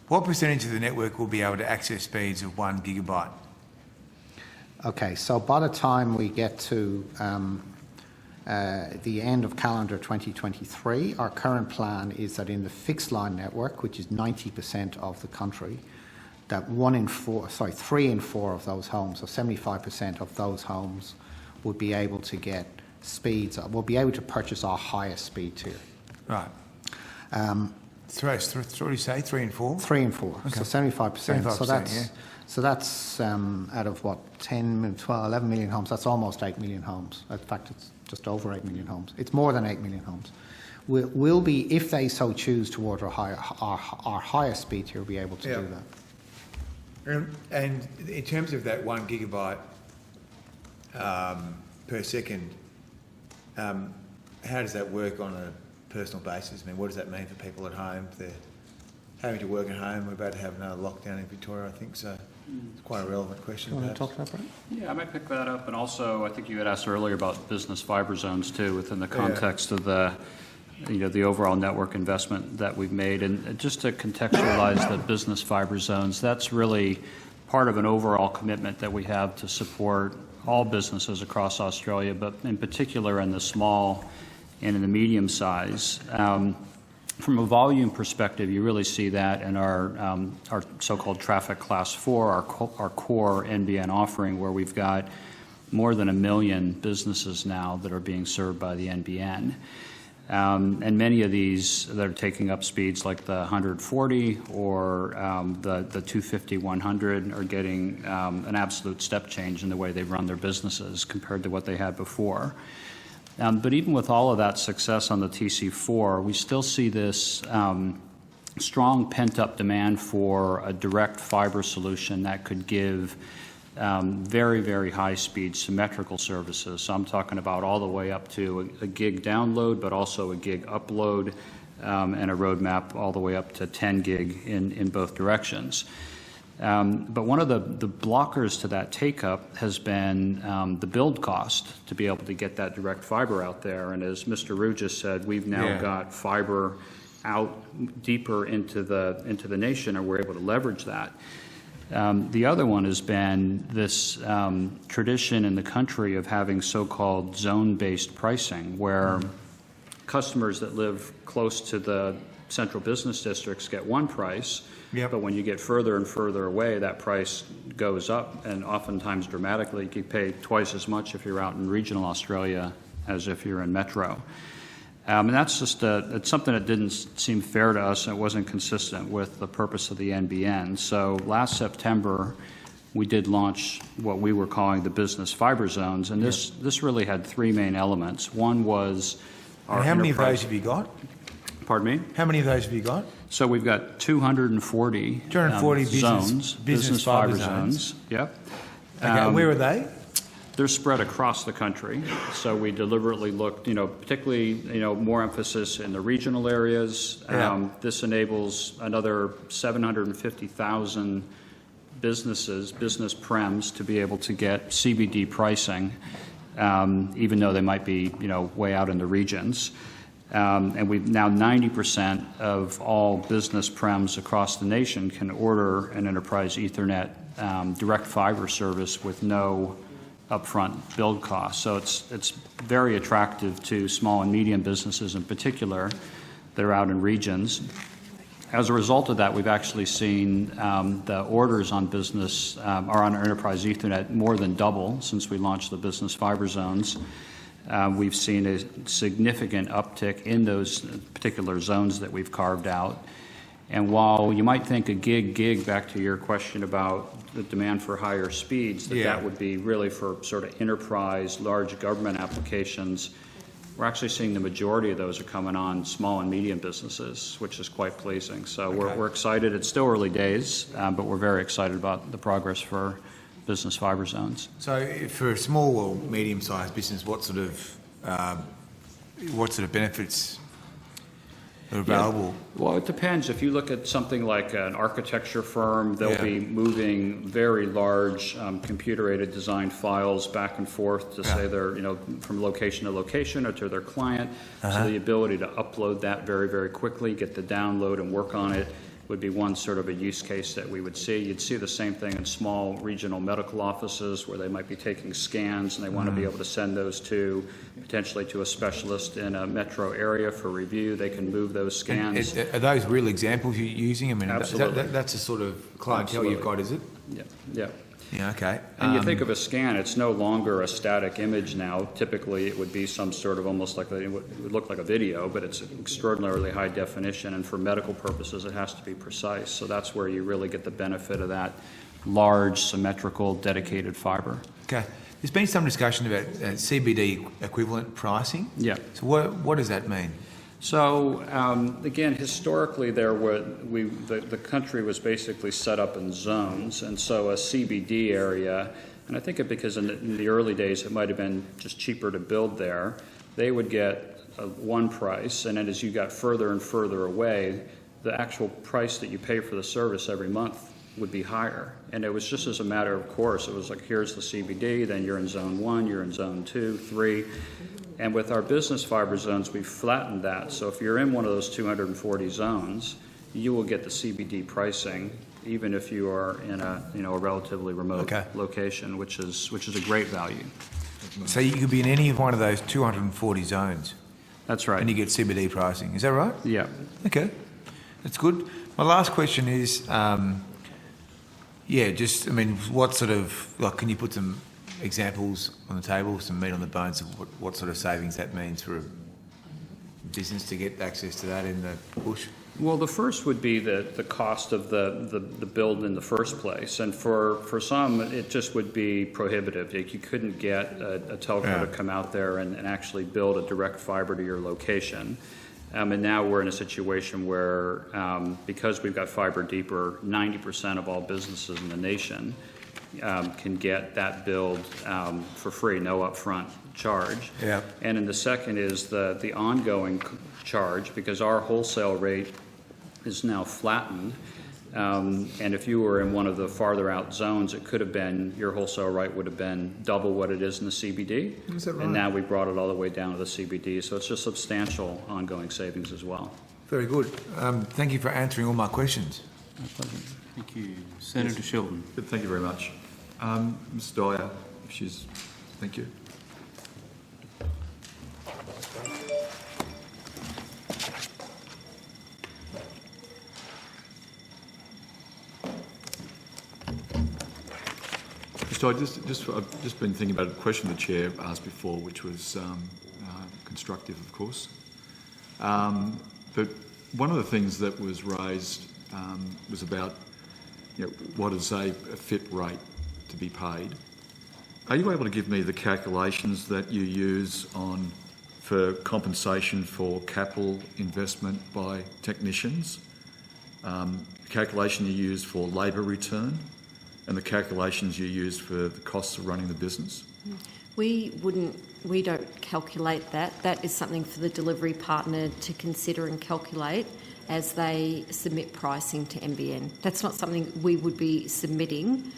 What percentage of the network will be able to access speeds of 1 gigabyte? Okay, so by the time we get to the end of calendar 2023, our current plan is that in the fixed line network, which is 90% of the country, that 3 in 4 of those homes, so 75% of those homes, would be able to get speeds, will be able to purchase our highest speed tier. Right. What do you say, 3 in 4? 3 in 4, okay. so 75%. So that's, yeah. so that's out of what, 10, 12, 11 million homes, that's almost 8 million homes. In fact, it's just over 8 million homes. It's more than 8 million homes. We'll be, if they so choose, towards our highest speed tier, we'll be able to do that. And in terms of that 1 gigabyte per second, how does that work on a personal basis? I mean, what does that mean for people at home? If they're having to work at home, we're about to have another lockdown in Victoria, I think, so it's quite a relevant question. Do you want to talk about that, Brett? Yeah, I might pick that up. And also, I think you had asked earlier about business fibre zones too, within the context of the, the overall network investment that we've made. And just to contextualize the business fibre zones, that's really part of an overall commitment that we have to support all businesses across Australia, but in particular in the small and in the medium size. From a volume perspective, you really see that in our so-called traffic class 4, our core NBN offering, where we've got more than 1 million businesses now that are being served by the NBN. And many of these that are taking up speeds like the 140 or the 250, 100 are getting an absolute step change in the way they run their businesses compared to what they had before. But even with all of that success on the TC4, we still see this strong pent-up demand for a direct fibre solution that could give very, very high-speed symmetrical services. So I'm talking about all the way up to a gig download, but also a gig upload, and a roadmap all the way up to 10 gig in both directions. But one of the blockers to that take-up has been the build cost to be able to get that direct fibre out there. And as Mr. Rue just said, we've now got fibre out deeper into the nation, and we're able to leverage that. The other one has been this tradition in the country of having so-called zone-based pricing, where customers that live close to the central business districts get one price, but when you get further and further away, that price goes up, and oftentimes dramatically. You pay twice as much if you're out in regional Australia as if you're in metro. And that's just it's something that didn't seem fair to us, and it wasn't consistent with the purpose of the NBN. So last September, we did launch what we were calling the business fibre zones, and this really had 3 main elements. One was our how many of those have you got? Pardon me? How many of those have you got? So we've got 240 zones, business fibre zones. Yep. Okay, where are they? They're spread across the country. So we deliberately looked, particularly, more emphasis in the regional areas. This enables another 750,000 businesses, business prems, to be able to get CBD pricing, even though they might be, way out in the regions. And we've now 90% of all business prems across the nation can order an enterprise Ethernet direct fibre service with no upfront build costs. So it's very attractive to small and medium businesses in particular that are out in regions. As a result of that, we've actually seen the orders on business or on our enterprise Ethernet more than double since we launched the business fibre zones. We've seen a significant uptick in those particular zones that we've carved out. And while you might think a gig, back to your question about the demand for higher speeds, that would be really for sort of enterprise, large government applications, we're actually seeing the majority of those are coming on small and medium businesses, which is quite pleasing. So we're excited. It's still early days, but we're very excited about the progress for business fibre zones. So for a small or medium-sized business, what sort of benefits are available? Well, it depends. If you look at something like an architecture firm, they'll be moving very large computer-aided design files back and forth to say they're, from location to location or to their client. So the ability to upload that very, very quickly, get the download and work on it would be one sort of a use case that we would see. You'd see the same thing in small regional medical offices where they might be taking scans and they want to be able to send those to potentially to a specialist in a metro area for review. They can move those scans. Are those real examples you're using? I mean, Absolutely. that's the sort of clientele you've got, is it? Yeah, yeah. Yeah, okay. And you think of a scan, it's no longer a static image now. Typically, it would be some sort of almost like it would look like a video, but it's extraordinarily high definition, and for medical purposes, it has to be precise. So that's where you really get the benefit of that large, symmetrical, dedicated fibre. Okay. There's been some discussion about CBD equivalent pricing. Yeah. So what does that mean? So again, historically, the country was basically set up in zones, and so a CBD area, and I think because in the early days it might have been just cheaper to build there, they would get one price, and then as you got further and further away, the actual price that you pay for the service every month would be higher. And it was just as a matter of course. It was like, here's the CBD, then you're in zone 1, you're in zone 2, 3. And with our business fibre zones, we've flattened that. So if you're in one of those 240 zones, you will get the CBD pricing, even if you are in a relatively remote location, which is a great value. So you could be in any one of those 240 zones. That's right. And you get CBD pricing. Is that right? Yeah. Okay. That's good. My last question is, what sort of, can you put some examples on the table, some meat on the bones of what sort of savings that means for a business to get access to that in the bush? Well, the first would be the cost of the build in the first place, and for some it just would be prohibitive. Like you couldn't get a telco to come out there and actually build a direct fibre to your location. And now we're in a situation where, because we've got fibre deeper, 90% of all businesses in the nation can get that build for free, no upfront charge. Yeah. And then the second is the ongoing charge, because our wholesale rate is now flattened. And if you were in one of the farther out zones, it could have been, your wholesale rate would have been double what it is in the CBD. Is that right? And now we brought it all the way down to the CBD. So it's just substantial ongoing savings as well. Very good. Thank you for answering all my questions. My pleasure. Thank you. Senator Sheldon. Thank you very much. Ms Dyer, if she's... Thank you. So I've just been thinking about a question the Chair asked before, which was constructive, of course. But one of the things that was raised was about what is a fit rate to be paid. Are you able to give me the calculations that you use for compensation for capital investment by technicians, the calculation you use for labour return, and the calculations you use for the costs of running the business? We don't calculate that. That is something for the delivery partner to consider and calculate as they submit pricing to NBN. That's not something we would be submitting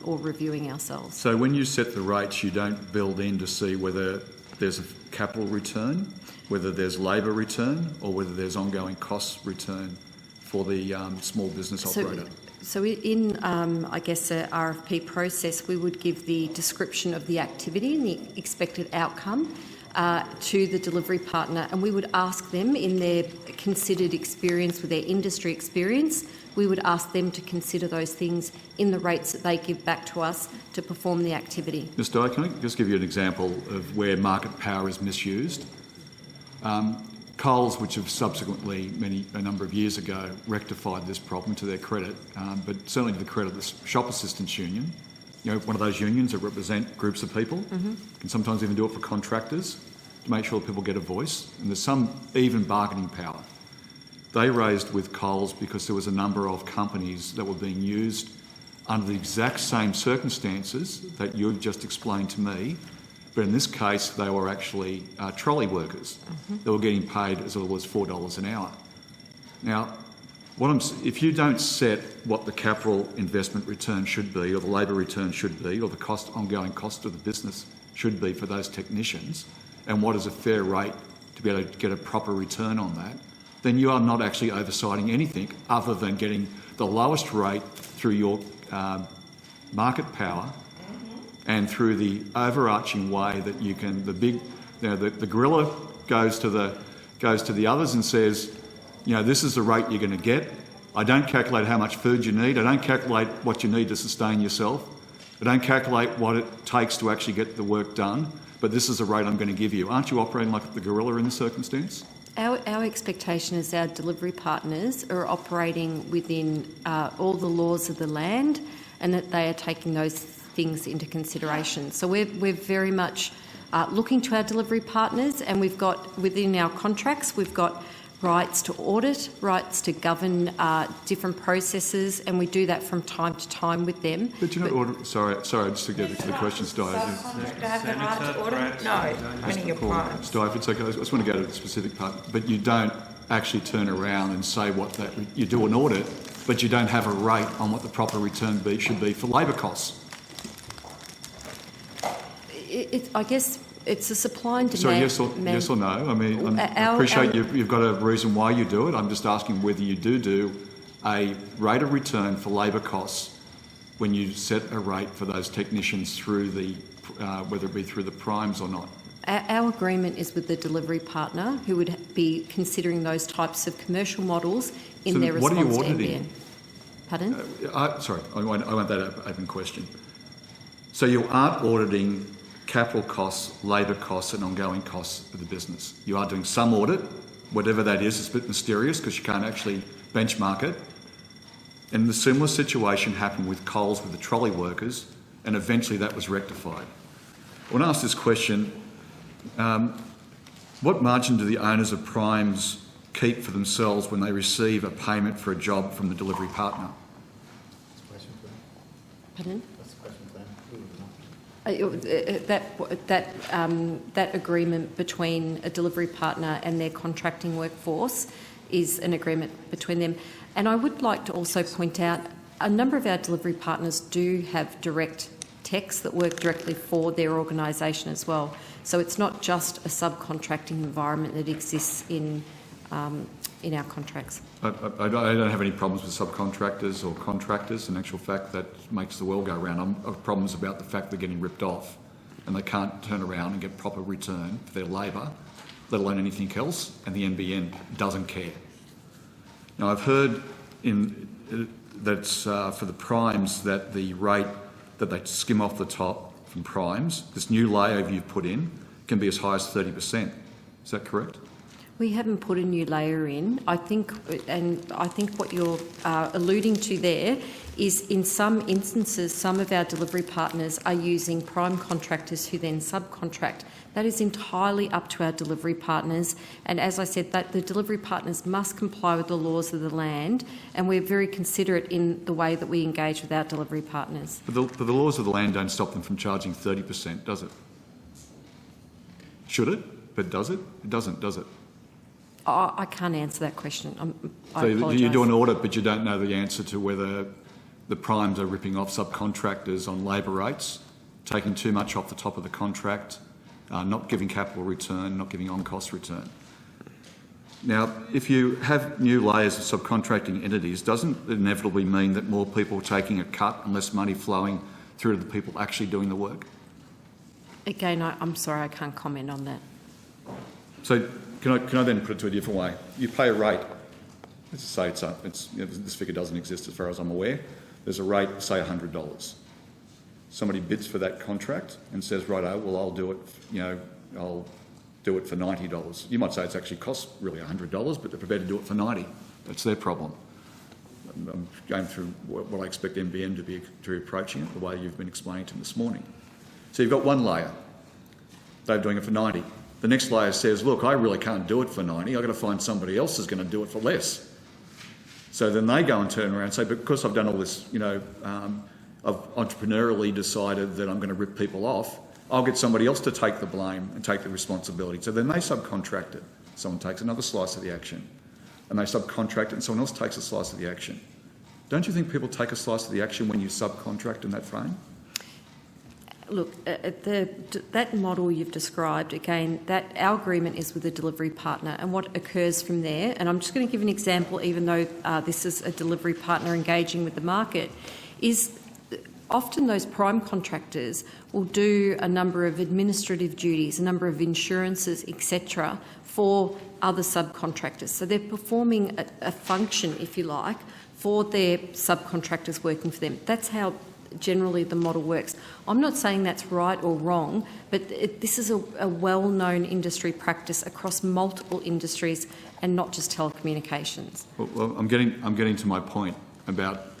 or reviewing ourselves. So when you set the rates, you don't build in to see whether there's a capital return, whether there's labour return, or whether there's ongoing cost return for the small business operator? So in, I guess, a RFP process, we would give the description of the activity and the expected outcome to the delivery partner, and we would ask them, in their considered experience with their industry experience, we would ask them to consider those things in the rates that they give back to us to perform the activity. Ms Dyer, can I just give you an example of where market power is misused? Coles, which have subsequently, a number of years ago, rectified this problem to their credit, but certainly to the credit of the Shop Assistants Union, one of those unions that represent groups of people, can sometimes even do it for contractors, to make sure that people get a voice, and there's some even bargaining power. They raised with Coles because there was a number of companies that were being used under the exact same circumstances that you've just explained to me, but in this case they were actually trolley workers. They were getting paid as little as $4 an hour. Now, if you don't set what the capital investment return should be, or the labour return should be, or the ongoing cost of the business should be for those technicians, and what is a fair rate to be able to get a proper return on that, then you are not actually oversighting anything other than getting the lowest rate through your market power and through the overarching way that you can, the gorilla goes to the others and says, this is the rate you're going to get. I don't calculate how much food you need. I don't calculate what you need to sustain yourself. I don't calculate what it takes to actually get the work done, but this is the rate I'm going to give you. Aren't you operating like the gorilla in this circumstance? Our expectation is our delivery partners are operating within all the laws of the land and that they are taking those things into consideration. So we're very much looking to our delivery partners, and we've got within our contracts, we've got rights to audit, rights to govern different processes, and we do that from time to time with them. But you're not ordering... Sorry, just to get to the questions, Di. Subcontractor have the right to audit? No, only your primes. Di, if it's okay, I just want to go to the specific part. But you don't actually turn around and say what that... You do an audit, but you don't have a rate on what the proper return should be for labour costs. I guess it's a supply and So demand. yes or no? I mean, I appreciate you've got a reason why you do it. I'm just asking whether you do a rate of return for labour costs when you set a rate for those technicians through the, whether it be through the primes or not. Our agreement is with the delivery partner who would be considering those types of commercial models in their response to NBN. What are you auditing? Pardon? Sorry, I want that open question. So you aren't auditing capital costs, labour costs and ongoing costs of the business. You are doing some audit, whatever that is. It's a bit mysterious because you can't actually benchmark it. And the similar situation happened with Coles with the trolley workers, and eventually that was rectified. I want to ask this question. What margin do the owners of primes keep for themselves when they receive a payment for a job from the delivery partner? Pardon? That agreement between a delivery partner and their contracting workforce is an agreement between them. And I would like to also point out a number of our delivery partners do have direct techs that work directly for their organisation as well. So it's not just a subcontracting environment that exists in our contracts. I don't have any problems with subcontractors or contractors. In actual fact, that makes the world go round. I have problems about the fact they're getting ripped off and they can't turn around and get proper return for their labour, let alone anything else, and the NBN doesn't care. Now, I've heard that's for the primes that the rate that they skim off the top from primes, this new layer you've put in, can be as high as 30%. Is that correct? We haven't put a new layer in. I think what you're alluding to there is in some instances, some of our delivery partners are using prime contractors who then subcontract. That is entirely up to our delivery partners. And as I said, that the delivery partners must comply with the laws of the land, and we're very considerate in the way that we engage with our delivery partners. But the laws of the land don't stop them from charging 30%, does it? Should it? But does it? It doesn't, does it? I can't answer that question. I so apologise. you do an audit, but you don't know the answer to whether the primes are ripping off subcontractors on labour rates, taking too much off the top of the contract, not giving capital return, not giving on-cost return. Now, if you have new layers of subcontracting entities, doesn't it inevitably mean that more people are taking a cut and less money flowing through to the people actually doing the work? Again, I'm sorry, I can't comment on that. So can I then put it to a different way? You pay a rate. Let's say this figure doesn't exist as far as I'm aware. There's a rate, say $100. Somebody bids for that contract and says, righto, well, I'll do it, I'll do it for $90. You might say it's actually costs really $100, but they're prepared to do it for $90. That's their problem. I'm going through what I expect NBN to be approaching it, the way you've been explaining to them this morning. So you've got one layer. They're doing it for $90. The next layer says, look, I really can't do it for $90. I've got to find somebody else who's going to do it for less. So then they go and turn around and say, because I've done all this, I've entrepreneurially decided that I'm going to rip people off, I'll get somebody else to take the blame and take the responsibility. So then they subcontract it. Someone takes another slice of the action. And they subcontract it and someone else takes a slice of the action. Don't you think people take a slice of the action when you subcontract in that frame? Look, that model you've described, again, that our agreement is with a delivery partner, and what occurs from there, and I'm just going to give an example, even though this is a delivery partner engaging with the market, is often those prime contractors will do a number of administrative duties, a number of insurances, etc., for other subcontractors. So they're performing a function, if you like, for their subcontractors working for them. That's how generally the model works. I'm not saying that's right or wrong, but this is a well-known industry practice across multiple industries and not just telecommunications. Well, I'm getting to my point about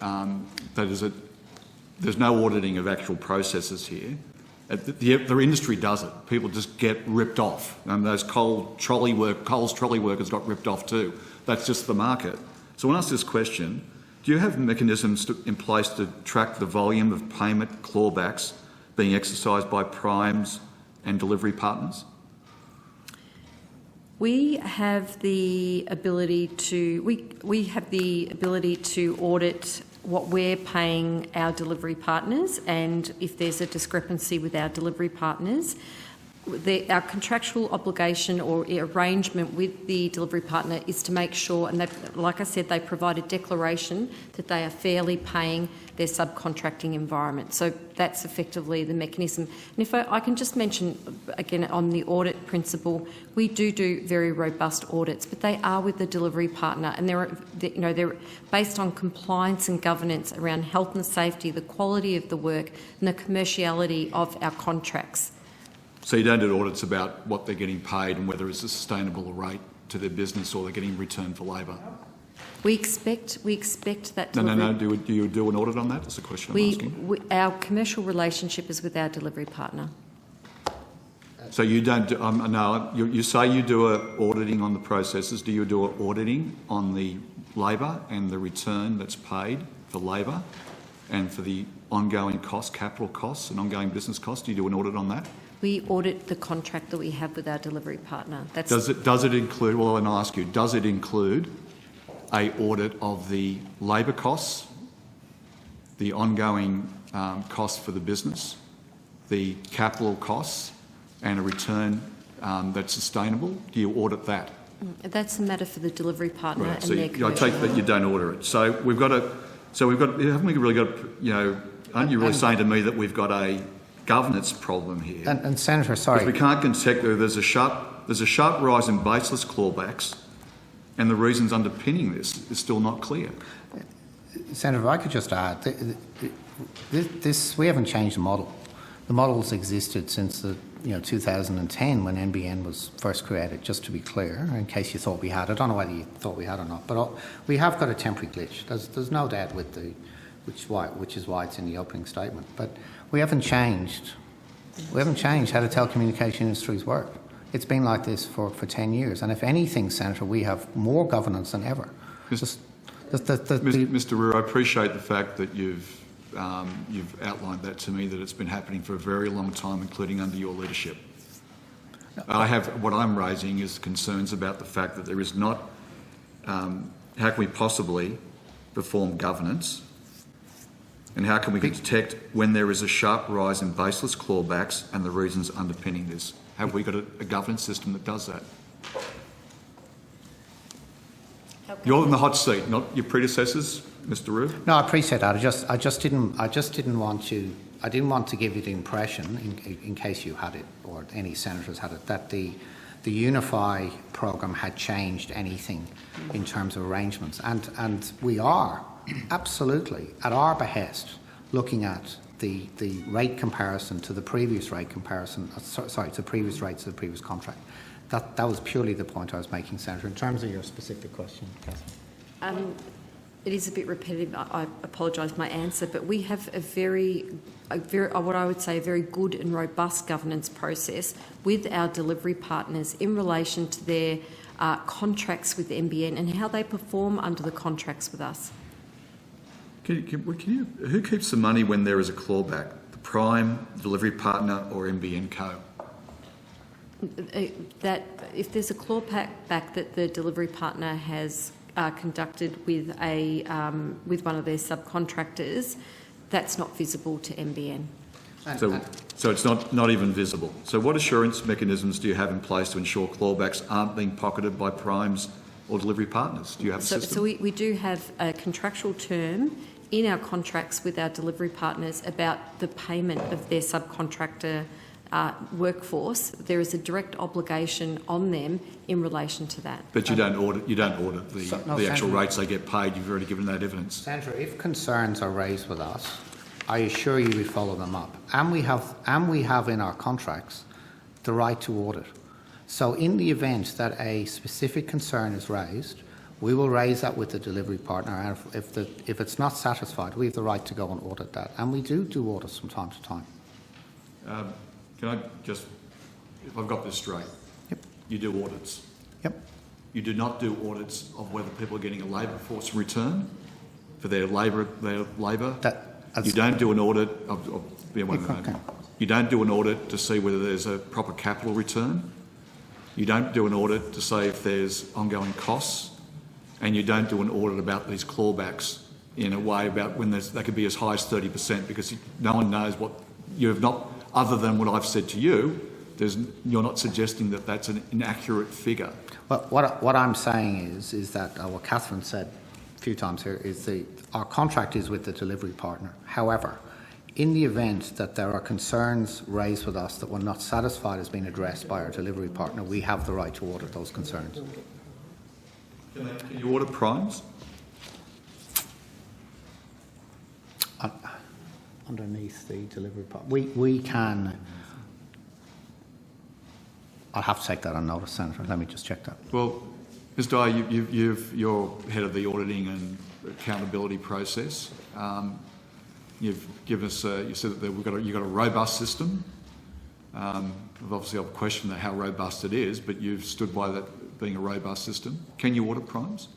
there's no auditing of actual processes here. The industry does it. People just get ripped off. Those Coles trolley workers got ripped off too. That's just the market. So when I ask this question, do you have mechanisms in place to track the volume of payment clawbacks being exercised by primes and delivery partners? We have the ability to we have the ability to audit what we're paying our delivery partners, and if there's a discrepancy with our delivery partners, our contractual obligation or arrangement with the delivery partner is to make sure, and like I said, they provide a declaration that they are fairly paying their subcontracting environment. So that's effectively the mechanism. And if I can just mention again on the audit principle, we do very robust audits, but they are with the delivery partner, and they're based on compliance and governance around health and safety, the quality of the work, and the commerciality of our contracts. So you don't do audits about what they're getting paid and whether it's a sustainable rate to their business or they're getting return for labour? We expect that. No. Do you do an audit on that? That's the question I'm asking. Our commercial relationship is with our delivery partner. So you don't do, no, you say you do auditing on the processes. Do you do auditing on the labour and the return that's paid for labour and for the ongoing costs, capital costs and ongoing business costs? Do you do an audit on that? We audit the contract that we have with our delivery partner. Does it include, well, I ask you, does it include a audit of the labour costs, the ongoing costs for the business, the capital costs and a return that's sustainable? Do you audit that? That's a matter for the delivery partner right. and their commercial. I take that you don't order it. So haven't we really got, aren't you really saying to me that we've got a governance problem here? And Senator, sorry. Because we can't contest whether there's a sharp rise in baseless clawbacks and the reasons underpinning this is still not clear. Senator, if I could just add, we haven't changed the model. The model's existed since 2010 when NBN was first created, just to be clear, in case you thought we had. I don't know whether you thought we had or not, but we have got a temporary glitch. There's no doubt which is why it's in the opening statement. But we haven't changed. We haven't changed how the telecommunication industries work. It's been like this for 10 years. And if anything, Senator, we have more governance than ever. Mr. Rue, I appreciate the fact that you've outlined that to me, that it's been happening for a very long time, including under your leadership. What I'm raising is concerns about the fact that there is not, how can we possibly perform governance, and how can we detect when there is a sharp rise in baseless clawbacks and the reasons underpinning this? Have we got a governance system that does that? You're in the hot seat, not your predecessors, Mr. Rue. No, I appreciate that. I just didn't want to give you the impression, in case you had it or any senators had it, that the Unify program had changed anything in terms of arrangements, and we are absolutely at our behest looking at the rate comparison to the previous rate comparison. To the previous rates of the previous contract. That was purely the point I was making, Senator. In terms of your specific question, Catherine. It is a bit repetitive. I apologise for my answer, but we have a very what I would say a very good and robust governance process with our delivery partners in relation to their contracts with NBN and how they perform under the contracts with us. Who keeps the money when there is a clawback? The prime, the delivery partner, or NBN Co? That if there's a clawback that the delivery partner has conducted with one of their subcontractors, that's not visible to NBN. So it's not even visible. So what assurance mechanisms do you have in place to ensure clawbacks aren't being pocketed by primes or delivery partners? Do you have a system? So we do have a contractual term in our contracts with our delivery partners about the payment of their subcontractor workforce. There is a direct obligation on them in relation to that. But you don't audit the actual rates they get paid. You've already given that evidence. Sandra, if concerns are raised with us, I assure you we follow them up, and we have in our contracts the right to audit. So in the event that a specific concern is raised, we will raise that with the delivery partner, and if it's not satisfied, we have the right to go and audit that, and we do audits from time to time. Can I just, if I've got this straight, Yep. You do audits. Yep. You do not do audits of whether people are getting a labour force return for their labour. You don't do an audit of You don't do an audit to see whether there's a proper capital return. You don't do an audit to say if there's ongoing costs, and you don't do an audit about these clawbacks in a way about when they could be as high as 30%, because no one knows what you have not. Other than what I've said to you, you're not suggesting that that's an inaccurate figure. Well, what I'm saying is that what Catherine said a few times here is our contract is with the delivery partner. However, in the event that there are concerns raised with us that were not satisfied as being addressed by our delivery partner, we have the right to audit those concerns. Can you audit primes? Underneath the delivery part, we can. I'll have to take that on notice, Senator. Let me just check that. Well, Ms. Dyer, you're head of the auditing and accountability process. You've given us. You said that you've got a robust system. Obviously, I've questioned how robust it is, but you've stood by that being a robust system. Can you audit primes?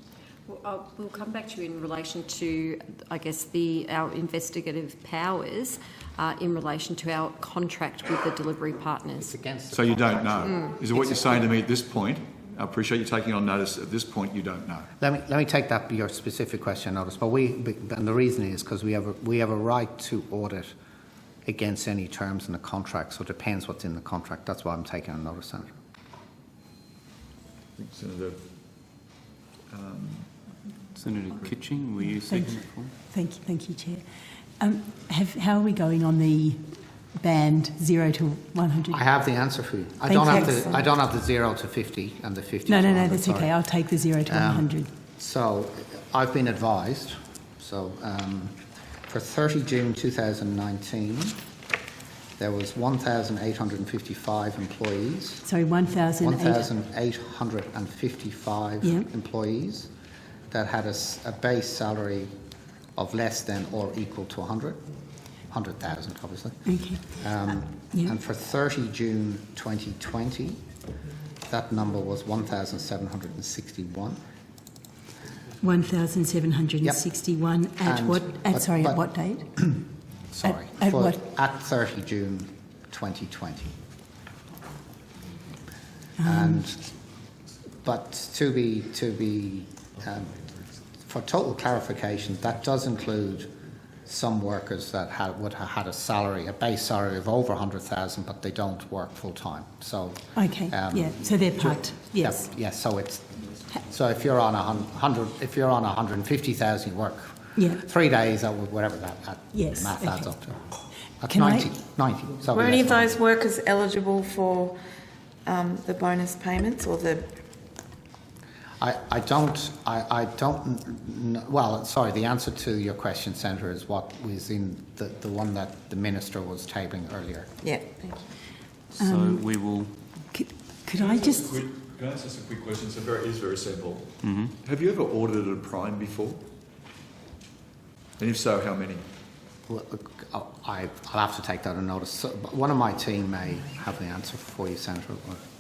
Well, we'll come back to you in relation to, I guess, our investigative powers in relation to our contract with the delivery partners. So you don't know. Is it what you're saying to me at this point? I appreciate you taking on notice. At this point, you don't know. Let me take that your specific question on notice. But and the reason is because we have a right to audit against any terms in the contract. So it depends what's in the contract. That's why I'm taking on notice, Senator. I think Senator. Senator Kitching, were you second? Thank you, Chair. How are we going on the band 0 to 100? I have the answer for you. I don't have the 0 to 50 and the 50 to 100. No, that's okay. I'll take the 0 to 100. So I've been advised. So for 30 June 2019, there was 1,855 employees. Sorry, 1,855 employees that had a base salary of less than or equal to 100,000, obviously. Okay. And for 30 June 2020, that number was 1,761. 1,761 at what? At what date? Sorry, at 30 June 2020. But to be for total clarification, that does include some workers that would have had a base salary of over 100,000, but they don't work full time. So okay, so they're part. Yes. Yes. So if you're on 150,000, you work 3 days, or whatever that math adds up to. That's 90. So were any of those workers eligible for the bonus payments or the? I don't. Well, sorry. The answer to your question, Senator, is what was in the one that the Minister was tabling earlier. Yeah. Thank you. So we will. Could I just? Can I ask just a quick question? It is very simple. Mm-hmm. Have you ever audited a prime before? And if so, how many? Well, I'll have to take that on notice. So one of my team may have the answer for you, Senator.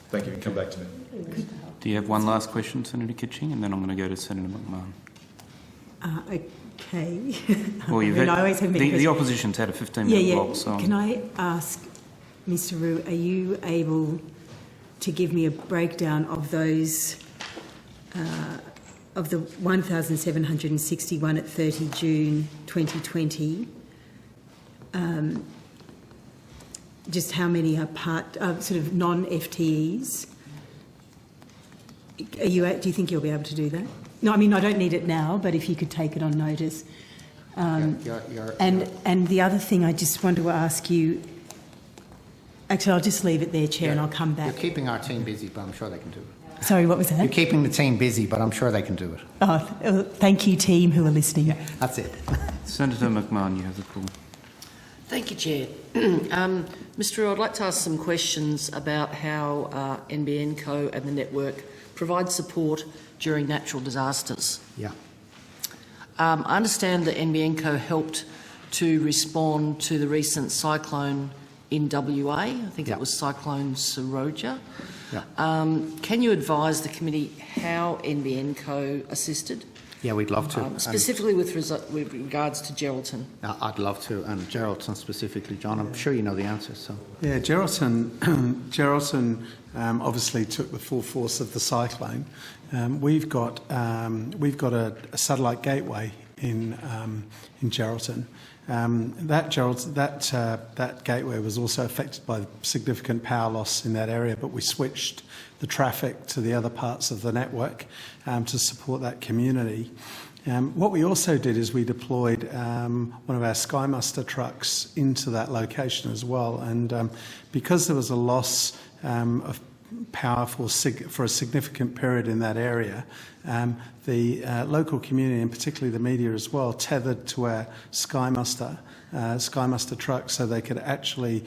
Thank you. Come back to me. Do you have one last question, Senator Kitching? And then I'm going to go to Senator McMahon. Okay. Well, you've the opposition's had a 15-minute block. So can I ask, Mr. Roux, are you able to give me a breakdown of those, of the 1,761 at 30 June 2020, just how many are sort of non-FTEs? Do you think you'll be able to do that? No, I mean, I don't need it now, but if you could take it on notice. And the other thing I just want to ask you, actually, I'll just leave it there, Chair, and I'll come back. You're keeping our team busy, but I'm sure they can do it. Sorry, what was that? You're keeping the team busy, but I'm sure they can do it. Oh, thank you, team who are listening. Yeah, that's it. Senator McMahon, you have the call. Thank you, Chair. Mr. Rowe, I'd like to ask some questions about how NBN Co and the network provide support during natural disasters. Yeah. I understand that NBN Co helped to respond to the recent cyclone in WA. I think it was Cyclone Seroja. Yeah. Can you advise the committee how NBN Co assisted? Yeah, we'd love to. Specifically with regards to Geraldton. I'd love to, and Geraldton specifically, John. I'm sure you know the answer. So. Yeah, Geraldton obviously took the full force of the cyclone. We've got a satellite gateway in Geraldton. That gateway was also affected by significant power loss in that area, but we switched the traffic to the other parts of the network to support that community. What we also did is we deployed one of our Skymuster trucks into that location as well, and because there was a loss of power for a significant period in that area, the local community, and particularly the media as well, tethered to our Skymuster truck so they could actually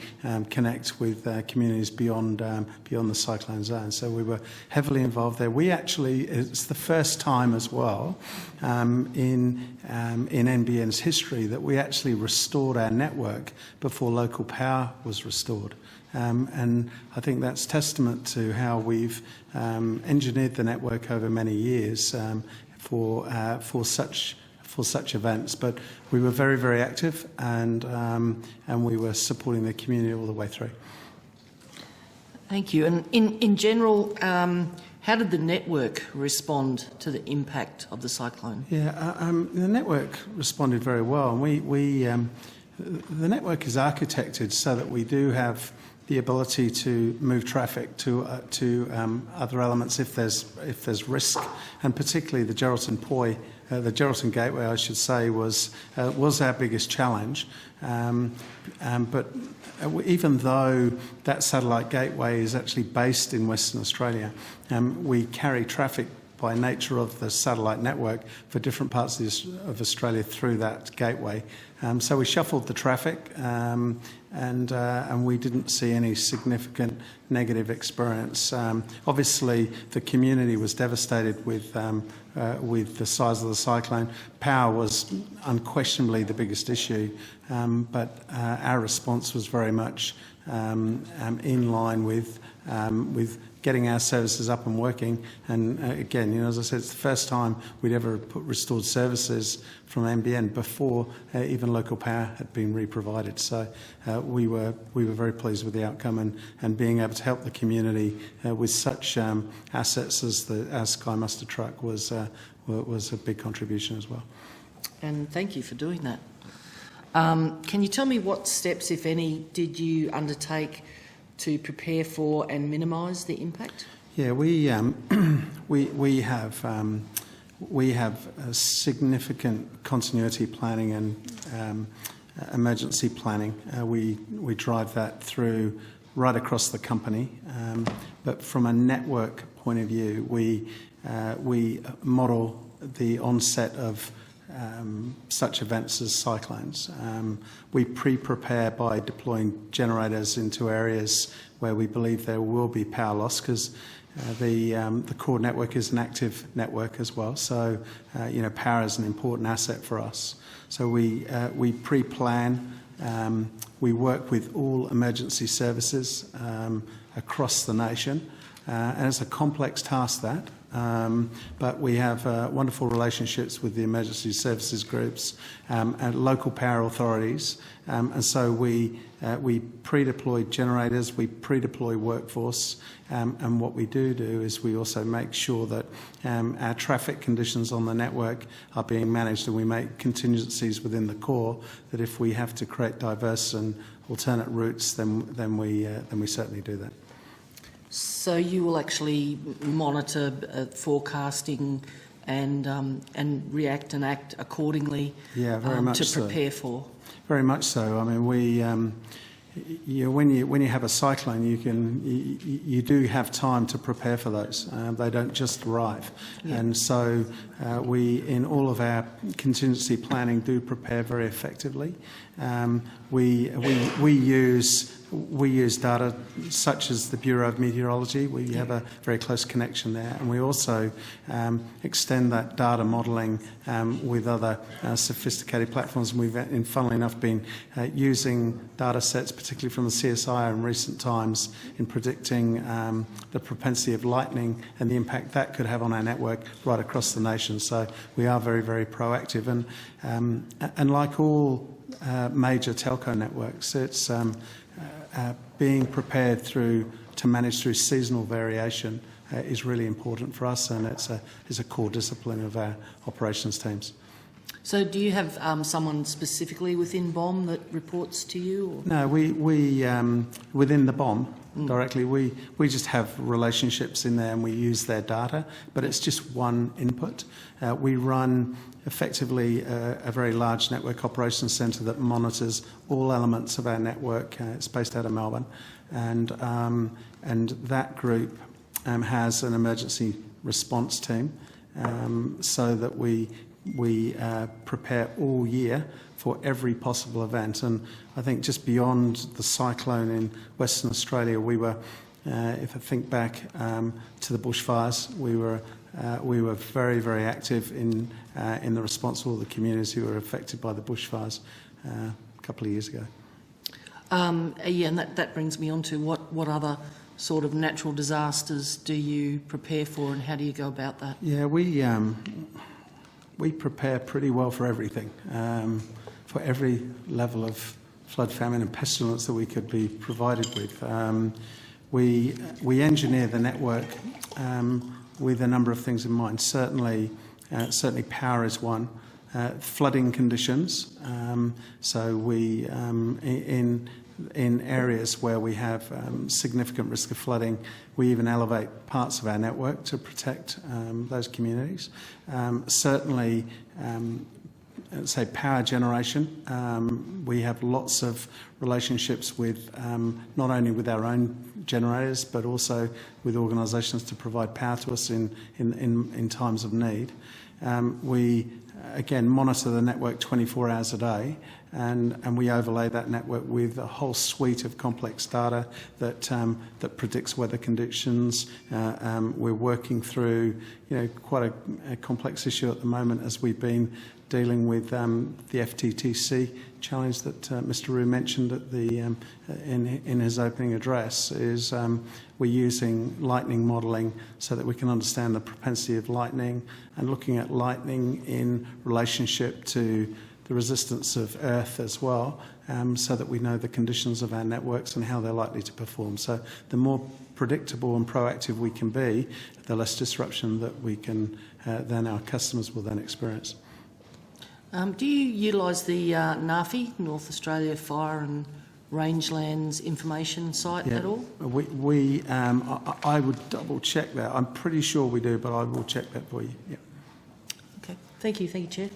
connect with communities beyond the cyclone zone. So we were heavily involved there. It's the first time as well in NBN's history that we actually restored our network before local power was restored. And I think that's testament to how we've engineered the network over many years for such events. But we were very, very active, and we were supporting the community all the way through. Thank you. And in general, how did the network respond to the impact of the cyclone? Yeah, the network responded very well. And the network is architected so that we do have the ability to move traffic to other elements if there's risk, and particularly the Geraldton Gateway, I should say, was our biggest challenge. But even though that satellite gateway is actually based in Western Australia, we carry traffic by nature of the satellite network for different parts of Australia through that gateway. So we shuffled the traffic, and we didn't see any significant negative experience. Obviously, the community was devastated with the size of the cyclone. Power was unquestionably the biggest issue, but our response was very much in line with getting our services up and working. And again, as I said, it's the first time we'd ever restored services from NBN before even local power had been re-provided. So we were very pleased with the outcome, and being able to help the community with such assets as our Skymuster truck was a big contribution as well. And thank you for doing that. Can you tell me what steps, if any, did you undertake to prepare for and minimise the impact? Yeah, we have a significant continuity planning and emergency planning. We drive that through right across the company, but from a network point of view, we model the onset of such events as cyclones. We pre-prepare by deploying generators into areas where we believe there will be power loss, because the core network is an active network as well. So power is an important asset for us. So we pre-plan. We work with all emergency services across the nation. and it's a complex task that. But we have wonderful relationships with the emergency services groups and local power authorities, and so we pre-deploy generators, we pre-deploy workforce, and what we do is we also make sure that our traffic conditions on the network are being managed, and we make contingencies within the core that if we have to create diverse and alternate routes, then we certainly do that. So you will actually monitor forecasting and react and act accordingly. Yeah, very much to prepare for. Very much so. I mean, we when you have a cyclone, you do have time to prepare for those. They don't just arrive, and so we in all of our contingency planning do prepare very effectively. We use data such as the Bureau of Meteorology. We have a very close connection there, and we also extend that data modelling with other sophisticated platforms. And funnily enough, been using data sets, particularly from the CSI in recent times, in predicting the propensity of lightning and the impact that could have on our network right across the nation. So we are very, very proactive, and like all major telco networks, it's being prepared to manage through seasonal variation is really important for us, and it's a core discipline of our operations teams. So do you have someone specifically within BOM that reports to you? Or? No, we within the BOM directly, we just have relationships in there and we use their data, but it's just one input. We run effectively a very large network operations centre that monitors all elements of our network. It's based out of Melbourne, and that group has an emergency response team, so that we prepare all year for every possible event. And I think just beyond the cyclone in Western Australia, we were, if I think back to the bushfires, we were very, very active in the response to all the communities who were affected by the bushfires a couple of years ago. And that brings me on to what other sort of natural disasters do you prepare for, and how do you go about that? Yeah, we prepare pretty well for everything, for every level of flood, famine and pestilence that we could be provided with. We engineer the network with a number of things in mind. Certainly power is one. Flooding conditions. So we in areas where we have significant risk of flooding, we even elevate parts of our network to protect those communities. Certainly, say power generation. We have lots of relationships with not only with our own generators, but also with organisations to provide power to us in times of need. We again monitor the network 24 hours a day, and we overlay that network with a whole suite of complex data that predicts weather conditions. We're working through quite a complex issue at the moment, as we've been dealing with the FTTC challenge that Mr. Rue mentioned at in his opening address. Is we're using lightning modelling so that we can understand the propensity of lightning, and looking at lightning in relationship to the resistance of Earth as well, so that we know the conditions of our networks and how they're likely to perform. So the more predictable and proactive we can be, the less disruption that we can then our customers will then experience. Do you utilise the NAFI, North Australia Fire and Rangelands Information Site at all? I would double check that. I'm pretty sure we do, but I will check that for you. Yeah. Okay. Thank you, Chair.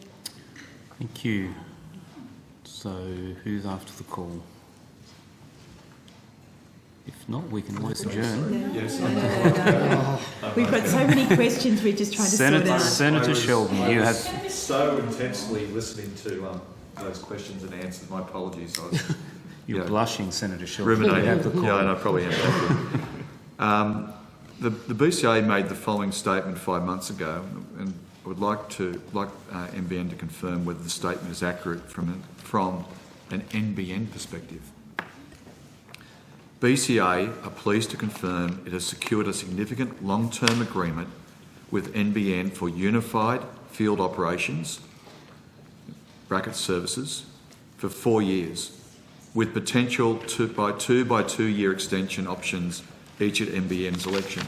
Thank you. So, who's after the call? If not, we can always adjourn. Yes. We've got so many questions. We're just trying to sort out. Senator Sheldon, you have so intensely listening to those questions and answers. My apologies. You're blushing, Senator Sheldon. Ruminating. Yeah, I probably am. The BCA made the following statement 5 months ago, and I would like NBN to confirm whether the statement is accurate from an NBN perspective. BCA are pleased to confirm it has secured a significant long-term agreement with NBN for unified field operations, bracket services, for 4 years, with potential by 2-year extension options each at NBN's election.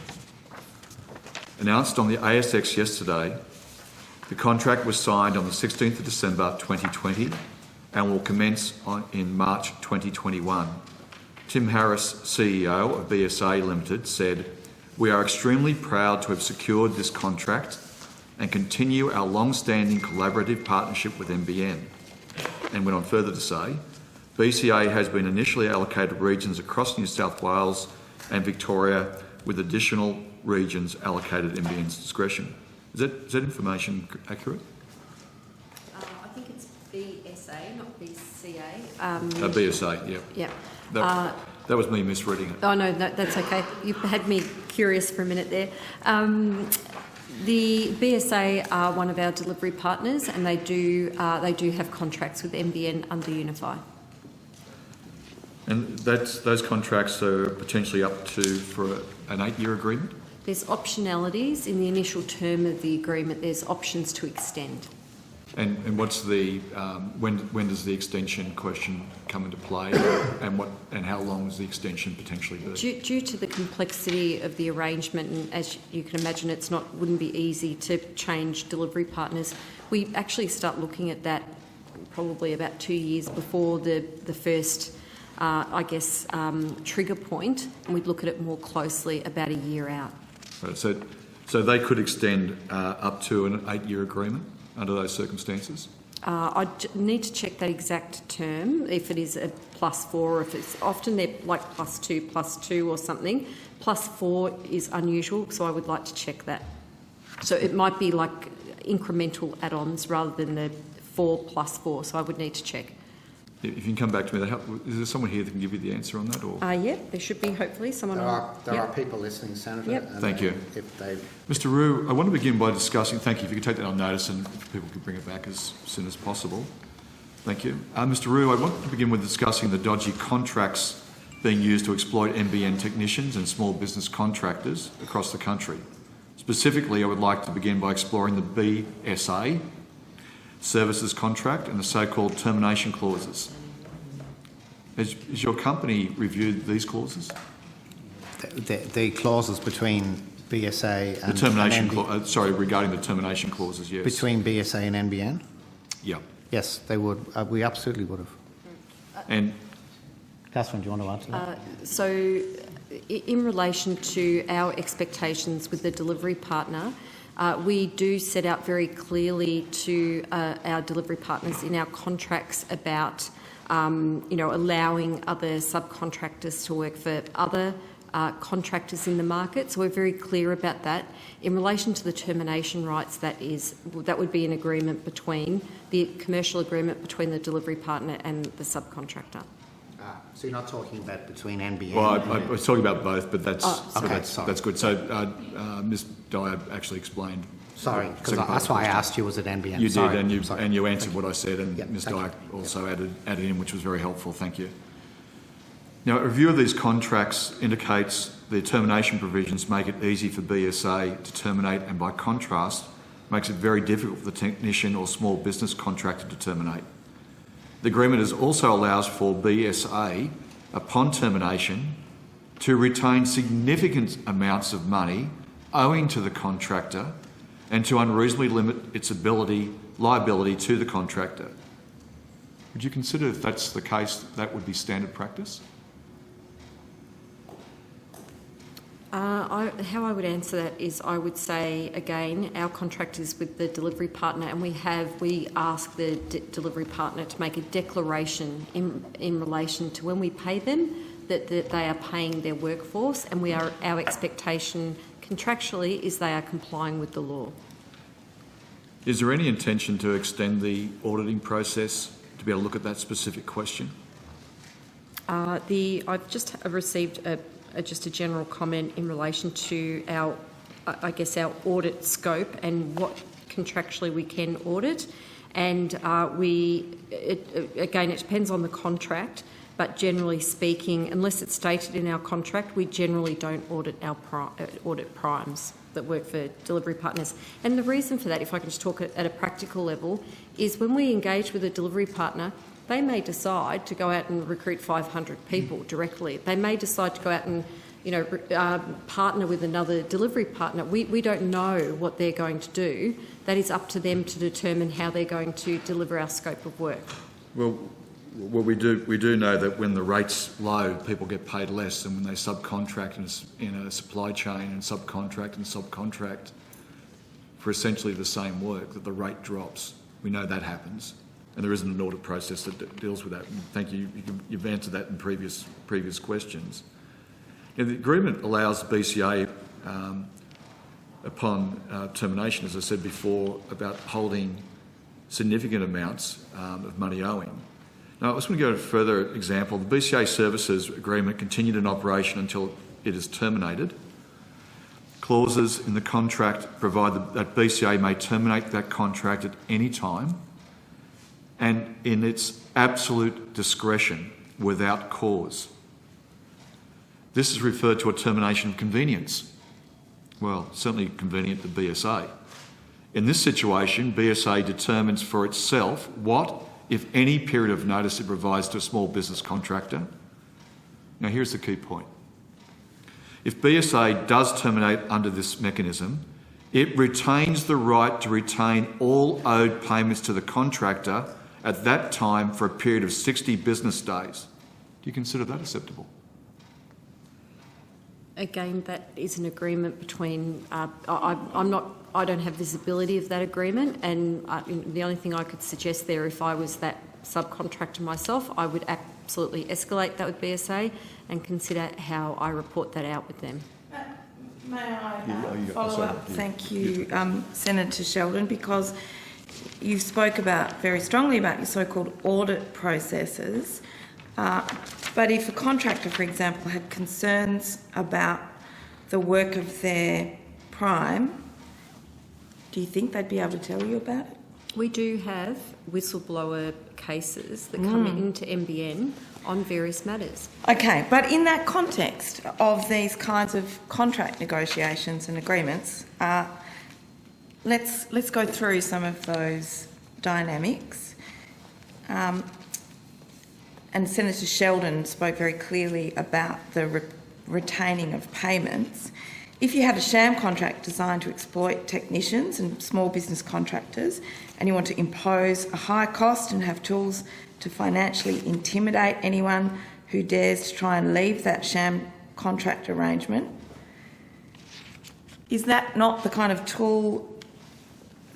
Announced on the ASX yesterday, the contract was signed on the 16th of December 2020 and will commence in March 2021. Tim Harris, CEO of BSA Limited, said, "We are extremely proud to have secured this contract and continue our long-standing collaborative partnership with NBN." And went on further to say, BCA has been initially allocated regions across New South Wales and Victoria, with additional regions allocated at NBN's discretion. Is that information accurate? I think it's BSA, not BCA. BSA, yeah. Yeah. That was me misreading it. Oh, no, that's okay. You had me curious for a minute there. The BSA are one of our delivery partners, and they do have contracts with NBN under Unify. And those contracts are potentially up for an 8-year agreement? There's optionalities in the initial term of the agreement. There's options to extend. And what's the when does the extension question come into play, and how long does the extension potentially be? Due to the complexity of the arrangement, and as you can imagine, wouldn't be easy to change delivery partners. We actually start looking at that probably about 2 years before the first, trigger point, and we'd look at it more closely about a year out. Right, so they could extend up to an 8-year agreement under those circumstances? I need to check that exact term, if it is a +4, or if it's often they're like +2 or something. +4 is unusual, so I would like to check that. So it might be like incremental add-ons rather than the 4 + 4, so I would need to check. If you can come back to me, is there someone here that can give you the answer on that? Or? Yeah, there should be, hopefully, someone There are people listening, Senator. Yep. Thank you. If Mr Rue, I want to begin by discussing, thank you, if you could take that on notice and if people could bring it back as soon as possible. Thank you. Mr Rue, I want to begin with discussing the dodgy contracts being used to exploit NBN technicians and small business contractors across the country. Specifically, I would like to begin by exploring the BSA services contract and the so-called termination clauses. Has your company reviewed these clauses? the clauses between BSA and... The termination clause, regarding the termination clauses, yes. Between BSA and NBN? Yeah. Yes, they would. We absolutely would have. And Catherine, do you want to answer that? So, in relation to our expectations with the delivery partner, we do set out very clearly to our delivery partners in our contracts about, allowing other subcontractors to work for other contractors in the market. So we're very clear about that. In relation to the termination rights, that would be an agreement between the commercial agreement between the delivery partner and the subcontractor. So you're not talking about between NBN? Well, I was talking about both, but that's that's good. So Ms Dyer actually explained. Sorry, because that's why I asked you, was it NBN? You did, and you answered what I said, and Ms Dyer also added in, which was very helpful. Thank you. Now, a review of these contracts indicates the termination provisions make it easy for BSA to terminate, and by contrast, makes it very difficult for the technician or small business contractor to terminate. The agreement also allows for BSA, upon termination, to retain significant amounts of money owing to the contractor and to unreasonably limit its liability to the contractor. Would you consider, if that's the case, that would be standard practice? How I would answer that is, I would say, again, our contract is with the delivery partner, and we ask the delivery partner to make a declaration in relation to when we pay them that they are paying their workforce, and our expectation contractually is they are complying with the law. Is there any intention to extend the auditing process to be able to look at that specific question? I've just received just a general comment in relation to our audit scope and what contractually we can audit, and it depends on the contract, But generally speaking, unless it's stated in our contract, we generally don't audit audit primes that work for delivery partners. And the reason for that, if I can just talk at a practical level, is when we engage with a delivery partner, they may decide to go out and recruit 500 people directly. They may decide to go out and partner with another delivery partner. We don't know what they're going to do. That is up to them to determine how they're going to deliver our scope of work. Well, we do know that when the rate's low, people get paid less, and when they subcontract in a supply chain and subcontract for essentially the same work, that the rate drops. We know that happens, and there isn't an audit process that deals with that. And thank you. You've answered that in previous questions. Now, the agreement allows BCA, upon termination, as I said before, about holding significant amounts of money owing. Now, I just want to go to a further example. The BCA services agreement continued in operation until it is terminated. Clauses in the contract provide that BCA may terminate that contract at any time and in its absolute discretion without cause. This is referred to a termination of convenience. Well, certainly convenient to BSA. In this situation, BSA determines for itself what, if any, period of notice it provides to a small business contractor. Now, here's the key point. If BSA does terminate under this mechanism, it retains the right to retain all owed payments to the contractor at that time for a period of 60 business days. Do you consider that acceptable? Again, that is an agreement between. I don't have visibility of that agreement, and the only thing I could suggest there, if I was that subcontractor myself, I would absolutely escalate that with BSA and consider how I report that out with them. May I follow up? Thank you, Senator Sheldon, because you spoke very strongly about your so-called audit processes. But if a contractor, for example, had concerns about the work of their prime, do you think they'd be able to tell you about it? We do have whistleblower cases that come into NBN on various matters. Okay, but in that context of these kinds of contract negotiations and agreements, let's go through some of those dynamics. And Senator Sheldon spoke very clearly about the retaining of payments. If you have a sham contract designed to exploit technicians and small business contractors, and you want to impose a high cost and have tools to financially intimidate anyone who dares to try and leave that sham contract arrangement, is that not the kind of tool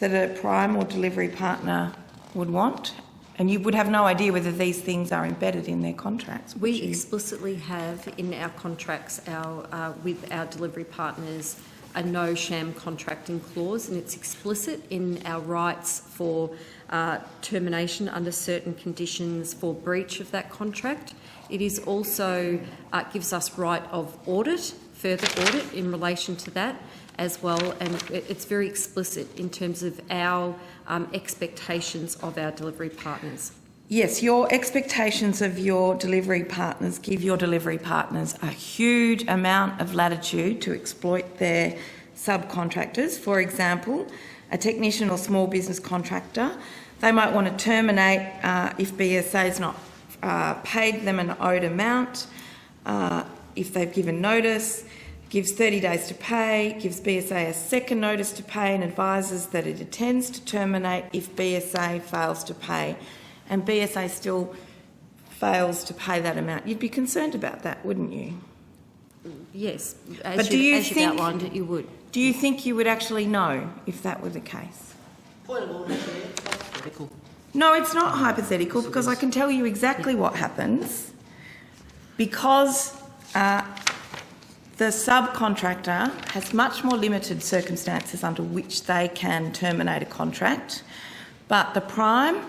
that a prime or delivery partner would want? And you would have no idea whether these things are embedded in their contracts. We explicitly have in our contracts with our delivery partners a no sham contracting clause, and it's explicit in our rights for termination under certain conditions for breach of that contract. It is also gives us right of further audit in relation to that as well, and it's very explicit in terms of our expectations of our delivery partners. Yes, your expectations of your delivery partners give your delivery partners a huge amount of latitude to exploit their subcontractors. For example, a technician or small business contractor, they might want to terminate if BSA's not paid them an owed amount, if they've given notice, gives 30 days to pay, gives BSA a second notice to pay and advises that it intends to terminate if BSA fails to pay, and BSA still fails to pay that amount. You'd be concerned about that, wouldn't you? Yes, as you've outlined it, you would. Do you think you would actually know if that were the case? Point of order, hypothetical. No, it's not hypothetical, because I can tell you exactly what happens. Because the subcontractor has much more limited circumstances under which they can terminate a contract, but the prime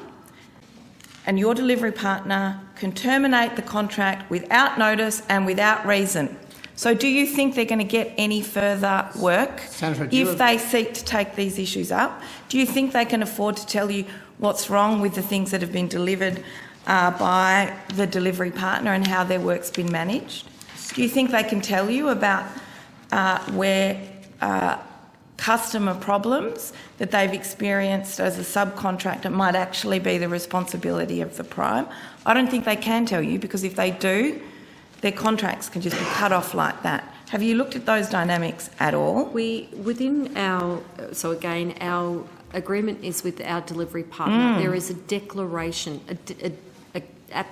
and your delivery partner can terminate the contract without notice and without reason. So do you think they're going to get any further work if they seek to take these issues up? Do you think they can afford to tell you what's wrong with the things that have been delivered by the delivery partner and how their work's been managed? Do you think they can tell you about where customer problems that they've experienced as a subcontractor might actually be the responsibility of the prime? I don't think they can tell you, because if they do, their contracts can just be cut off like that. Have you looked at those dynamics at all? Our agreement is with our delivery partner. There is a declaration,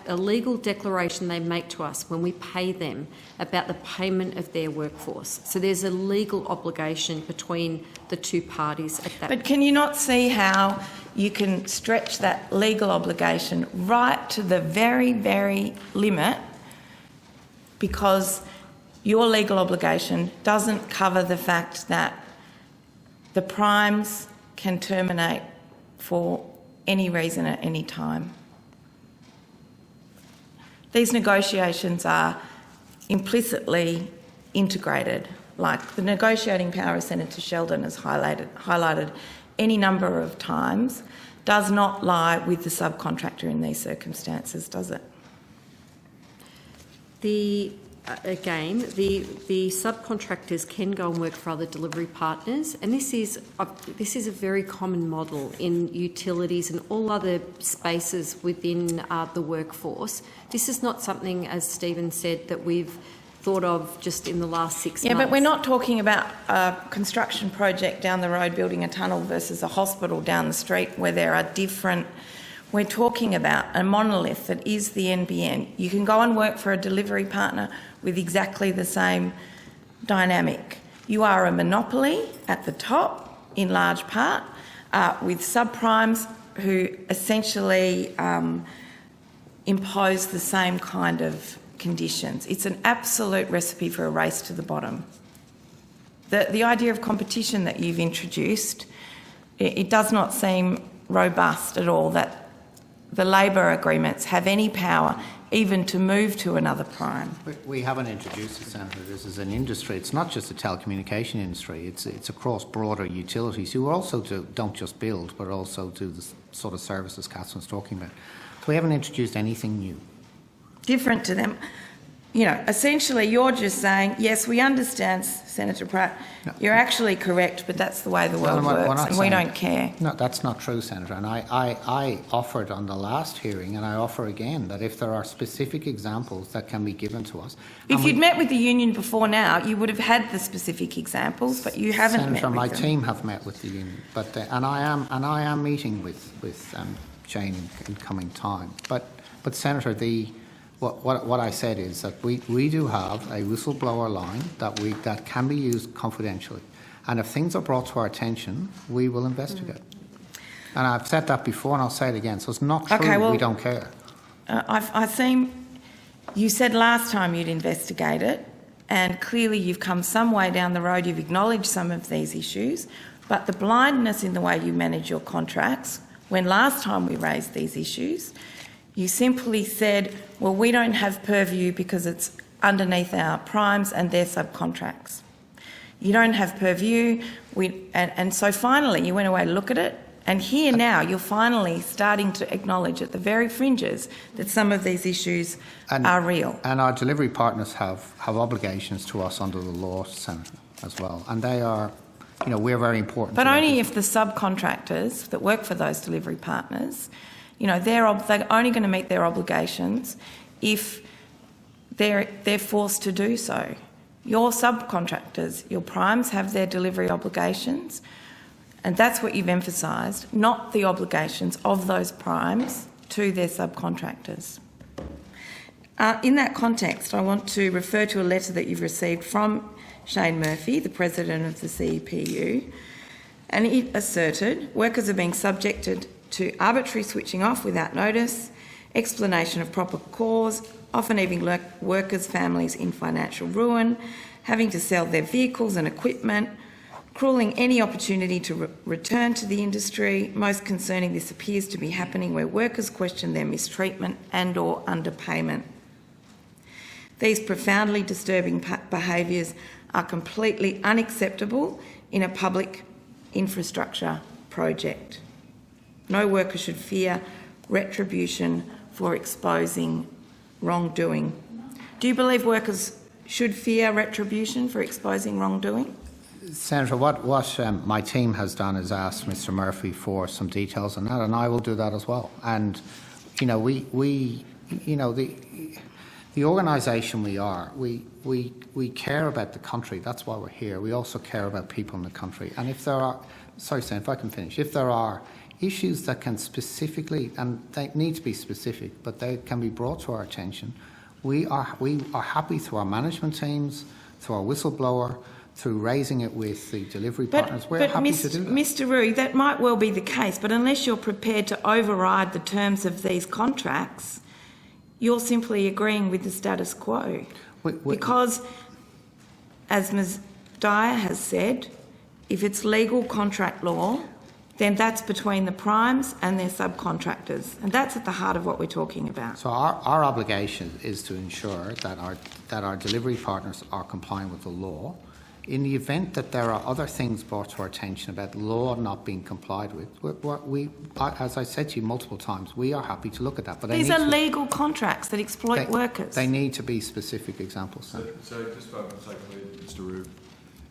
a legal declaration they make to us when we pay them about the payment of their workforce. So there's a legal obligation between the two parties at that. But can you not see how you can stretch that legal obligation right to the very, very limit, because your legal obligation doesn't cover the fact that the primes can terminate for any reason at any time? These negotiations are implicitly integrated. Like the negotiating power, as Senator Sheldon has highlighted any number of times, does not lie with the subcontractor in these circumstances, does it? The subcontractors can go and work for other delivery partners, and this is a very common model in utilities and all other spaces within the workforce. This is not something, as Stephen said, that we've thought of just in the last 6 months. Yeah, but we're not talking about a construction project down the road building a tunnel versus a hospital down the street where there are different. We're talking about a monolith that is the NBN. You can go and work for a delivery partner with exactly the same dynamic. You are a monopoly at the top, in large part, with subprimes who essentially impose the same kind of conditions. It's an absolute recipe for a race to the bottom. The idea of competition that you've introduced, it does not seem robust at all, that the labour agreements have any power even to move to another prime. We haven't introduced it, Senator. This is an industry. It's not just the telecommunication industry. It's across broader utilities who also don't just build, but also do the sort of services Catherine's talking about. So we haven't introduced anything new. Different to them. You know, essentially you're just saying, yes, we understand, Senator Pratt, you're actually correct, but that's the way the world works and we don't care. No, that's not true, Senator. And I offered on the last hearing, and I offer again, that if there are specific examples that can be given to us... If you'd met with the union before now, you would have had the specific examples, but you haven't met with them. Senator, my team have met with the union, but and I am meeting with Jane in coming time. But Senator, What I said is that we do have a whistleblower line that can be used confidentially, and if things are brought to our attention, we will investigate. And I've said that before, and I'll say it again. So it's not true we don't care. You said last time you'd investigate it, and clearly you've come some way down the road. You've acknowledged some of these issues, but the blindness in the way you manage your contracts. When last time we raised these issues, you simply said, well, we don't have purview because it's underneath our primes and their subcontracts. You don't have purview. And so finally you went away to look at it, and here now you're finally starting to acknowledge at the very fringes that some of these issues are real. And our delivery partners have obligations to us under the law, Senator, as well. And they are, we're very important. But only if the subcontractors that work for those delivery partners, they're only going to meet their obligations if they're forced to do so. Your subcontractors, your primes, have their delivery obligations, and that's what you've emphasised, not the obligations of those primes to their subcontractors. In that context, I want to refer to a letter that you've received from Shane Murphy, the President of the CEPU, and it asserted workers are being subjected to arbitrary switching off without notice, explanation of proper cause, often leaving workers' families in financial ruin, having to sell their vehicles and equipment, cruelling any opportunity to return to the industry. Most concerning, this appears to be happening where workers question their mistreatment and or underpayment. These profoundly disturbing behaviours are completely unacceptable in a public infrastructure project. No worker should fear retribution for exposing wrongdoing. Do you believe workers should fear retribution for exposing wrongdoing? Senator, what my team has done is asked Mr Murphy for some details on that, and I will do that as well. And, you know, the organisation we are, we care about the country. That's why we're here. We also care about people in the country. And if there are, sorry, Senator, if I can finish, if there are issues that can specifically, and they need to be specific, but they can be brought to our attention, we are happy through our management teams, through our whistleblower, through raising it with the delivery partners. We're happy to do that. Mr Roo, that might well be the case, but unless you're prepared to override the terms of these contracts, you're simply agreeing with the status quo. Because, as Ms Dyer has said, if it's legal contract law, then that's between the primes and their subcontractors, and that's at the heart of what we're talking about. So our obligation is to ensure that our delivery partners are complying with the law. In the event that there are other things brought to our attention about the law not being complied with, as I said to you multiple times, we are happy to look at that. But these are legal contracts that exploit workers. They need to be specific examples. So just so I can say clear, Mr Roo,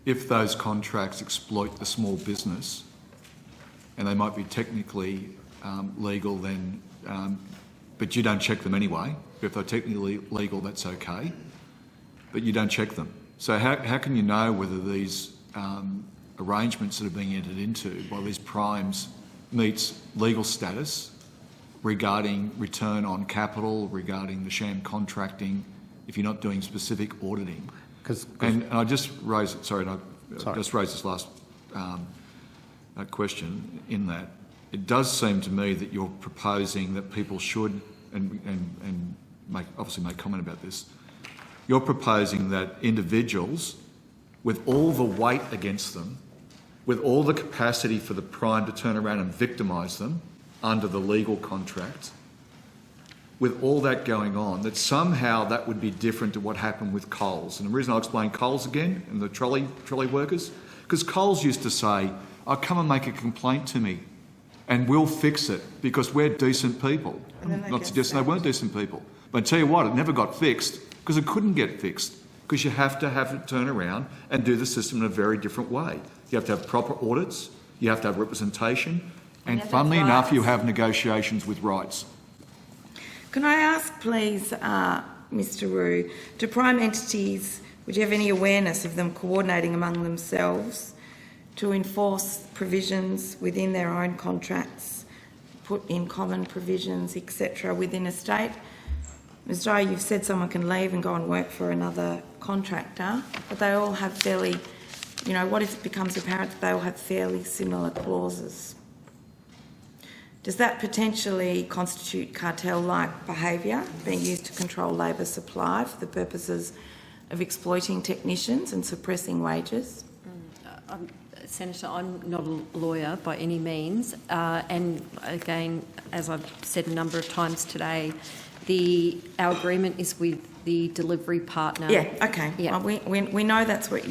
if those contracts exploit the small business, and they might be technically legal then, but you don't check them anyway. If they're technically legal, that's okay, but you don't check them. So how can you know whether these arrangements that are being entered into by these primes meets legal status regarding return on capital, regarding the sham contracting, if you're not doing specific auditing? And I just raised, just raised this last question in that it does seem to me that you're proposing that people should, and obviously make comment about this, you're proposing that individuals with all the weight against them, with all the capacity for the prime to turn around and victimise them under the legal contract, with all that going on, that somehow that would be different to what happened with Coles. And the reason I'll explain Coles again and the trolley workers, because Coles used to say, "Oh, come and make a complaint to me and we'll fix it because we're decent people." I'm not suggesting they weren't decent people. But I tell you what, it never got fixed because it couldn't get fixed, because you have to have it turn around and do the system in a very different way. You have to have proper audits, you have to have representation, and funnily enough, you have negotiations with rights. Can I ask, please, Mr Roo, do prime entities, would you have any awareness of them coordinating among themselves to enforce provisions within their own contracts, put in common provisions, etc., within a state? Ms Dyer, you've said someone can leave and go and work for another contractor, but they all have fairly, what if it becomes apparent that they all have fairly similar clauses? Does that potentially constitute cartel-like behaviour being used to control labour supply for the purposes of exploiting technicians and suppressing wages? Senator, I'm not a lawyer by any means, and again, as I've said a number of times today, our agreement is with the delivery partner. Yeah, okay. Yeah. Well, we know that's what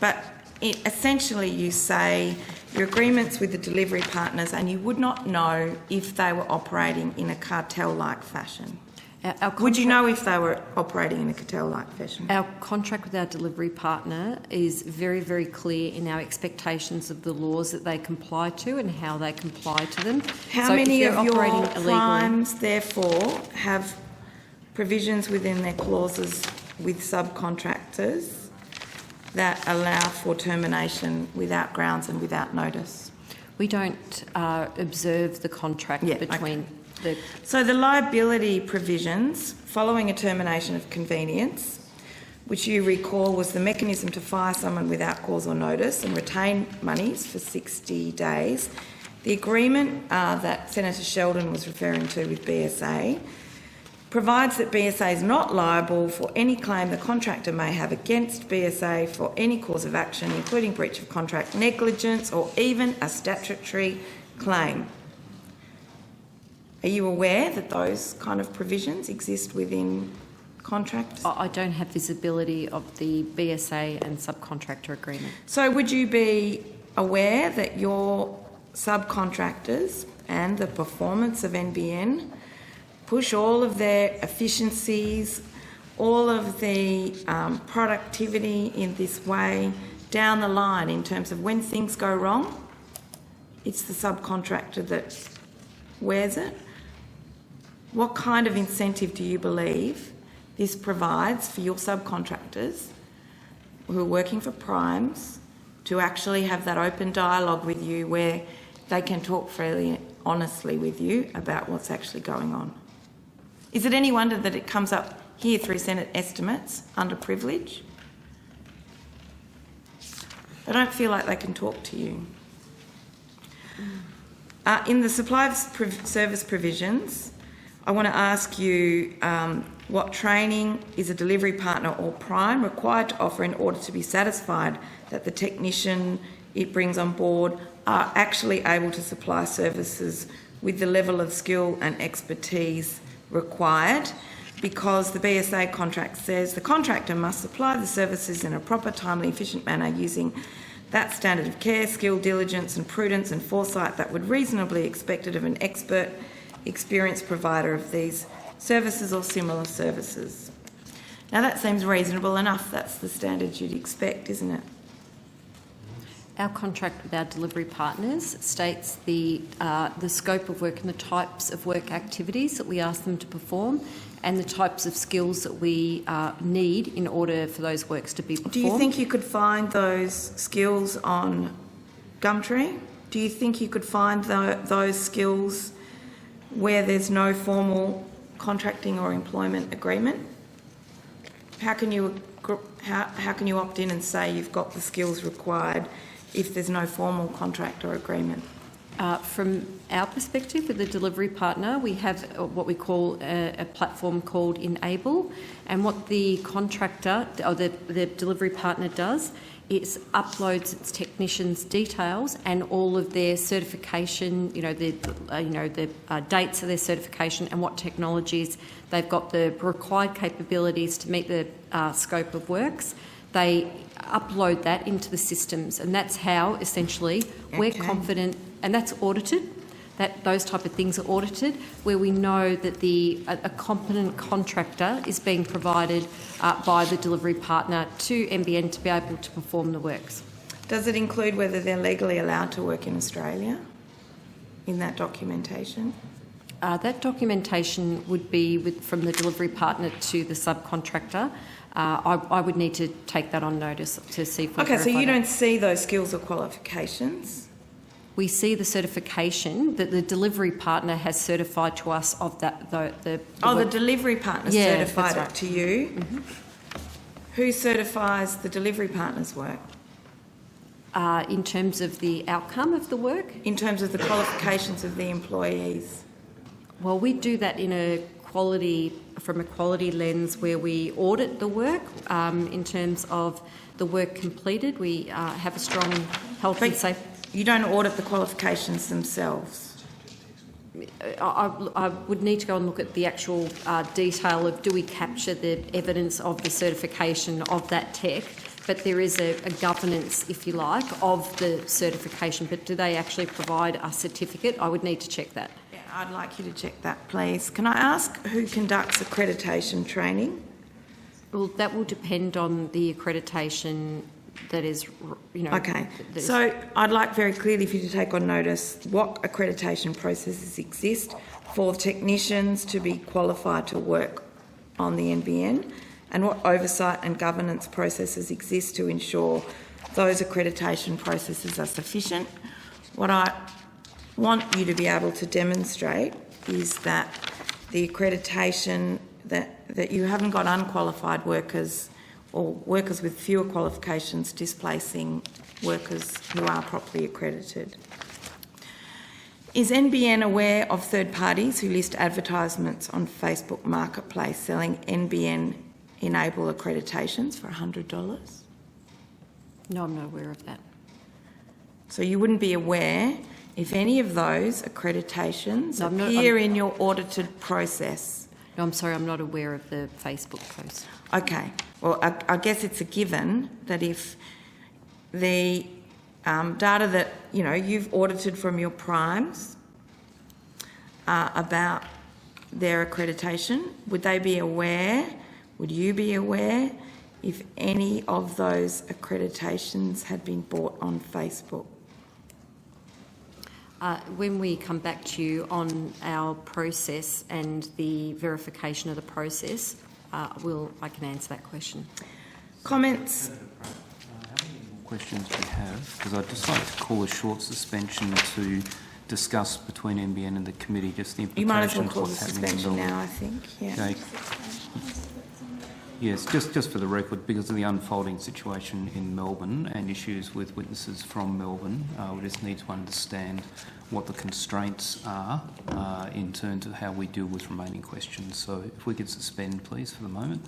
but essentially you say your agreement's with the delivery partners and you would not know if they were operating in a cartel-like fashion. Would you know if they were operating in a cartel-like fashion? Our contract with our delivery partner is very, very clear in our expectations of the laws that they comply to and how they comply to them. How many of your primes, therefore, have provisions within their clauses with subcontractors that allow for termination without grounds and without notice? We don't observe the contract between... Okay. So the liability provisions following a termination of convenience, which you recall was the mechanism to fire someone without cause or notice and retain monies for 60 days, the agreement that Senator Sheldon was referring to with BSA provides that BSA is not liable for any claim the contractor may have against BSA for any cause of action, including breach of contract, negligence or even a statutory claim. Are you aware that those kind of provisions exist within contracts? I don't have visibility of the BSA and subcontractor agreement. So would you be aware that your subcontractors and the performance of NBN push all of their efficiencies, all of the productivity in this way down the line in terms of when things go wrong, it's the subcontractor that wears it. What kind of incentive do you believe this provides for your subcontractors who are working for primes to actually have that open dialogue with you where they can talk fairly honestly with you about what's actually going on? Is it any wonder that it comes up here through Senate estimates under privilege? They don't feel like they can talk to you. In the supply of service provisions, I want to ask you what training is a delivery partner or prime required to offer in order to be satisfied that the technician it brings on board are actually able to supply services with the level of skill and expertise required, because the BSA contract says the contractor must supply the services in a proper, timely, efficient manner using that standard of care, skill, diligence and prudence and foresight that would reasonably be expected of an expert, experienced provider of these services or similar services. Now that seems reasonable enough. That's the standard you'd expect, isn't it? Our contract with our delivery partners states the scope of work and the types of work activities that we ask them to perform and the types of skills that we need in order for those works to be performed. Do you think you could find those skills on Gumtree? Do you think you could find those skills where there's no formal contracting or employment agreement? How can you opt in and say you've got the skills required if there's no formal contract or agreement? From our perspective, with the delivery partner, we have what we call a platform called Enable, and what the contractor or the delivery partner does is uploads its technicians' details and all of their certification, the dates of their certification and what technologies they've got, the required capabilities to meet the scope of works. They upload that into the systems, and that's how essentially we're confident, and that's audited. Those type of things are audited, where we know that a competent contractor is being provided by the delivery partner to NBN to be able to perform the works. Does it include whether they're legally allowed to work in Australia in that documentation? That documentation would be from the delivery partner to the subcontractor. I would need to take that on notice to see if we Okay, so you that. don't see those skills or qualifications? We see the certification that the delivery partner has certified to us of that. The delivery partner certified it to you. Mm-hmm. Who certifies the delivery partner's work? In terms of the outcome of the work? In terms of the qualifications of the employees? Well, we do that from a quality lens where we audit the work in terms of the work completed. We have a strong health and safety. You don't audit the qualifications themselves? I would need to go and look at the actual detail of do we capture the evidence of the certification of that tech, but there is a governance, if you like, of the certification. But do they actually provide a certificate? I would need to check that. Yeah, I'd like you to check that, please. Can I ask who conducts accreditation training? Well, that will depend on the accreditation that is, Okay, so I'd like very clearly for you to take on notice what accreditation processes exist for technicians to be qualified to work on the NBN, and what oversight and governance processes exist to ensure those accreditation processes are sufficient. What I want you to be able to demonstrate is that the accreditation that you haven't got unqualified workers or workers with fewer qualifications displacing workers who are properly accredited. Is NBN aware of third parties who list advertisements on Facebook Marketplace selling NBN Enable accreditations for $100? No, I'm not aware of that. So you wouldn't be aware if any of those accreditations appear in your audited process? No, I'm sorry, I'm not aware of the Facebook post. Okay. Well, I guess it's a given that if the data that, you've audited from your primes about their accreditation. Would they be aware, would you be aware, if any of those accreditations had been bought on Facebook? When we come back to you on our process and the verification of the process, I can answer that question. Comments? How many more questions we have? Because I'd just like to call a short suspension to discuss between NBN and the committee just the implications. You might as well of call the what's happening in suspension Melbourne. now, I think. Yeah. Okay. Yes, just for the record, because of the unfolding situation in Melbourne and issues with witnesses from Melbourne, we just need to understand what the constraints are in terms of how we deal with remaining questions. So if we could suspend, please, for the moment.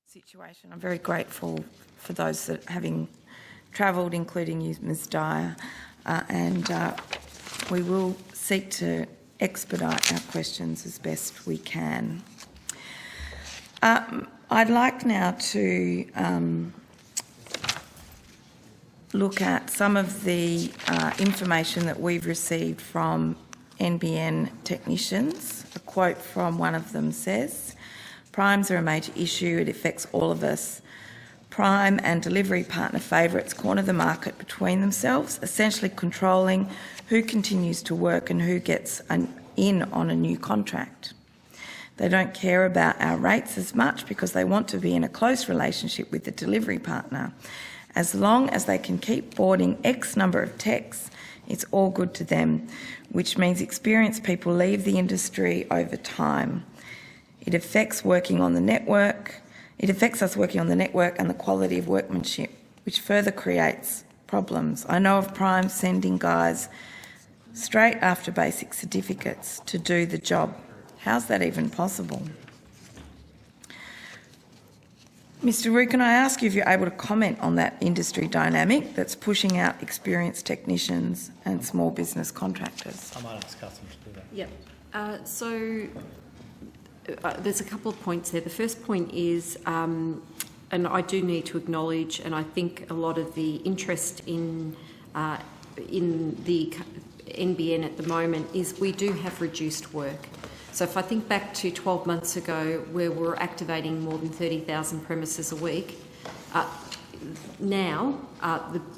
Situation. I'm very grateful for those that having travelled, including you, Ms Dyer, and we will seek to expedite our questions as best we can. I'd like now to look at some of the information that we've received from NBN technicians. A quote from one of them says, "Primes are a major issue. It affects all of us. Prime and delivery partner favourites corner the market between themselves, essentially controlling who continues to work and who gets in on a new contract. They don't care about our rates as much because they want to be in a close relationship with the delivery partner. As long as they can keep boarding X number of techs, it's all good to them, which means experienced people leave the industry over time. It affects working on the network. It affects us working on the network and the quality of workmanship, which further creates problems. I know of Prime sending guys straight after basic certificates to do the job. How's that even possible? Mr. Roux, can I ask you if you're able to comment on that industry dynamic that's pushing out experienced technicians and small business contractors? I might ask Catherine to do that. Yep. There's a couple of points there. The first point is, and I do need to acknowledge, and I think a lot of the interest in the NBN at the moment is we do have reduced work. So if I think back to 12 months ago where we were activating more than 30,000 premises a week, now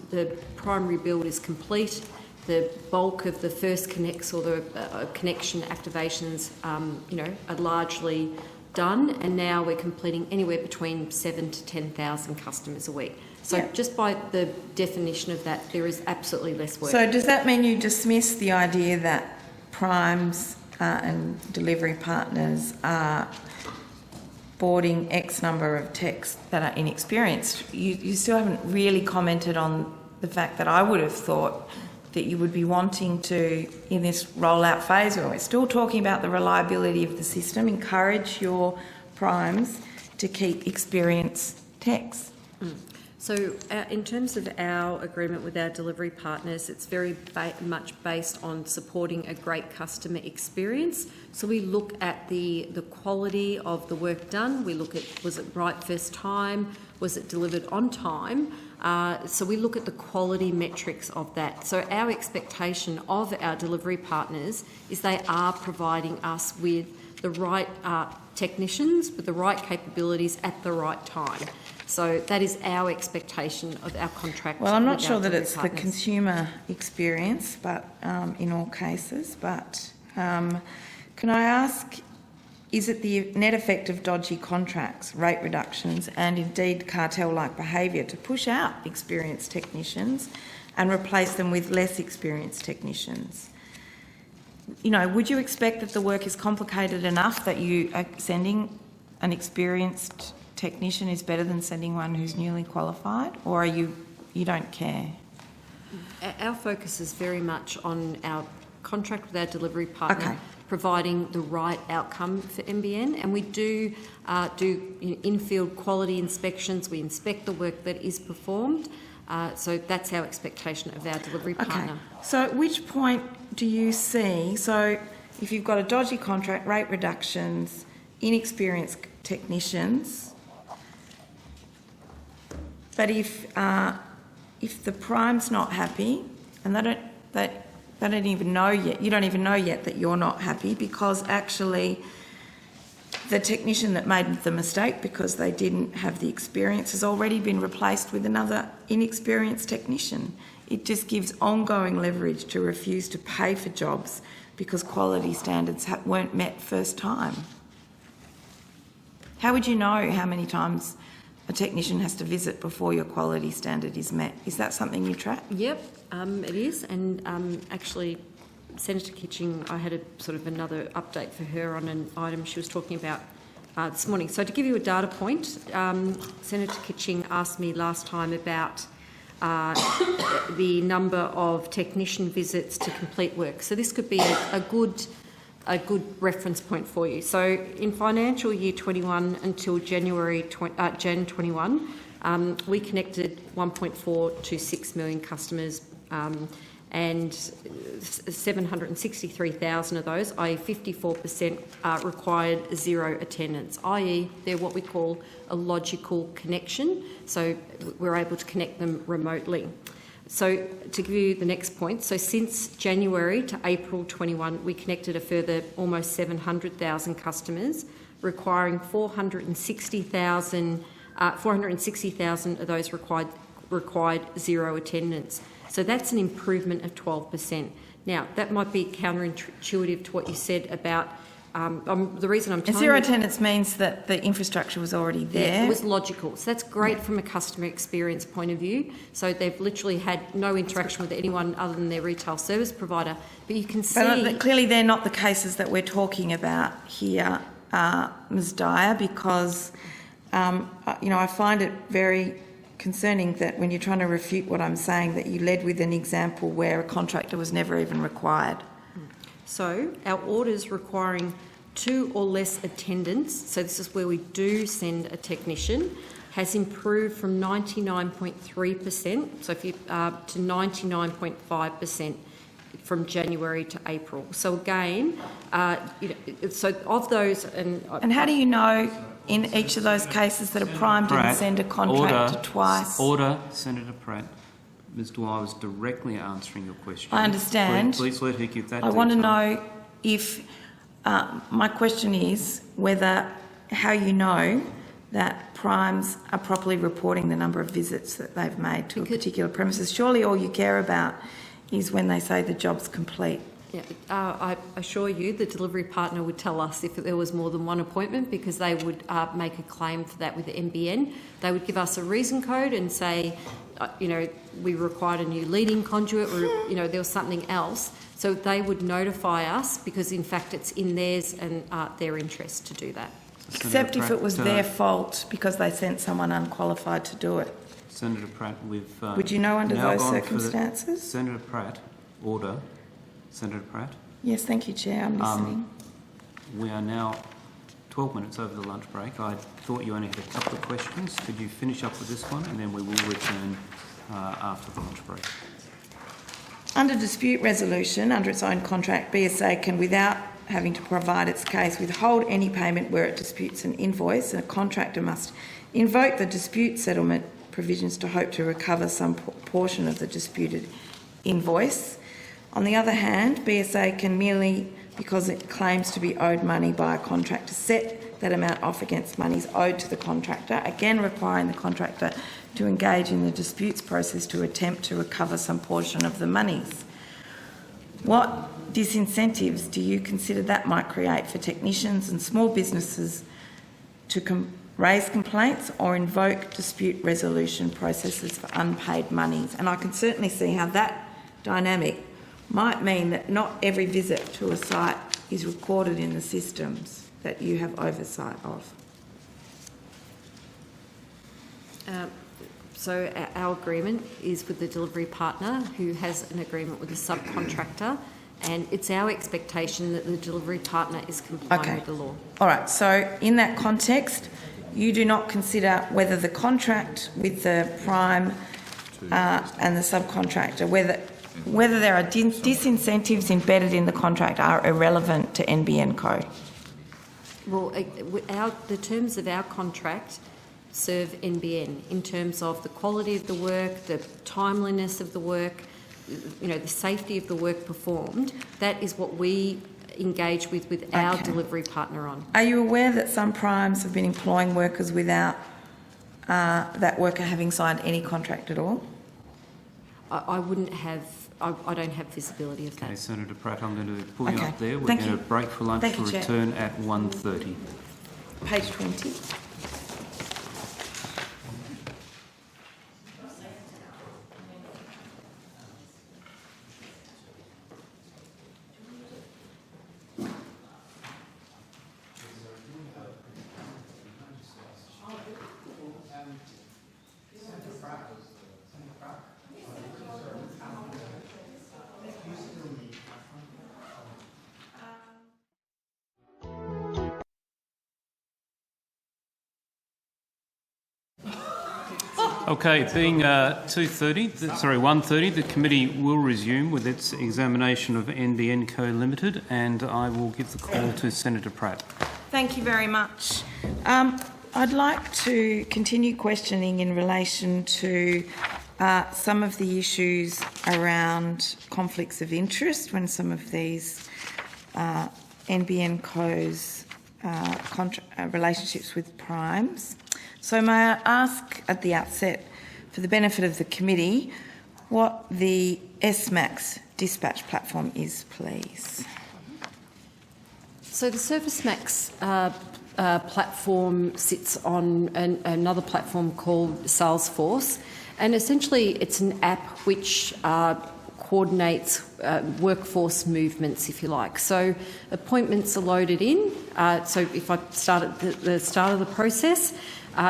the primary build is complete. The bulk of the first connects or the connection activations, are largely done, and now we're completing anywhere between 7,000 to 10,000 customers a week. So just by the definition of that, there is absolutely less work. So does that mean you dismiss the idea that primes and delivery partners are boarding X number of techs that are inexperienced? You still haven't really commented on the fact that I would have thought that you would be wanting to, in this rollout phase where we're still talking about the reliability of the system, encourage your primes to keep experienced techs. So in terms of our agreement with our delivery partners, it's very much based on supporting a great customer experience. So we look at the quality of the work done. We look at, was it right first time? Was it delivered on time? So we look at the quality metrics of that. So our expectation of our delivery partners is they are providing us with the right technicians with the right capabilities at the right time. So that is our expectation of our contract. Well, I'm not sure that it's the consumer experience, but in all cases. But can I ask, is it the net effect of dodgy contracts, rate reductions, and indeed cartel-like behaviour to push out experienced technicians and replace them with less experienced technicians? Would you expect that the work is complicated enough that you are sending an experienced technician is better than sending one who's newly qualified, or you don't care? Our focus is very much on our contract with our delivery partner, providing the right outcome for NBN, and we do in-field quality inspections. We inspect the work that is performed, so that's our expectation of our delivery partner. So at which point do you see, so if you've got a dodgy contract, rate reductions, inexperienced technicians, but if the prime's not happy, and they don't even know yet, you don't even know yet that you're not happy, because actually the technician that made the mistake because they didn't have the experience has already been replaced with another inexperienced technician. It just gives ongoing leverage to refuse to pay for jobs because quality standards weren't met first time. How would you know how many times a technician has to visit before your quality standard is met? Is that something you track? Yep, it is. And actually, Senator Kitching, I had another update for her on an item she was talking about this morning. So to give you a data point, Senator Kitching asked me last time about the number of technician visits to complete work. So this could be a good reference point for you. So in financial year 21 until Jan 21, we connected 1.426 million customers, and 763,000 of those, i.e. 54%, required zero attendance, i.e. they're what we call a logical connection, so we're able to connect them remotely. So to give you the next point, so since January to April 21, we connected a further almost 700,000 customers, requiring 460,000 of those required zero attendance. So that's an improvement of 12%. Now, that might be counterintuitive to what you said about the reason I'm telling you... Zero attendance means that the infrastructure was already there. Yeah, it was logical. So that's great from a customer experience point of view. So they've literally had no interaction with anyone other than their retail service provider. But you can see... But clearly they're not the cases that we're talking about here, Ms Dyer, because, I find it very concerning that when you're trying to refute what I'm saying, that you led with an example where a contractor was never even required. So our orders requiring 2 or less attendance, so this is where we do send a technician, has improved from 99.3%, so if you to 99.5% from January to April. So again, so of those, and how do you know in each of those cases that a Prime didn't send a contractor twice? Order, Senator Pratt. Ms Dwyer was directly answering your question. I understand. Please let her give that. I want to know if my question is how you know that Primes are properly reporting the number of visits that they've made to a particular premises. Surely all you care about is when they say the job's complete. Yeah, I assure you the delivery partner would tell us if there was more than one appointment, because they would make a claim for that with the NBN. They would give us a reason code and say, we required a new leading conduit, or, there was something else. So they would notify us, because in fact it's in theirs and their interest to do that. Except if it was their fault because they sent someone unqualified to do it. Senator Pratt, we've would you know under those circumstances? Senator Pratt, order. Senator Pratt. Yes, thank you, Chair. I'm listening. We are now 12 minutes over the lunch break. I thought you only had a couple of questions. Could you finish up with this one, and then we will return after the lunch break. Under dispute resolution, under its own contract, BSA can, without having to provide its case, withhold any payment where it disputes an invoice, and a contractor must invoke the dispute settlement provisions to hope to recover some portion of the disputed invoice. On the other hand, BSA can merely, because it claims to be owed money by a contractor, set that amount off against monies owed to the contractor, again requiring the contractor to engage in the disputes process to attempt to recover some portion of the monies. What disincentives do you consider that might create for technicians and small businesses to raise complaints or invoke dispute resolution processes for unpaid monies? And I can certainly see how that dynamic might mean that not every visit to a site is recorded in the systems that you have oversight of. So our agreement is with the delivery partner, who has an agreement with the subcontractor, and it's our expectation that the delivery partner is complying with the law. All right, so in that context, you do not consider whether the contract with the Prime and the subcontractor, whether there are disincentives embedded in the contract, are irrelevant to NBN code? Well, the terms of our contract serve NBN in terms of the quality of the work, the timeliness of the work, the safety of the work performed. That is what we engage with our delivery partner on. Are you aware that some Primes have been employing workers without that worker having signed any contract at all? I wouldn't have. I don't have visibility of that. Okay, Senator Pratt, I'm going to pull you up there. We're going to break for lunch to return at 1:30. Page 20. Okay, being 1:30, the committee will resume with its examination of NBN Co Limited, and I will give the call to Senator Pratt. Thank you very much. I'd like to continue questioning in relation to some of the issues around conflicts of interest when some of these NBN Co's relationships with Primes. So may I ask at the outset, for the benefit of the committee, what the SMAX dispatch platform is, please? So the ServiceMax platform sits on another platform called Salesforce, and essentially it's an app which coordinates workforce movements, if you like. So appointments are loaded in. So if I start at the start of the process,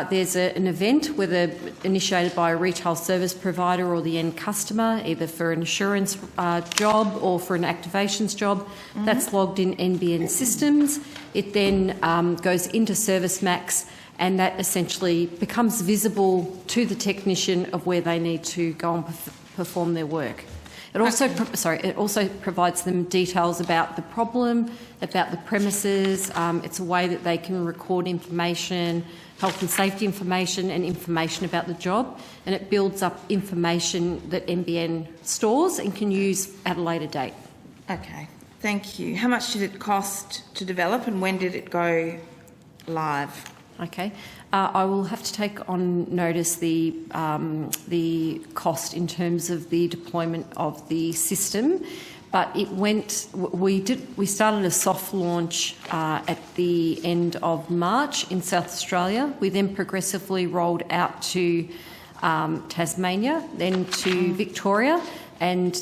there's an event, whether initiated by a retail service provider or the end customer, either for an assurance job or for an activations job. That's logged in NBN systems. It then goes into ServiceMax, and that essentially becomes visible to the technician of where they need to go and perform their work. It also, it also provides them details about the problem, about the premises. It's a way that they can record information, health and safety information and information about the job, and it builds up information that NBN stores and can use at a later date. Okay, thank you. How much did it cost to develop, and when did it go live? Okay, I will have to take on notice the cost in terms of the deployment of the system, but it went. We started a soft launch at the end of March in South Australia. We then progressively rolled out to Tasmania, then to Victoria, and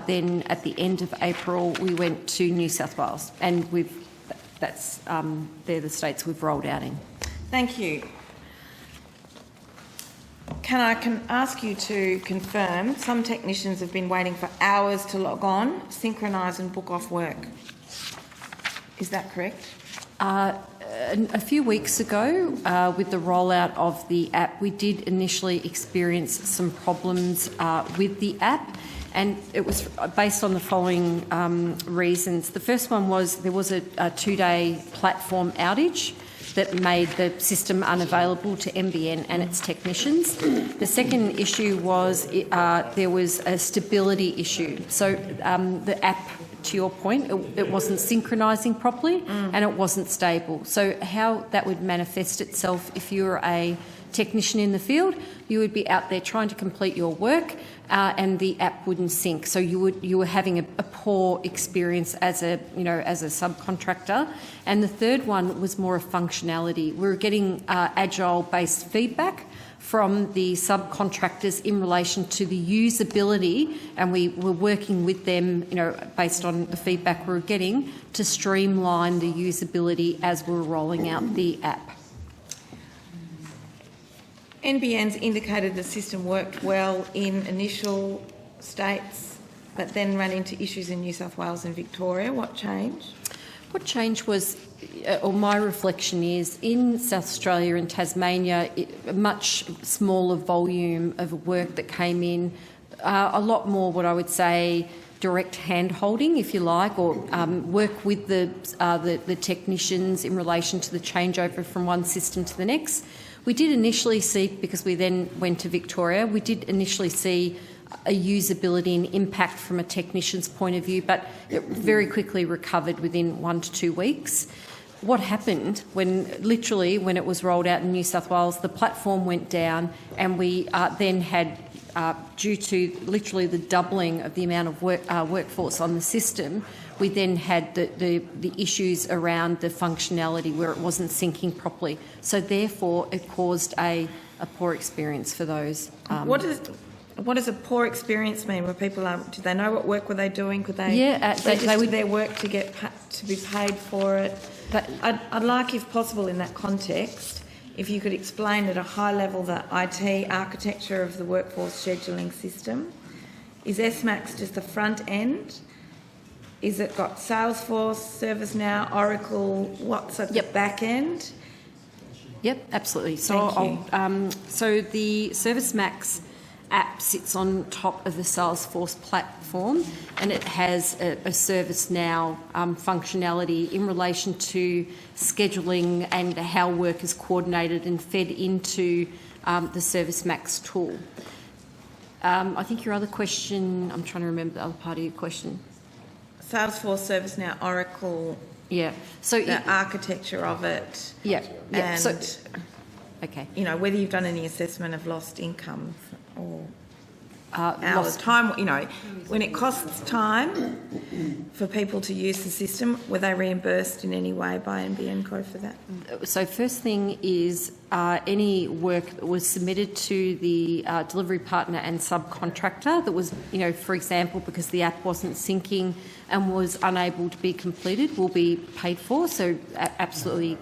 then at the end of April we went to New South Wales, and they're the states we've rolled out in. Thank you. Can I ask you to confirm some technicians have been waiting for hours to log on, synchronise and book off work? Is that correct? A few weeks ago, with the rollout of the app, we did initially experience some problems with the app, and it was based on the following reasons. The first one was there was a 2-day platform outage that made the system unavailable to NBN and its technicians. The second issue was there was a stability issue. So the app, to your point, it wasn't synchronising properly and it wasn't stable. So how that would manifest itself if you were a technician in the field, you would be out there trying to complete your work and the app wouldn't sync. So you were having a poor experience as a subcontractor. And the third one was more of functionality. We were getting agile-based feedback from the subcontractors in relation to the usability, and we were working with them, based on the feedback we were getting, to streamline the usability as we were rolling out the app. NBN's indicated the system worked well in initial states, but then ran into issues in New South Wales and Victoria. What changed? What changed was, or my reflection is, in South Australia and Tasmania, a much smaller volume of work that came in, a lot more what I would say direct hand-holding, if you like, or work with the technicians in relation to the changeover from one system to the next. We did initially see, because we then went to Victoria, we did initially see a usability and impact from a technician's point of view, but it very quickly recovered within 1 to 2 weeks. What happened when it was rolled out in New South Wales, the platform went down, and we then had, due to literally the doubling of the amount of workforce on the system, we then had the issues around the functionality where it wasn't syncing properly. So therefore, it caused a poor experience for those. What does a poor experience mean? Where people did they know what work were they doing? Could they they would their work to be paid for it? I'd like, if possible, in that context, if you could explain at a high level the IT architecture of the workforce scheduling system. Is SMAX just the front end? Is it got Salesforce, ServiceNow, Oracle? What's at the back end? Yep, absolutely. So the ServiceMax app sits on top of the Salesforce platform, and it has a ServiceNow functionality in relation to scheduling and how work is coordinated and fed into the ServiceMax tool. I think your other question, I'm trying to remember the other part of your question. Salesforce, ServiceNow, Oracle. Yeah. So the architecture of it. Yeah. And okay. Whether you've done any assessment of lost income or. hours, time, you know, when it costs time for people to use the system, were they reimbursed in any way by NBN Co for that? So first thing is any work that was submitted to the delivery partner and subcontractor that was, you know, for example, because the app wasn't syncing and was unable to be completed, will be paid for. So absolutely,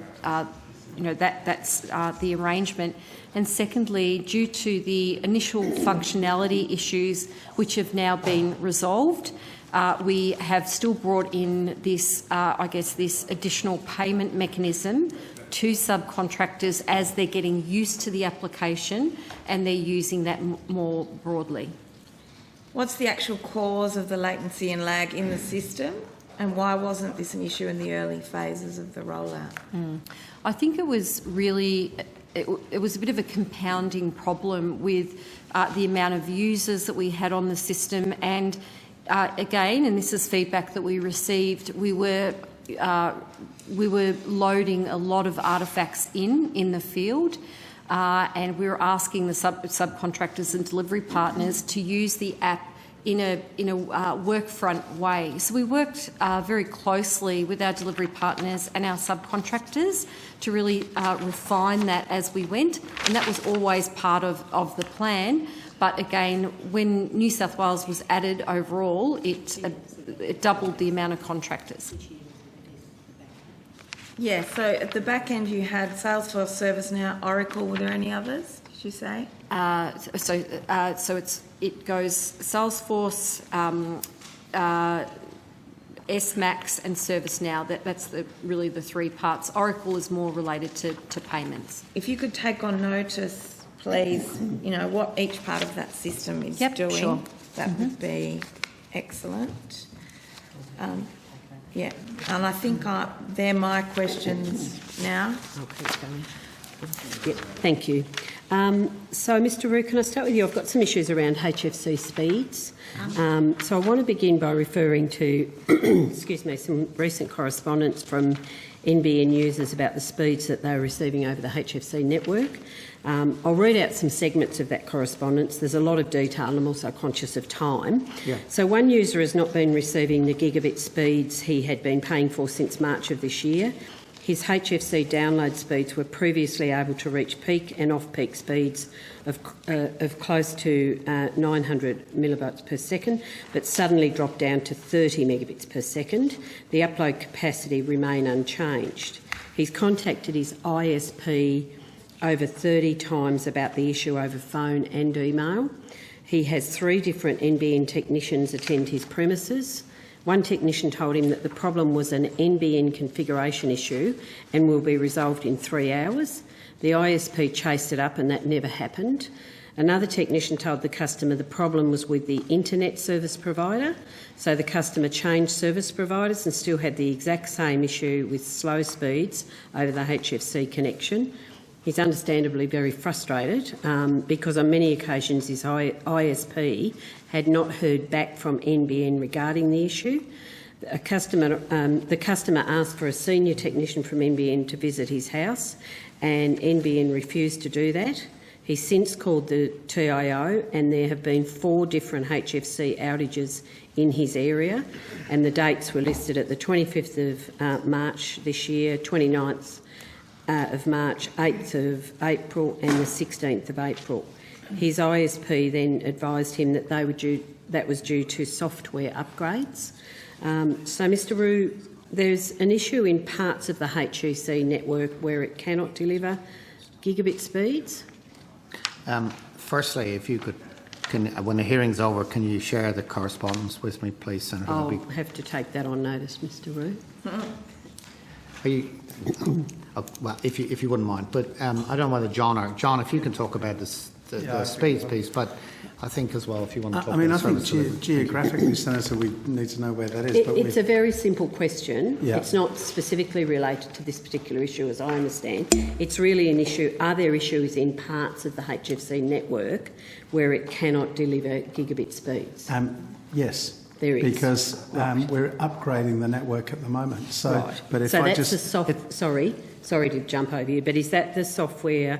you know, that's the arrangement. And secondly, due to the initial functionality issues which have now been resolved, we have still brought in this, I guess, this additional payment mechanism to subcontractors as they're getting used to the application and they're using that more broadly. What's the actual cause of the latency and lag in the system, and why wasn't this an issue in the early phases of the rollout? I think it was really, it was a bit of a compounding problem with the amount of users that we had on the system, and again, and this is feedback that we received, we were loading a lot of artefacts in the field, and we were asking the subcontractors and delivery partners to use the app in a workfront way. So we worked very closely with our delivery partners and our subcontractors to really refine that as we went, and that was always part of the plan. But again, when New South Wales was added overall, it doubled the amount of contractors. Yeah, so at the back end you had Salesforce, ServiceNow, Oracle. Were there any others, did you say? So it goes Salesforce, SMAX and ServiceNow. That's really the three parts. Oracle is more related to payments. If you could take on notice, please, you know, what each part of that system is doing, sure. that would be excellent. Yeah, and I think they're my questions now. Yep, thank you. So, Mr Roux, can I start with you? I've got some issues around HFC speeds. So I want to begin by referring to, excuse me, some recent correspondence from NBN users about the speeds that they're receiving over the HFC network. I'll read out some segments of that correspondence. There's a lot of detail and I'm also conscious of time. Yeah. So one user has not been receiving the gigabit speeds he had been paying for since March of this year. His HFC download speeds were previously able to reach peak and off-peak speeds of close to 900 millibytes per second, but suddenly dropped down to 30 megabits per second. The upload capacity remained unchanged. He's contacted his ISP over 30 times about the issue over phone and email. He has 3 different NBN technicians attend his premises. One technician told him that the problem was an NBN configuration issue and will be resolved in 3 hours. The ISP chased it up and that never happened. Another technician told the customer the problem was with the internet service provider, so the customer changed service providers and still had the exact same issue with slow speeds over the HFC connection. He's understandably very frustrated because on many occasions his ISP had not heard back from NBN regarding the issue. The customer asked for a senior technician from NBN to visit his house and NBN refused to do that. He's since called the TIO and there have been 4 different HFC outages in his area, and the dates were listed at the 25th of March this year, 29th of March, 8th of April and the 16th of April. His ISP then advised him that that was due to software upgrades. So, Mr Roux, there's an issue in parts of the HEC network where it cannot deliver gigabit speeds. Firstly, if you could, when the hearing's over, can you share the correspondence with me, please, Senator? I'll have to take that on notice, Mr Roux. Are you, well, if you wouldn't mind, but I don't know whether John, if you can talk about the speeds piece, but I think as well if you want to talk about I think geographically, Senator, we need to know where that is. It's a very simple question. Yeah. It's not specifically related to this particular issue, as I understand. It's really an issue, are there issues in parts of the HFC network where it cannot deliver gigabit speeds? Yes. There is. Because we're upgrading the network at the moment. So, right. But if so I that's just... sorry to jump over you, but is that the software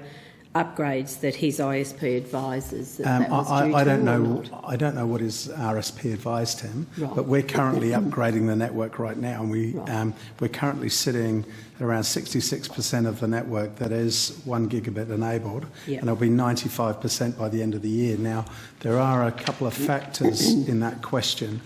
upgrades that his ISP advises that was due I to don't or know. not? I don't know what his RSP advised him, Right. but we're currently upgrading the network right now, and we're currently sitting at around 66% of the network that is 1 gigabit enabled, Yep. and it'll be 95% by the end of the year. Now, there are a couple of factors in that question.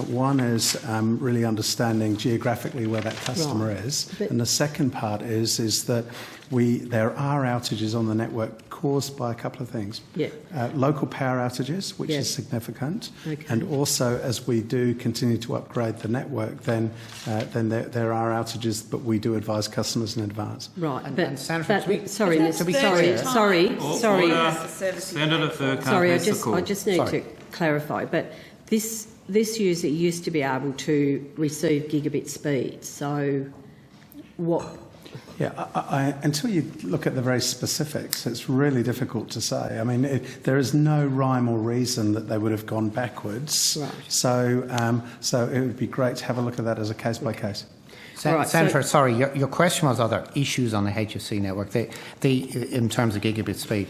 One is really understanding geographically where that customer is, and the second part is that there are outages on the network caused by a couple of things. Yeah. Local power outages, which Yeah. is significant, Okay. and also as we do continue to upgrade the network, then there are outages, but we do advise customers in advance. Right, And Senator, to be- sorry, to be sorry. Senator Furcar Sorry, has the call. I just need to clarify, but this user used to be able to receive gigabit speed, so what... Yeah, until you look at the very specifics, it's really difficult to say. I mean, there is no rhyme or reason that they would have gone backwards. Right. So it would be great to have a look at that as a case by case. Senator, sorry, your question was, are there issues on the HFC network? In terms of gigabit speed,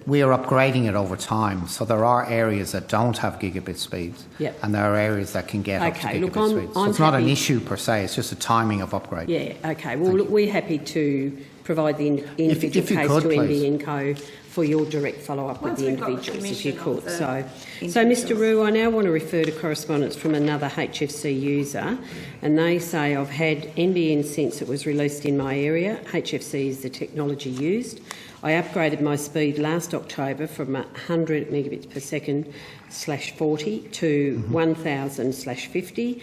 we are upgrading it over time, so there are areas that don't have gigabit speeds, Yep. and there are areas that can get up to gigabit speed. So it's not an issue per se; it's just a timing of upgrade. Yeah, okay. Well, look, we're happy to provide the individual If you case could, to please. NBN Co for your direct follow-up with Once the we've got the individuals, if you commission could. of So, individuals. Mr Rue, I now want to refer to correspondence from another HFC user, and they say, I've had NBN since it was released in my area. HFC is the technology used. I upgraded my speed last October from 100 megabits per second /40 to 1000 /50.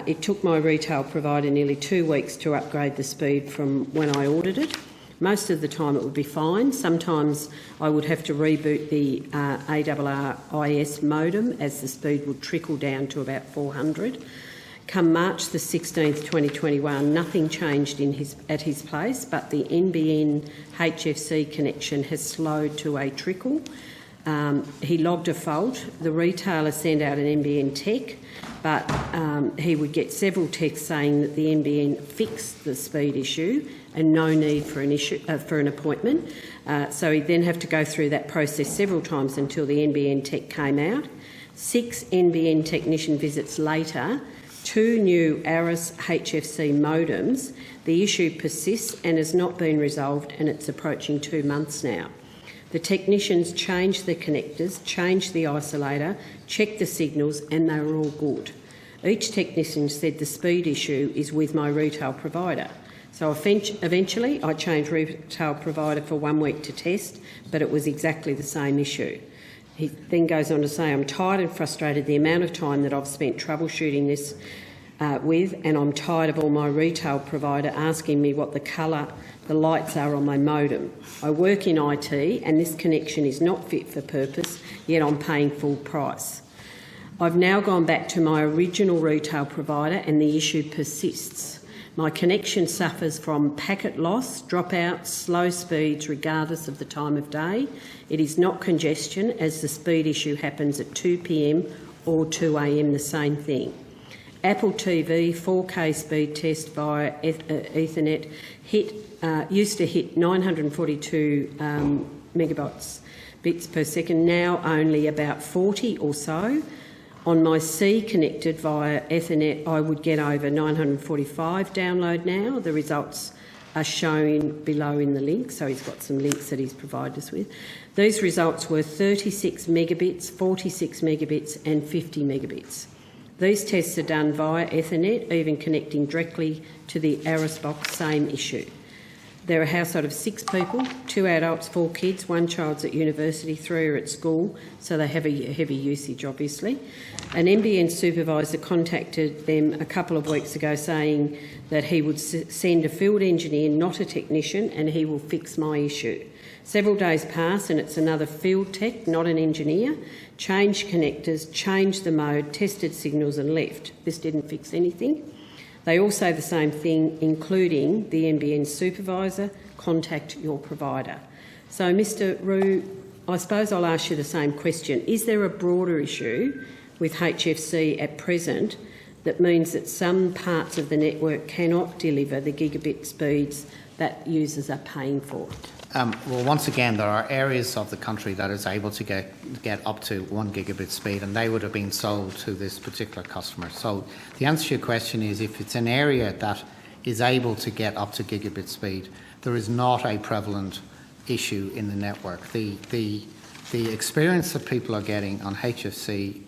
It took my retail provider nearly 2 weeks to upgrade the speed from when I ordered it. Most of the time it would be fine. Sometimes I would have to reboot the ARRIS modem as the speed would trickle down to about 400. Come March the 16th, 2021, nothing changed at his place, but the NBN HFC connection has slowed to a trickle. He logged a fault. The retailer sent out an NBN tech, but he would get several texts saying that the NBN fixed the speed issue and no need for an appointment. So he'd then have to go through that process several times until the NBN tech came out. 6 NBN technician visits later, 2 new ARRIS HFC modems, the issue persists and has not been resolved, and it's approaching 2 months now. The technicians changed the connectors, changed the isolator, checked the signals, and they were all good. Each technician said the speed issue is with my retail provider. So eventually I changed retail provider for 1 week to test, but it was exactly the same issue. He then goes on to say, I'm tired and frustrated the amount of time that I've spent troubleshooting this with, and I'm tired of all my retail provider asking me what the lights are on my modem. I work in IT and this connection is not fit for purpose, yet I'm paying full price. I've now gone back to my original retail provider and the issue persists. My connection suffers from packet loss, dropouts, slow speeds regardless of the time of day. It is not congestion, as the speed issue happens at 2 p.m. or 2 a.m, the same thing. Apple TV 4K speed test via Ethernet used to hit 942 megabytes bits per second, now only about 40 or so. On my C connected via Ethernet, I would get over 945 download now. The results are shown below in the link, so he's got some links that he's provided us with. These results were 36 megabits, 46 megabits and 50 megabits. These tests are done via Ethernet, even connecting directly to the ARRIS box, same issue. They're a household of 6 people, 2 adults, 4 kids, 1 child's at university, 3 are at school, so they have a heavy usage, obviously. An NBN supervisor contacted them a couple of weeks ago saying that he would send a field engineer, not a technician, and he will fix my issue. Several days pass and it's another field tech, not an engineer, changed connectors, changed the mode, tested signals and left. This didn't fix anything. They all say the same thing, including the NBN supervisor, contact your provider. So, Mr Rue, I suppose I'll ask you the same question. Is there a broader issue with HFC at present that means that some parts of the network cannot deliver the gigabit speeds that users are paying for? Well, once again, there are areas of the country that is able to get up to 1 gigabit speed, and they would have been sold to this particular customer. So the answer to your question is, if it's an area that is able to get up to gigabit speed, there is not a prevalent issue in the network. The experience that people are getting on HFC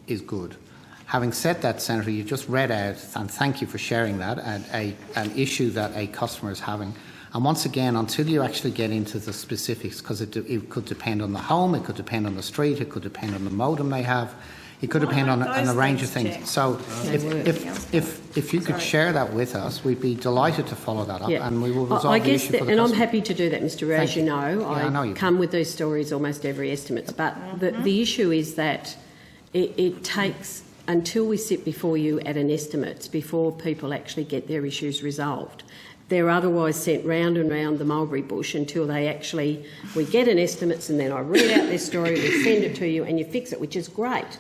is good. Having said that, Senator, you just read out, and thank you for sharing that, an issue that a customer is having. And once again, until you actually get into the specifics, because it could depend on the home, it could depend on the street, it could depend on the modem they have, it could depend on a range of things. checked? So if you could share that with us, we'd be delighted to follow that up, and we will resolve I the guess issue that, for the and I'm customer. happy to do that, Mr. Rowe. As you know, I know you come with these stories almost every estimate. But the issue is that it takes until we sit before you at an estimate before people actually get their issues resolved. They're otherwise sent round and round the mulberry bush until we get an estimate, and then I read out this story, we send it to you and you fix it, which is great.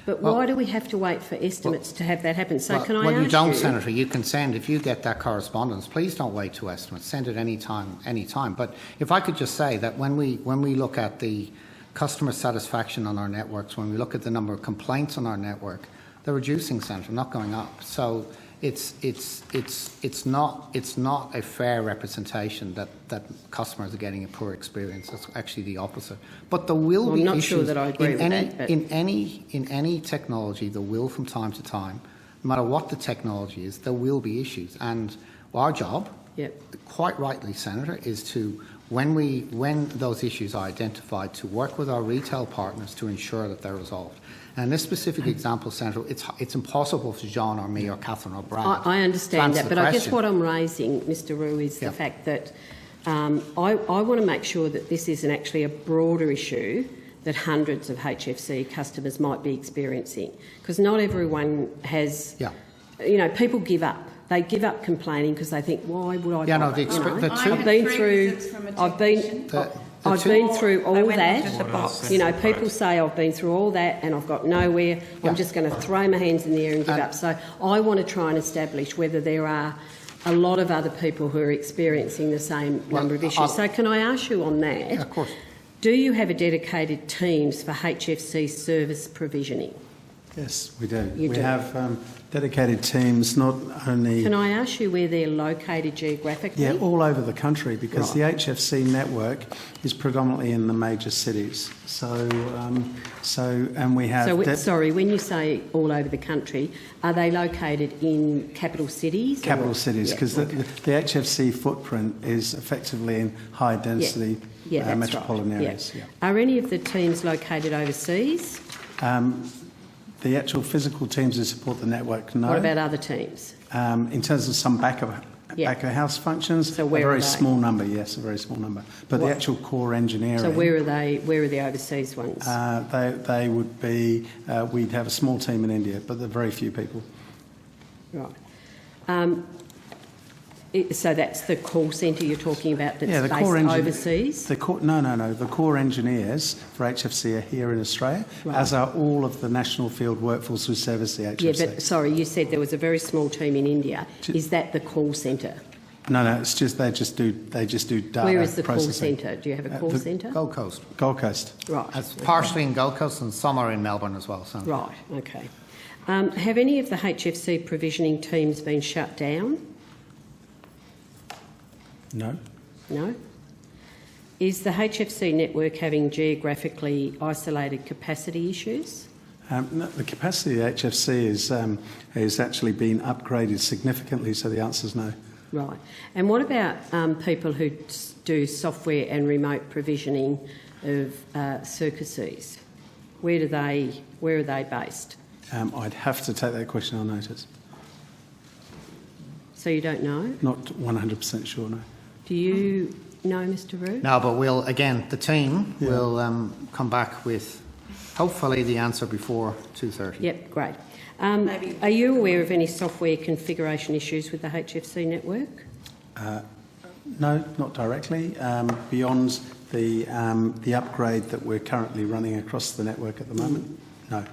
But why do we have to wait for estimates to have that happen? So can I ask you... Well, you don't, Senator. You can send, if you get that correspondence, please don't wait to estimates. Send it any time. But if I could just say that when we look at the customer satisfaction on our networks, when we look at the number of complaints on our network, they're reducing, Senator, not going up. So it's not a fair representation that customers are getting a poor experience. It's actually the opposite. But there will be issues. I'm not sure that I agree with that. But In any technology, there will, from time to time, no matter what the technology is, there will be issues. And our job, quite rightly, Senator, is to, when those issues are identified, to work with our retail partners to ensure that they're resolved. And in this specific example, Senator, it's impossible for John or me or Catherine or Brad. I understand that, but I guess question. what I'm raising, Mr. Rowe, is the fact that I want to make sure that this isn't actually a broader issue that hundreds of HFC customers might be experiencing, because not everyone has. You know, people give up. They give up complaining because they think, why would I? I've been through all that. You know, people say I've been through all that and I've got nowhere. I'm just going to throw my hands in the air and give up. So I want to try and establish whether there are a lot of other people who are experiencing the same number of issues. So can I ask you on that? Yeah, of course. Do you have a dedicated teams for HFC service provisioning? Yes, we do. We have dedicated teams, not only... Can I ask you where they're located geographically? Yeah, all over the country, because the HFC network is predominantly in the major cities. And we have... sorry, when you say all over the country, are they located in capital cities? Capital cities, because the HFC footprint is effectively in high density metropolitan areas. Yeah. Are any of the teams located overseas? The actual physical teams who support the network, no. What about other teams? In terms of some back of house functions, so a very small number, yes, a very small number. But the actual core engineering... So where are they? Where are the overseas ones? They would be... we'd have a small team in India, but there are very few people. Right. So that's the call centre you're talking about that's the based overseas? The core engineers for HFC are here in Australia, as are all of the national field workforce who service the HFC. Yeah, but sorry, you said there was a very small team in India. Is that the call centre? No, it's just they just do data. Where is the processing. call centre? Do you have a call centre? Gold Coast. Gold Coast. Right. It's partially in Gold Coast and some are in Melbourne as well. So. Right. Okay. Have any of the HFC provisioning teams been shut down? No. No? Is the HFC network having geographically isolated capacity issues? No, the capacity of the HFC is actually been upgraded significantly, so the answer is no. Right. And what about people who do software and remote provisioning of circuses? Where are they based? I'd have to take that question on notice. So you don't know? Not 100% sure, no. Do you know, Mr. Rowe? No, but the team will come back with hopefully the answer before 2:30. Yep, great. Are you aware of any software configuration issues with the HFC network? No, not directly. Beyond the upgrade that we're currently running across the network at the moment, no.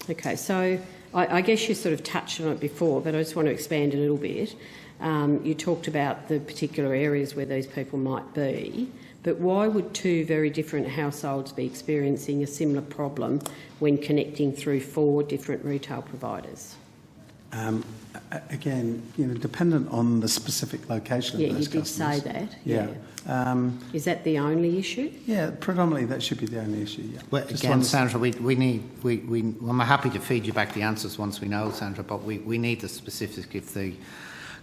Okay, so I guess you sort of touched on it before, but I just want to expand a little bit. You talked about the particular areas where these people might be, but why would two very different households be experiencing a similar problem when connecting through 4 different retail providers? Again, dependent on the specific location of those customers. Yeah, you did say that. Yeah. Is that the only issue? Yeah, predominantly that should be the only issue, yeah. Well, again, Sandra, I'm happy to feed you back the answers once we know, Sandra, but we need the specifics. If the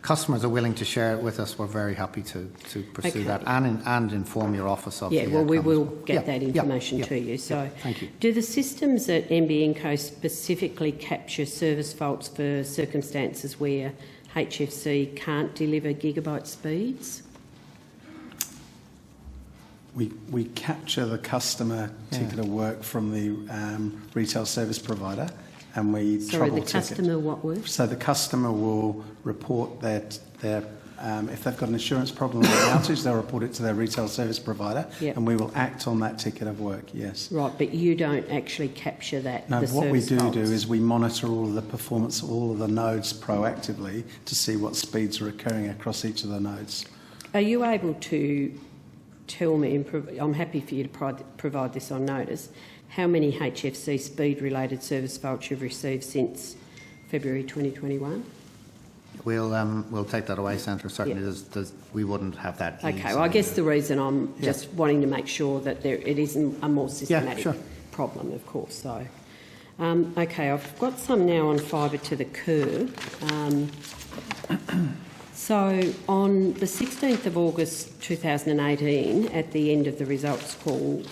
customers are willing to share it with us, we're very happy to pursue that and inform your office of the well, we will get that Yeah, information to you. So, thank you. Do the systems at NBN Co specifically capture service faults for circumstances where HFC can't deliver gigabyte speeds? We capture the customer ticket of work from the retail service provider, and we Sorry, the trouble customer ticket. what works? So the customer will report that if they've got an insurance problem or an outage, they'll report it to their retail service provider, and we will act on that ticket of work. Yes. Right, but you don't actually capture that. No, the what we service do faults. is we monitor all of the performance of all of the nodes proactively to see what speeds are occurring across each of the nodes. Are you able to tell me, and I'm happy for you to provide this on notice, how many HFC speed-related service faults you've received since February 2021? We'll take that away, Sandra. Certainly, we wouldn't have that. Okay, well, I guess the reason I'm just wanting to make sure that it isn't a more systematic problem, of course. So, okay, I've got some now on fibre to the curb. So on the 16th of August 2018, at the end of the results call,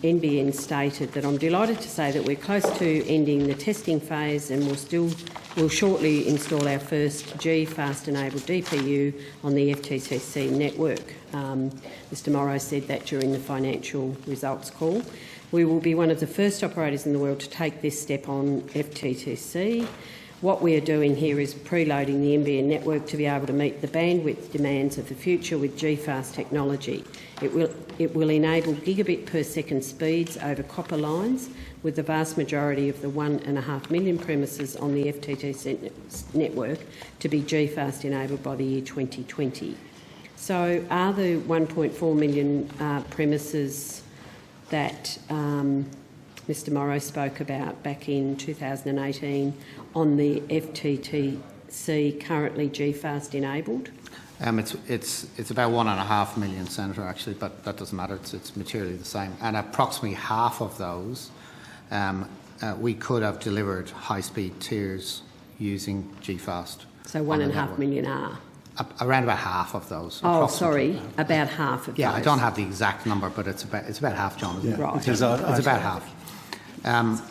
NBN stated that I'm delighted to say that we're close to ending the testing phase and we'll shortly install our first G.fast enabled DPU on the FTTC network. Mr Morrow said that during the financial results call. We will be one of the first operators in the world to take this step on FTTC. What we are doing here is preloading the NBN network to be able to meet the bandwidth demands of the future with G.fast technology. It will enable gigabit per second speeds over copper lines, with the vast majority of the 1.5 million premises on the FTTC network to be G.fast enabled by the year 2020. So are the 1.4 million premises that Mr Morrow spoke about back in 2018 on the FTTC currently G.fast enabled? It's about 1.5 million, Senator, actually, but that doesn't matter. It's materially the same. And approximately half of those we could have delivered high-speed tiers using G.fast. So 1.5 million are? Around about half of those. Oh, sorry, about half of those. Yeah, I don't have the exact number, but it's about half, John, isn't it? Right. It's about half.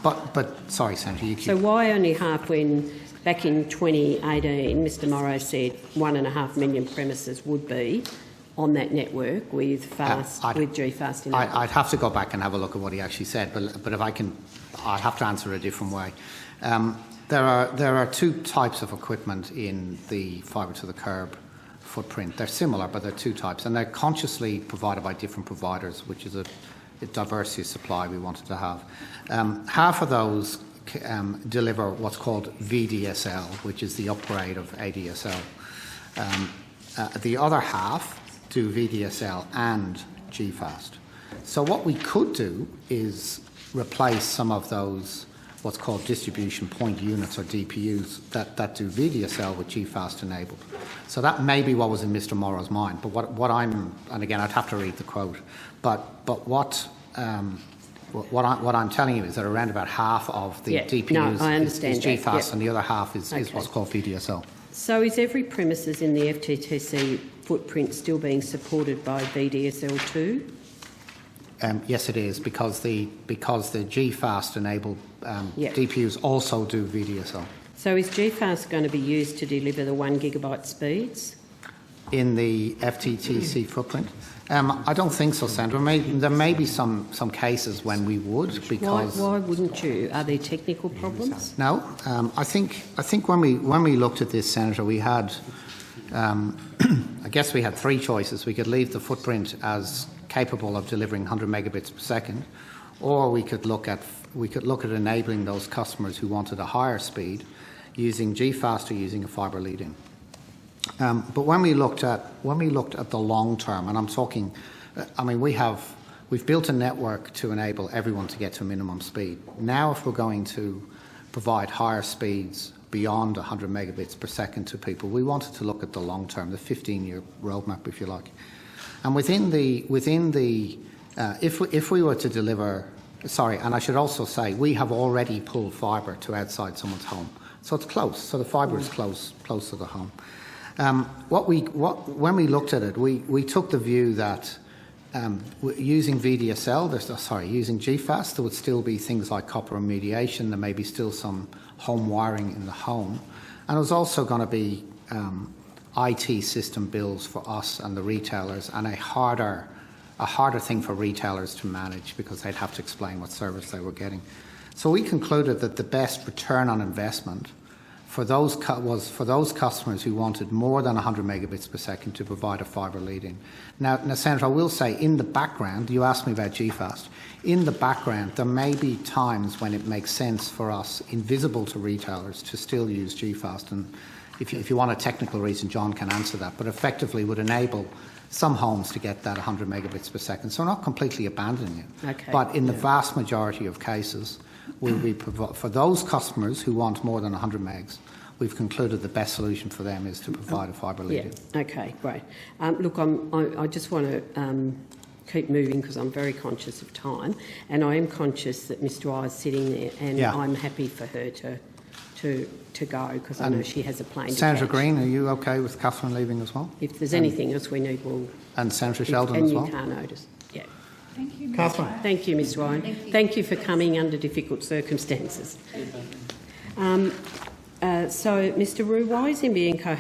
But sorry, Senator, you keep... So why only half when back in 2018 Mr Morrow said 1.5 million premises would be on that network with with G.fast enabled? I'd have to go back and have a look at what he actually said, but if I can, I'd have to answer a different way. There are two types of equipment in the fibre to the curb footprint. They're similar, but they're two types, and they're consciously provided by different providers, which is a diversity of supply we wanted to have. Half of those deliver what's called VDSL, which is the upgrade of ADSL. The other half do VDSL and G.fast. So what we could do is replace some of those what's called distribution point units, or DPUs, that do VDSL with G.fast enabled. So that may be what was in Mr Morrow's mind. But what I'm, and again I'd have to read the quote, but what I'm telling you is that around about half of the DPUs is G.fast, and the other half is what's called VDSL. So is every premises in the FTTC footprint still being supported by VDSL2? Yes, it is, because the G.fast enabled DPUs also do VDSL. So is G.fast going to be used to deliver the 1 gigabyte speeds? In the FTTC footprint? I don't think so, Sandra. There may be some cases when we would, because... Why wouldn't you? Are there technical problems? No. I think when we looked at this, Senator, we had... I guess we had three choices. We could leave the footprint as capable of delivering 100 megabits per second, or we could look at enabling those customers who wanted a higher speed using G.fast or using a fibre lead-in. But when we looked at the long term, and I'm talking, we've built a network to enable everyone to get to a minimum speed. Now, if we're going to provide higher speeds beyond 100 megabits per second to people, we wanted to look at the long term, the 15-year roadmap, if you like. And if we were to deliver, and I should also say, we have already pulled fibre to outside someone's home, so it's close. So the fibre is close to the home. When we looked at it, we took the view that using using G.fast, there would still be things like copper remediation. There may be still some home wiring in the home, and it was also going to be IT system bills for us and the retailers, and a harder thing for retailers to manage because they'd have to explain what service they were getting. So we concluded that the best return on investment was for those customers who wanted more than 100 megabits per second to provide a fibre lead-in. Now, Senator, I will say, in the background, you asked me about G.fast. In the background, there may be times when it makes sense for us, invisible to retailers, to still use G.fast. And if you want a technical reason, John can answer that. But effectively would enable some homes to get that 100 megabits per second. So we're not completely abandoning it. Okay. But in the vast majority of cases, for those customers who want more than 100 megs, we've concluded the best solution for them is to provide a fibre lead-in. Yeah. Okay, great. Look, I just want to keep moving because I'm very conscious of time, and I am conscious that Ms Dwyer is sitting there, and I'm happy for her to go because I know she has a plane. Senator Green, are you okay with Catherine leaving as well? If there's anything else we need, and Senator Sheldon as well. And you can't notice. Yeah. Thank you, Ms. Catherine. Thank you, Ms Ryan. Thank you for coming under difficult circumstances. So, Mr Rue, why is NBN Co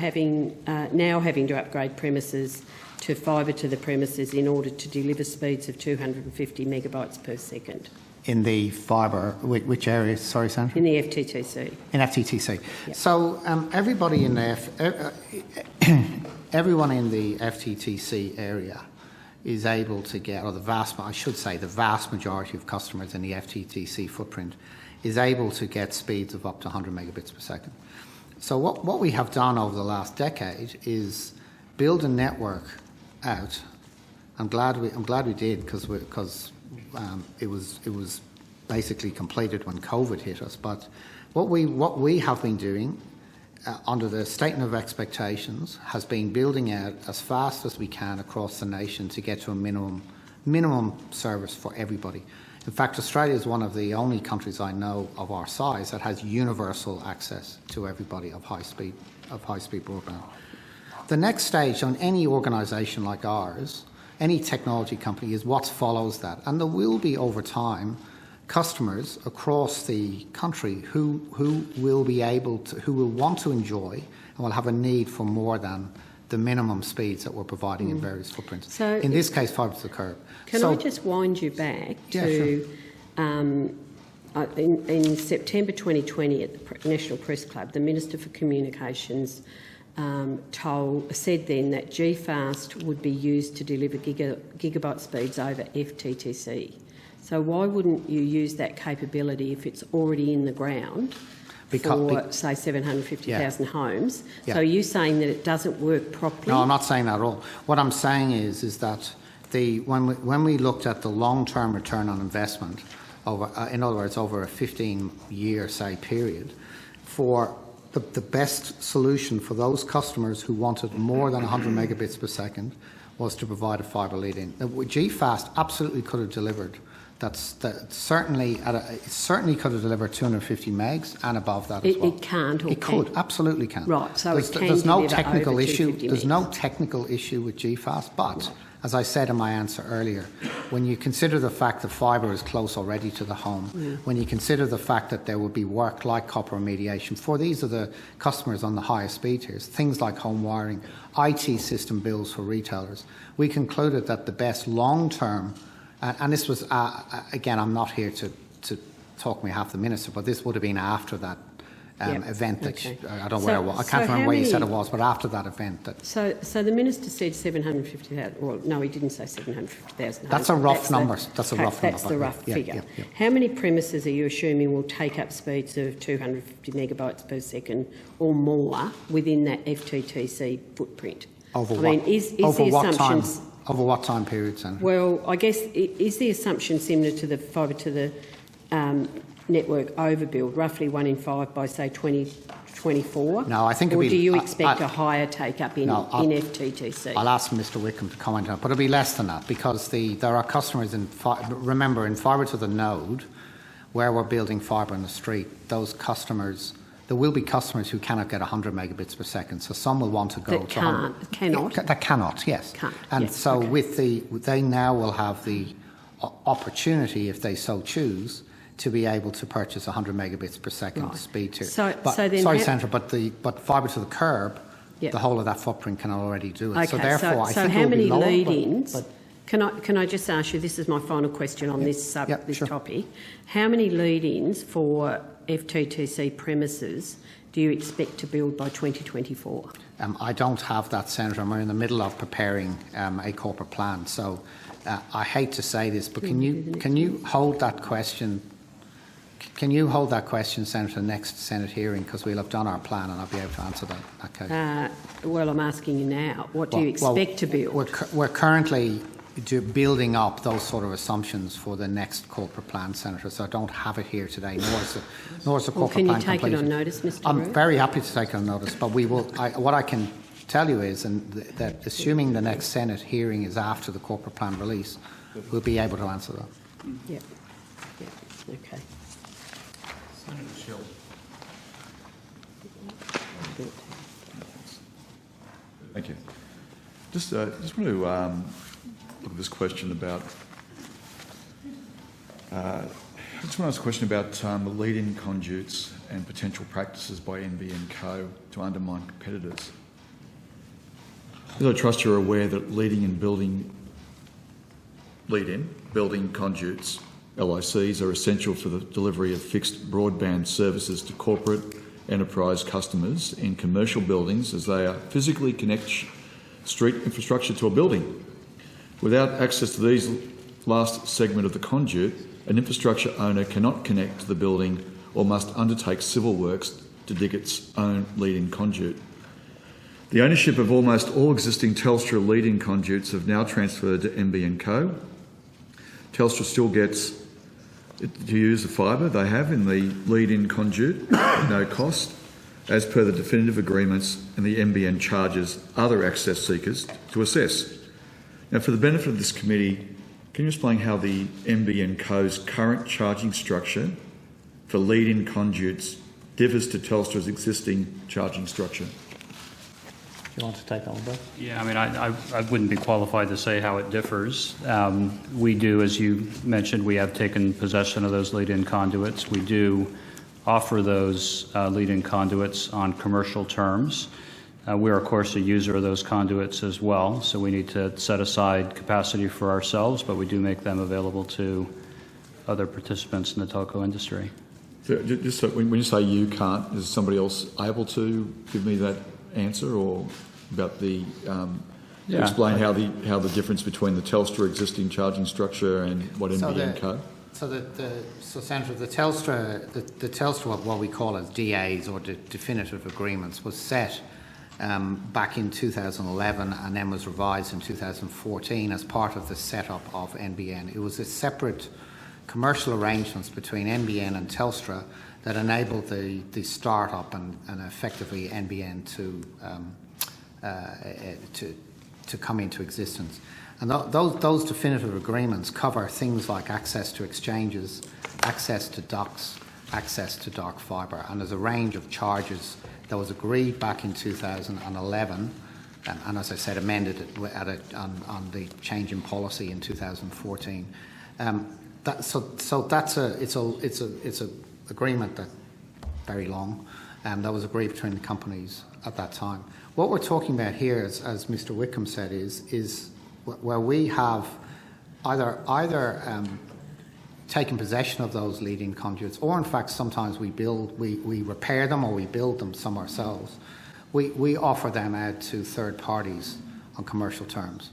now having to upgrade premises to fibre to the premises in order to deliver speeds of 250 megabytes per second? In the fibre, which area? Sorry, Senator? In the FTTC. In FTTC. Yep. So everyone in the FTTC area is able to get, or the vast majority of customers in the FTTC footprint is able to get speeds of up to 100 megabits per second. So what we have done over the last decade is build a network out. I'm glad we did because it was basically completed when COVID hit us. But what we have been doing under the statement of expectations has been building out as fast as we can across the nation to get to a minimum service for everybody. In fact, Australia is one of the only countries I know of our size that has universal access to everybody of high speed broadband. The next stage on any organisation like ours, any technology company, is what follows that, and there will be over time customers across the country who will want to enjoy and will have a need for more than the minimum speeds that we're providing in various footprints. So in this case, fibre to the curb. Can I just wind you back to in September 2020 at the National Press Club, the Minister for Communications said then that G.fast would be used to deliver gigabyte speeds over FTTC. So why wouldn't you use that capability if it's already in the ground for, say, 750,000 homes? Yeah. So are you saying that it doesn't work properly? No, I'm not saying that at all. What I'm saying is that when we looked at the long-term return on investment, in other words, over a 15-year, say, period, for the best solution for those customers who wanted more than 100 megabits per second was to provide a fibre lead-in. G.fast absolutely could have delivered. It certainly could have delivered 250 megs and above that as well. It can't, or it could, absolutely can. Right, so there's no technical issue. There's no technical issue with G.fast, but as I said in my answer earlier, when you consider the fact that fibre is close already to the home, when you consider the fact that there will be work like copper remediation for these are the customers on the highest speed tiers, things like home wiring, IT system bills for retailers, we concluded that the best long-term, and this was, again, I'm not here to talk on behalf of the Minister, but this would have been after that event that Okay. I don't know where it was. I can't remember where you said it was, but after that event. So the minister said 750,000. Well, no, he didn't say 750,000. That's a rough number. That's a rough number. That's the rough figure. Yeah. How many premises are you assuming will take up speeds of 250 megabytes per second or more within that FTTC footprint? Over what time period, Senator? Well, I guess is the assumption similar to the fibre to the network overbuild, roughly 1 in 5 by say 2024? No, I think. Or do you expect a higher take up in FTTC? I'll ask Mr. Wickham to comment on it, but it'll be less than that because there are customers in fibre to the node, where we're building fibre in the street. Those customers. There will be customers who cannot get 100 megabits per second, so some will want to go to 100. Cannot? That cannot, yes. Can't, and yes, so okay. they now will have the opportunity, if they so choose, to be able to purchase 100 megabits per second speed tier. Senator, but fibre to the curb, the whole of that footprint can already do it. Okay, so therefore, I think how many lower, lead-ins? Can I just ask you? This is my final question on this topic. How many lead-ins for FTTC premises do you expect to build by 2024? I don't have that, Senator. We're in the middle of preparing a corporate plan. So I hate to say this, but can you hold that question? Can you hold that question, Senator, next Senate hearing? Because we'll have done our plan and I'll be able to answer that case. Well, I'm asking you now. What do you expect to build? We're currently building up those sort of assumptions for the next corporate plan, Senator, so I don't have it here today, nor is the corporate plan completed. Can you take it on notice, Mr. I'm very happy to take it on notice, but we will. What I can tell you is that assuming the next Senate hearing is after the corporate plan release, we'll be able to answer that. Yep. Okay. Senator Schill. Thank you. Just want to look at this question about. I just want to ask a question about the lead-in conduits and potential practices by NBN Co to undermine competitors. As I trust you're aware that lead-in building conduits, LICs, are essential for the delivery of fixed broadband services to corporate enterprise customers in commercial buildings, as they are physically connect street infrastructure to a building. Without access to these last segment of the conduit, an infrastructure owner cannot connect to the building or must undertake civil works to dig its own lead-in conduit. The ownership of almost all existing Telstra lead-in conduits have now transferred to NBN Co. Telstra still gets to use the fibre they have in the lead-in conduit at no cost, as per the definitive agreements, and the NBN charges other access seekers to assess. Now, for the benefit of this committee, can you explain how the NBN Co's current charging structure for lead-in conduits differs to Telstra's existing charging structure? Do you want to take on, Brett? Yeah, I mean, I wouldn't be qualified to say how it differs. We do, as you mentioned, we have taken possession of those lead-in conduits. We do offer those lead-in conduits on commercial terms. We're, of course, a user of those conduits as well, so we need to set aside capacity for ourselves, but we do make them available to other participants in the telco industry. So just so when you say you can't, is somebody else able to give me that answer, or about the explain how the difference between the Telstra existing charging structure and what NBN Co? So Senator, the Telstra, what we call as DAs or definitive agreements, was set back in 2011 and then was revised in 2014 as part of the setup of NBN. It was a separate commercial arrangements between NBN and Telstra that enabled the start-up and effectively NBN to come into existence. And those definitive agreements cover things like access to exchanges, access to ducts, access to dark fibre, and there's a range of charges that was agreed back in 2011, and as I said, amended on the change in policy in 2014. It's a agreement that very long, that was agreed between the companies at that time. What we're talking about here, as Mr. Wickham said, is where we have either taken possession of those leading conduits, or in fact sometimes we repair them or we build them some ourselves, we offer them out to third parties on commercial terms.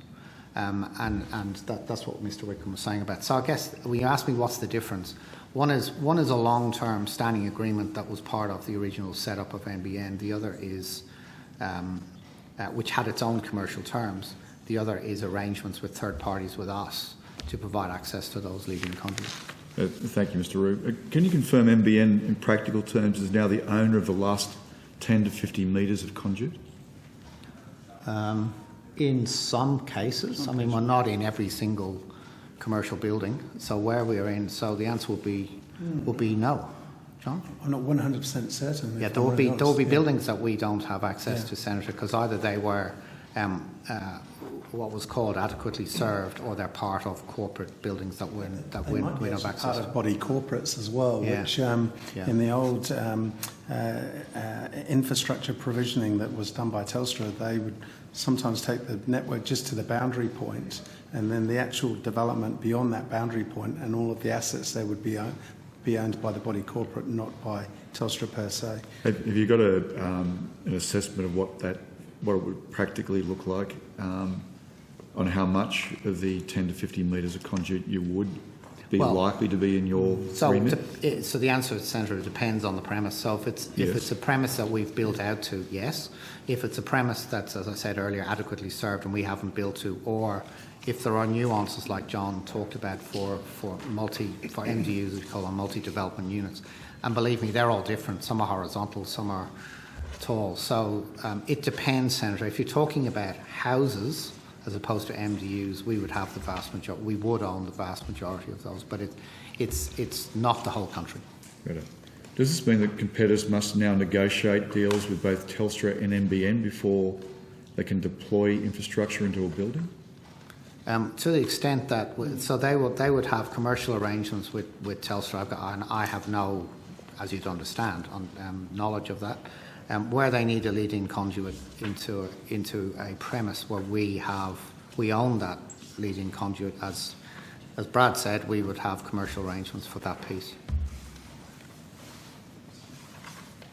And that's what Mr. Wickham was saying about. So I guess when you ask me what's the difference, one is a long-term standing agreement that was part of the original setup of NBN. The other is, which had its own commercial terms. The other is arrangements with third parties with us to provide access to those leading conduits. Thank you, Mr. Rue. Can you confirm NBN in practical terms is now the owner of the last 10 to 50 metres of conduit? In some cases. I mean, we're not in every single commercial building. So where we are in, so the answer would be no. John? I'm not 100% certain. Yeah, there will be buildings that we don't have access to, Senator, because either they were what was called adequately served, or they're part of corporate buildings that we don't have access part to. of body corporates as well, Yeah. which in the old infrastructure provisioning that was done by Telstra, they would sometimes take the network just to the boundary point, and then the actual development beyond that boundary point and all of the assets there would be owned by the body corporate, not by Telstra per se. Have you got an assessment of what it would practically look like on how much of the 10 to 50 metres of conduit you would be likely to be in your remit? So the answer, Senator, depends on the premise. So if it's a premise that we've built out to, yes. If it's a premise that's, as I said earlier, adequately served and we haven't built to, or if there are nuances like John talked about for MDUs, we call them multi-development units, and believe me, they're all different. Some are horizontal, some are tall. So it depends, Senator. If you're talking about houses as opposed to MDUs, we would have the vast majority. We would own the vast majority of those, but it's not the whole country. Better. Does this mean that competitors must now negotiate deals with both Telstra and NBN before they can deploy infrastructure into a building? To the extent that, so they would have commercial arrangements with Telstra, and I have no, as you'd understand, knowledge of that. Where they need a leading conduit into a premise where we own that leading conduit, as Brad said, we would have commercial arrangements for that piece.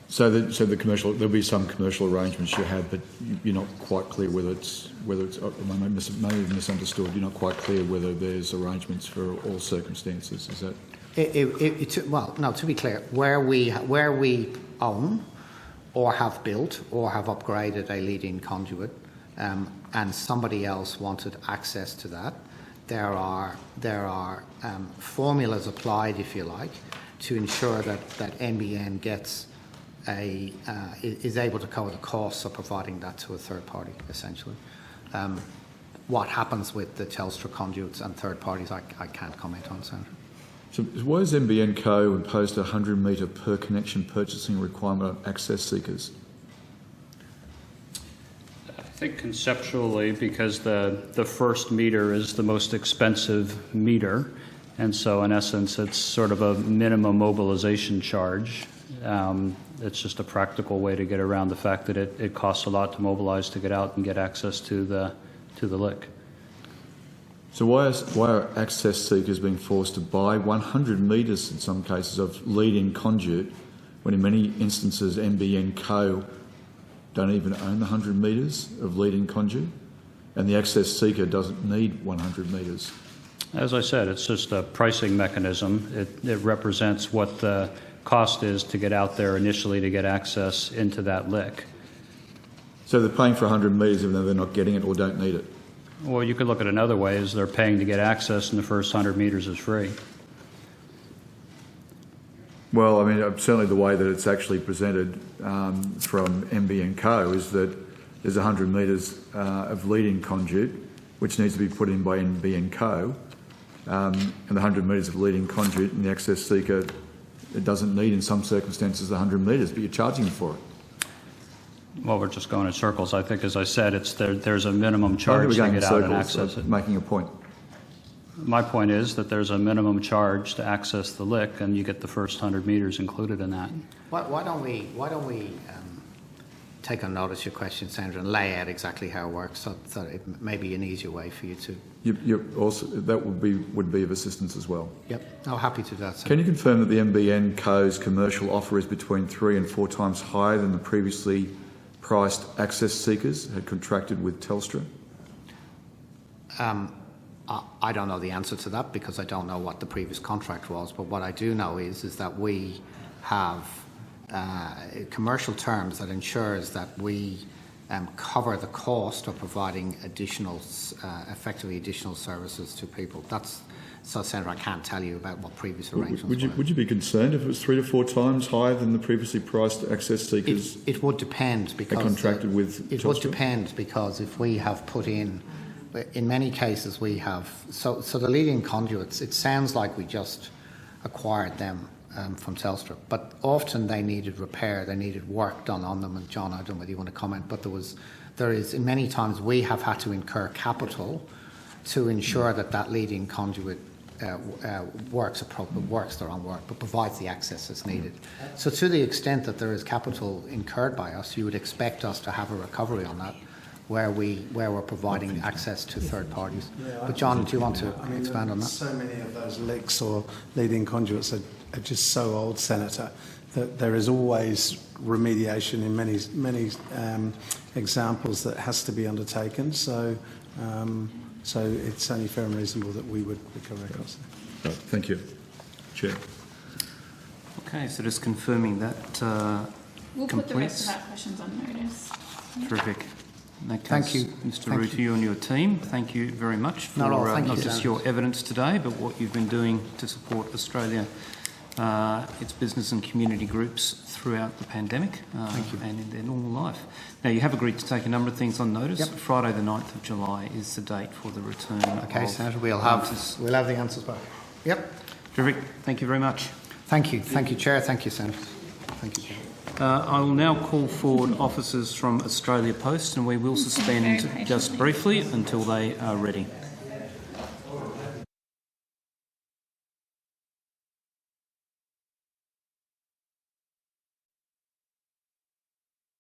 So the commercial, there'll be some commercial arrangements you have, but you're not quite clear whether it's I may have misunderstood. You're not quite clear whether there's arrangements for all circumstances. Is that? Well, no. To be clear, where we own or have built or have upgraded a leading conduit, and somebody else wanted access to that, there are formulas applied, if you like, to ensure that NBN gets is able to cover the costs of providing that to a third party, essentially. What happens with the Telstra conduits and third parties, I can't comment on, Senator. So why has NBN Co imposed a 100-metre per connection purchasing requirement on access seekers? I think conceptually because the first meter is the most expensive meter, and so in essence it's sort of a minimum mobilization charge. It's just a practical way to get around the fact that it costs a lot to mobilise to get out and get access to the LIC. So why are access seekers being forced to buy 100 metres in some cases of leading conduit when in many instances NBN Co don't even own the 100 metres of leading conduit and the access seeker doesn't need 100 metres? As I said, it's just a pricing mechanism. It represents what the cost is to get out there initially to get access into that LIC. So they're paying for 100 metres even though they're not getting it or don't need it? Well, you could look at another way, is they're paying to get access and the first 100 metres is free. Well, I mean, certainly the way that it's actually presented from NBN Co is that there's 100 metres of leading conduit which needs to be put in by NBN Co and the 100 metres of leading conduit and the access seeker it doesn't need in some circumstances 100 metres, but you're charging them for it. Well, we're just going in circles. I think, as I said, there's a minimum charge to get out and access it. Making a point. My point is that there's a minimum charge to access the LIC, and you get the first 100 metres included in that. Why don't we take on notice your question, Senator, and lay out exactly how it works, so it may be an easier way for you to. You also, that would be of assistance as well. Yep, I'm happy to do that, Senator. Can you confirm that the NBN Co's commercial offer is between 3 and 4 times higher than the previously priced access seekers had contracted with Telstra? I don't know the answer to that because I don't know what the previous contract was, but what I do know is that we have commercial terms that ensures that we cover the cost of providing effectively additional services to people. So, Senator, I can't tell you about what previous arrangements were. Would you be concerned if it was 3 to 4 times higher than the previously priced access seekers? It would depend because contracted with it Telstra? would depend because if we have put in many cases we have so the leading conduits. It sounds like we just acquired them from Telstra, but often they needed repair, they needed work done on them. And John, I don't know whether you want to comment, but there is in many times we have had to incur capital to ensure that leading conduit works their own work, but provides the access that's needed. So to the extent that there is capital incurred by us, you would expect us to have a recovery on that, where we're providing access to third parties. But John, do you want to expand on that? So many of those leaks or leading conduits are just so old, Senator, that there is always remediation in many examples that has to be undertaken. So it's only fair and reasonable that we would recover our costs. Right, thank you, Chair. Okay, so just confirming that we'll completes. put the rest of our questions on notice. Terrific. In that case, thank you, Mr. Roux, to you and your team. Thank you very much for not just your evidence today, but what you've been doing to support Australia, its business and community groups throughout the pandemic and in their normal life. Now, you have agreed to take a number of things on notice. Yep. Friday the 9th of July is the date for the return Okay, of Senator, we'll have the answers back. Yep. Terrific. Thank you very much. Thank you. Thank you, Chair. Thank you, Senator. Thank you, Chair. I will now call forward officers from Australia Post, and we will suspend just briefly until they are ready.